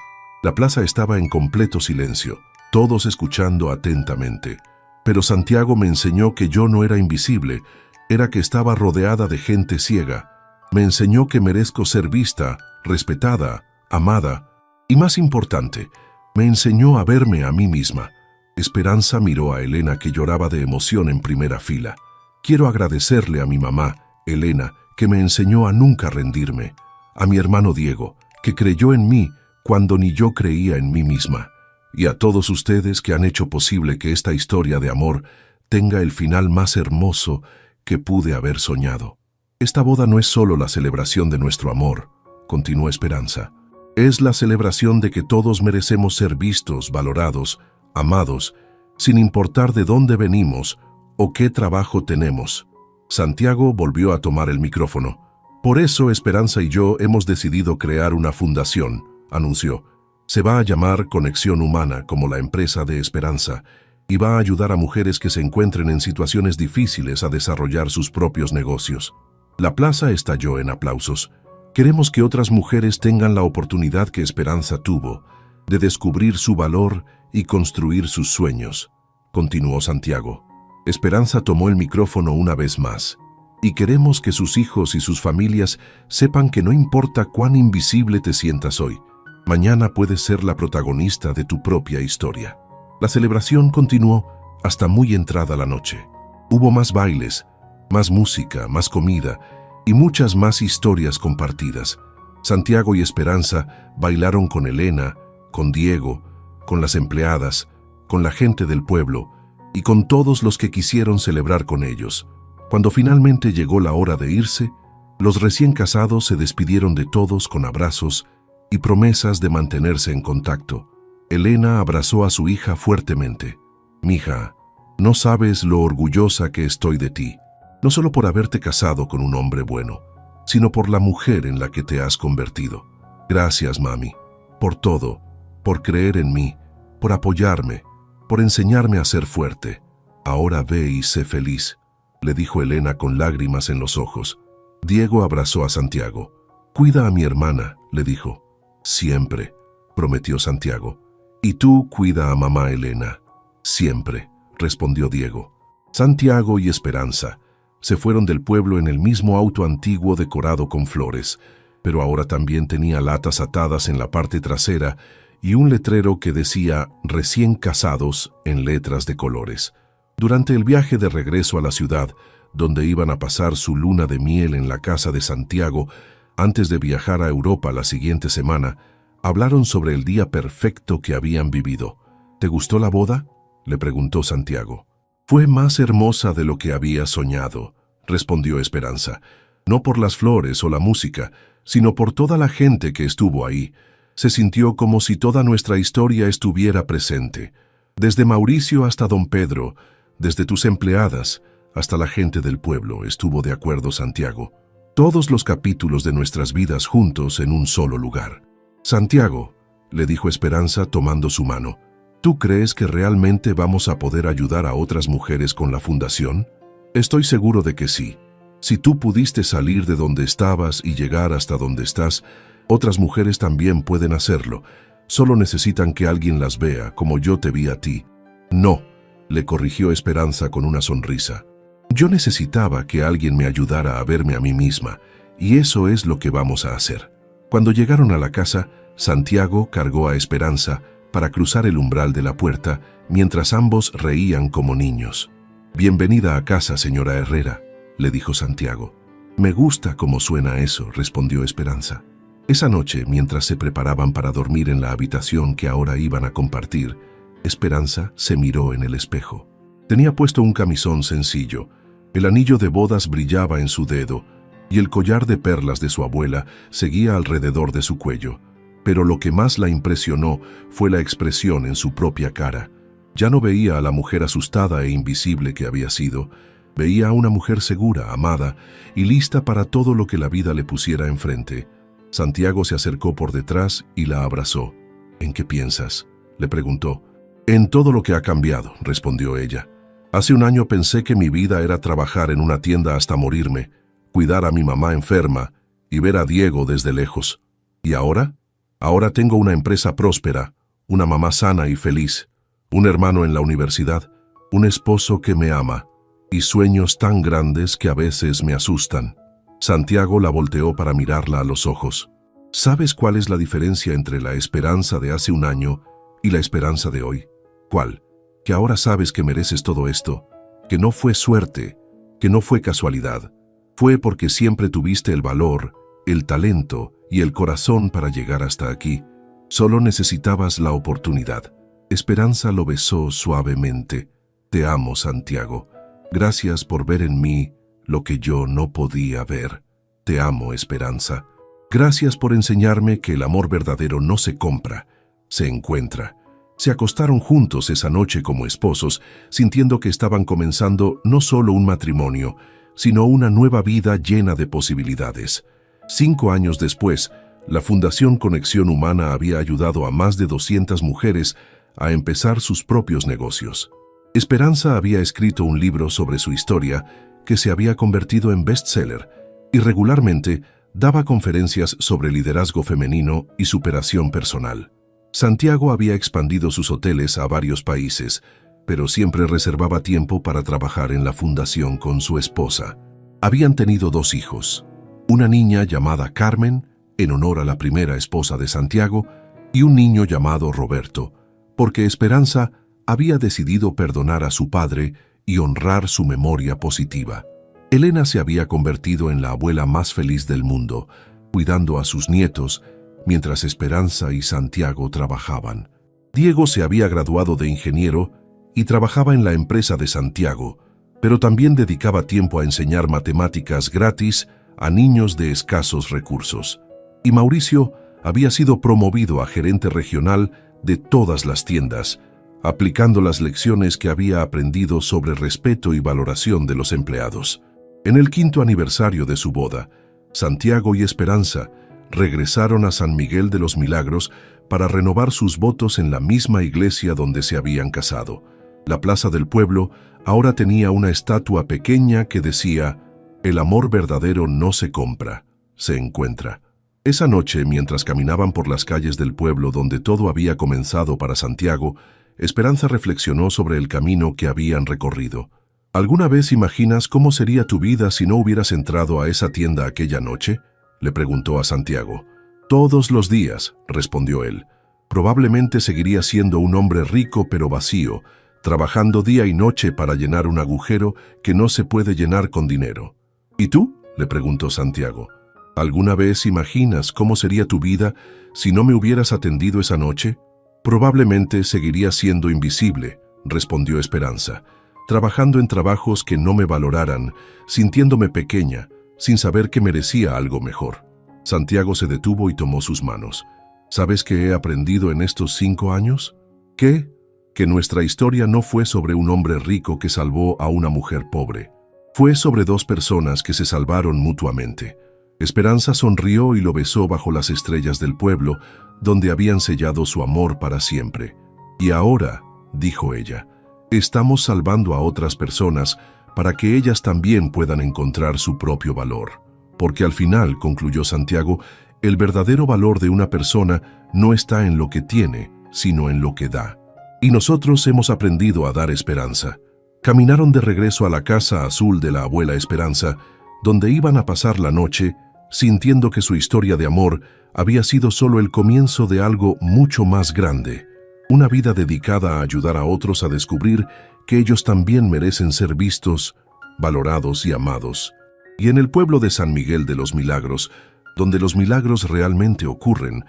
La plaza estaba en completo silencio, todos escuchando atentamente. Pero Santiago me enseñó que yo no era invisible, era que estaba rodeada de gente ciega. Me enseñó que merezco ser vista, respetada, amada, y más importante, me enseñó a verme a mí misma. Esperanza miró a Elena, que lloraba de emoción en primera fila. Quiero agradecerle a mi mamá, Elena, que me enseñó a nunca rendirme, a mi hermano Diego, que creyó en mí cuando ni yo creía en mí misma, y a todos ustedes que han hecho posible que esta historia de amor tenga el final más hermoso que pude haber soñado. Esta boda no es solo la celebración de nuestro amor, continuó Esperanza. Es la celebración de que todos merecemos ser vistos, valorados, amados, sin importar de dónde venimos o qué trabajo tenemos. Santiago volvió a tomar el micrófono. Por eso Esperanza y yo hemos decidido crear una fundación, anunció. Se va a llamar Conexión Humana, como la empresa de Esperanza, y va a ayudar a mujeres que se encuentren en situaciones difíciles a desarrollar sus propios negocios. La plaza estalló en aplausos. Queremos que otras mujeres tengan la oportunidad que Esperanza tuvo, de descubrir su valor y construir sus sueños, continuó Santiago. Esperanza tomó el micrófono una vez más. Y queremos que sus hijos y sus familias sepan que no importa cuán invisible te sientas hoy, mañana puedes ser la protagonista de tu propia historia. La celebración continuó hasta muy entrada la noche. Hubo más bailes, más música, más comida y muchas más historias compartidas. Santiago y Esperanza bailaron con Elena, con Diego, con las empleadas, con la gente del pueblo y con todos los que quisieron celebrar con ellos. Cuando finalmente llegó la hora de irse, los recién casados se despidieron de todos con abrazos y promesas de mantenerse en contacto. Elena abrazó a su hija fuertemente. «Mija, no sabes lo orgullosa que estoy de ti, no solo por haberte casado con un hombre bueno, sino por la mujer en la que te has convertido. Gracias, mami, por todo, por creer en mí, por apoyarme, por enseñarme a ser fuerte. Ahora ve y sé feliz», le dijo Elena con lágrimas en los ojos. Diego abrazó a Santiago. «Cuida a mi hermana», le dijo. «Siempre», prometió Santiago. «Y tú cuida a mamá Elena». «Siempre», respondió Diego. Santiago y Esperanza se fueron del pueblo en el mismo auto antiguo decorado con flores, pero ahora también tenía latas atadas en la parte trasera y un letrero que decía «Recién casados» en letras de colores. Durante el viaje de regreso a la ciudad, donde iban a pasar su luna de miel en la casa de Santiago, antes de viajar a Europa la siguiente semana, hablaron sobre el día perfecto que habían vivido. «¿Te gustó la boda?», le preguntó Santiago. «Fue más hermosa de lo que había soñado», respondió Esperanza. «No por las flores o la música, sino por toda la gente que estuvo ahí. Se sintió como si toda nuestra historia estuviera presente. Desde Mauricio hasta don Pedro, desde tus empleadas hasta la gente del pueblo», estuvo de acuerdo Santiago. «Todos los capítulos de nuestras vidas juntos en un solo lugar». «Santiago», le dijo Esperanza tomando su mano, «¿tú crees que realmente vamos a poder ayudar a otras mujeres con la fundación?» «Estoy seguro de que sí. Si tú pudiste salir de donde estabas y llegar hasta donde estás, otras mujeres también pueden hacerlo. Solo necesitan que alguien las vea, como yo te vi a ti». «No», le corrigió Esperanza con una sonrisa. Yo necesitaba que alguien me ayudara a verme a mí misma, y eso es lo que vamos a hacer. Cuando llegaron a la casa, Santiago cargó a Esperanza para cruzar el umbral de la puerta, mientras ambos reían como niños. «Bienvenida a casa, señora Herrera», le dijo Santiago. «Me gusta cómo suena eso», respondió Esperanza. Esa noche, mientras se preparaban para dormir en la habitación que ahora iban a compartir, Esperanza se miró en el espejo. Tenía puesto un camisón sencillo, el anillo de bodas brillaba en su dedo y el collar de perlas de su abuela seguía alrededor de su cuello. Pero lo que más la impresionó fue la expresión en su propia cara. Ya no veía a la mujer asustada e invisible que había sido. Veía a una mujer segura, amada y lista para todo lo que la vida le pusiera enfrente. Santiago se acercó por detrás y la abrazó. «¿En qué piensas?», le preguntó. «En todo lo que ha cambiado», respondió ella. «Hace un año pensé que mi vida era trabajar en una tienda hasta morirme, cuidar a mi mamá enferma y ver a Diego desde lejos. ¿Y ahora? Ahora tengo una empresa próspera, una mamá sana y feliz, un hermano en la universidad, un esposo que me ama y sueños tan grandes que a veces me asustan». Santiago la volteó para mirarla a los ojos. «¿Sabes cuál es la diferencia entre la esperanza de hace un año y la esperanza de hoy? ¿Cuál? Que ahora sabes que mereces todo esto, que no fue suerte, que no fue casualidad. Fue porque siempre tuviste el valor, el talento y el corazón para llegar hasta aquí. Solo necesitabas la oportunidad». Esperanza lo besó suavemente. «Te amo, Santiago. Gracias por ver en mí lo que yo no podía ver. Te amo, Esperanza. Gracias por enseñarme que el amor verdadero no se compra, se encuentra». Se acostaron juntos esa noche como esposos, sintiendo que estaban comenzando no solo un matrimonio, sino una nueva vida llena de posibilidades. 5 años después, la Fundación Conexión Humana había ayudado a más de 200 mujeres a empezar sus propios negocios. Esperanza había escrito un libro sobre su historia que se había convertido en bestseller y regularmente daba conferencias sobre liderazgo femenino y superación personal. Santiago había expandido sus hoteles a varios países, pero siempre reservaba tiempo para trabajar en la fundación con su esposa. Habían tenido 2 hijos, una niña llamada Carmen, en honor a la primera esposa de Santiago, y un niño llamado Roberto, porque Esperanza había decidido perdonar a su padre y honrar su memoria positiva. Elena se había convertido en la abuela más feliz del mundo, cuidando a sus nietos, mientras Esperanza y Santiago trabajaban. Diego se había graduado de ingeniero y trabajaba en la empresa de Santiago, pero también dedicaba tiempo a enseñar matemáticas gratis a niños de escasos recursos. Y Mauricio había sido promovido a gerente regional de todas las tiendas, aplicando las lecciones que había aprendido sobre respeto y valoración de los empleados. En el 5º aniversario de su boda, Santiago y Esperanza regresaron a San Miguel de los Milagros para renovar sus votos en la misma iglesia donde se habían casado. La plaza del pueblo ahora tenía una estatua pequeña que decía: «El amor verdadero no se compra, se encuentra». Esa noche, mientras caminaban por las calles del pueblo donde todo había comenzado para Santiago, Esperanza reflexionó sobre el camino que habían recorrido. «¿Alguna vez imaginas cómo sería tu vida si no hubieras entrado a esa tienda aquella noche?», le preguntó a Santiago. «Todos los días», respondió él. «Probablemente seguiría siendo un hombre rico pero vacío, trabajando día y noche para llenar un agujero que no se puede llenar con dinero». «¿Y tú?», le preguntó Santiago. «¿Alguna vez imaginas cómo sería tu vida si no me hubieras atendido esa noche?». «Probablemente seguiría siendo invisible», respondió Esperanza, «trabajando en trabajos que no me valoraran, sintiéndome pequeña, sin saber que merecía algo mejor». Santiago se detuvo y tomó sus manos. «¿Sabes qué he aprendido en estos 5 años? ¿Qué? Que nuestra historia no fue sobre un hombre rico que salvó a una mujer pobre. Fue sobre 2 personas que se salvaron mutuamente». Esperanza sonrió y lo besó bajo las estrellas del pueblo, donde habían sellado su amor para siempre. «Y ahora», dijo ella, «estamos salvando a otras personas para que ellas también puedan encontrar su propio valor. Porque al final», concluyó Santiago, «el verdadero valor de una persona no está en lo que tiene, sino en lo que da». y nosotros hemos aprendido a dar esperanza. Caminaron de regreso a la casa azul de la abuela Esperanza, donde iban a pasar la noche, sintiendo que su historia de amor había sido solo el comienzo de algo mucho más grande, una vida dedicada a ayudar a otros a descubrir que ellos también merecen ser vistos, valorados y amados. Y en el pueblo de San Miguel de los Milagros, donde los milagros realmente ocurren,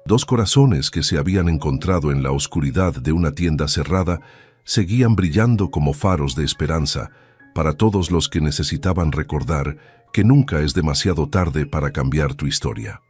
dos corazones que se habían encontrado en la oscuridad de una tienda cerrada seguían brillando como faros de esperanza para todos los que necesitaban recordar que nunca es demasiado tarde para cambiar tu historia.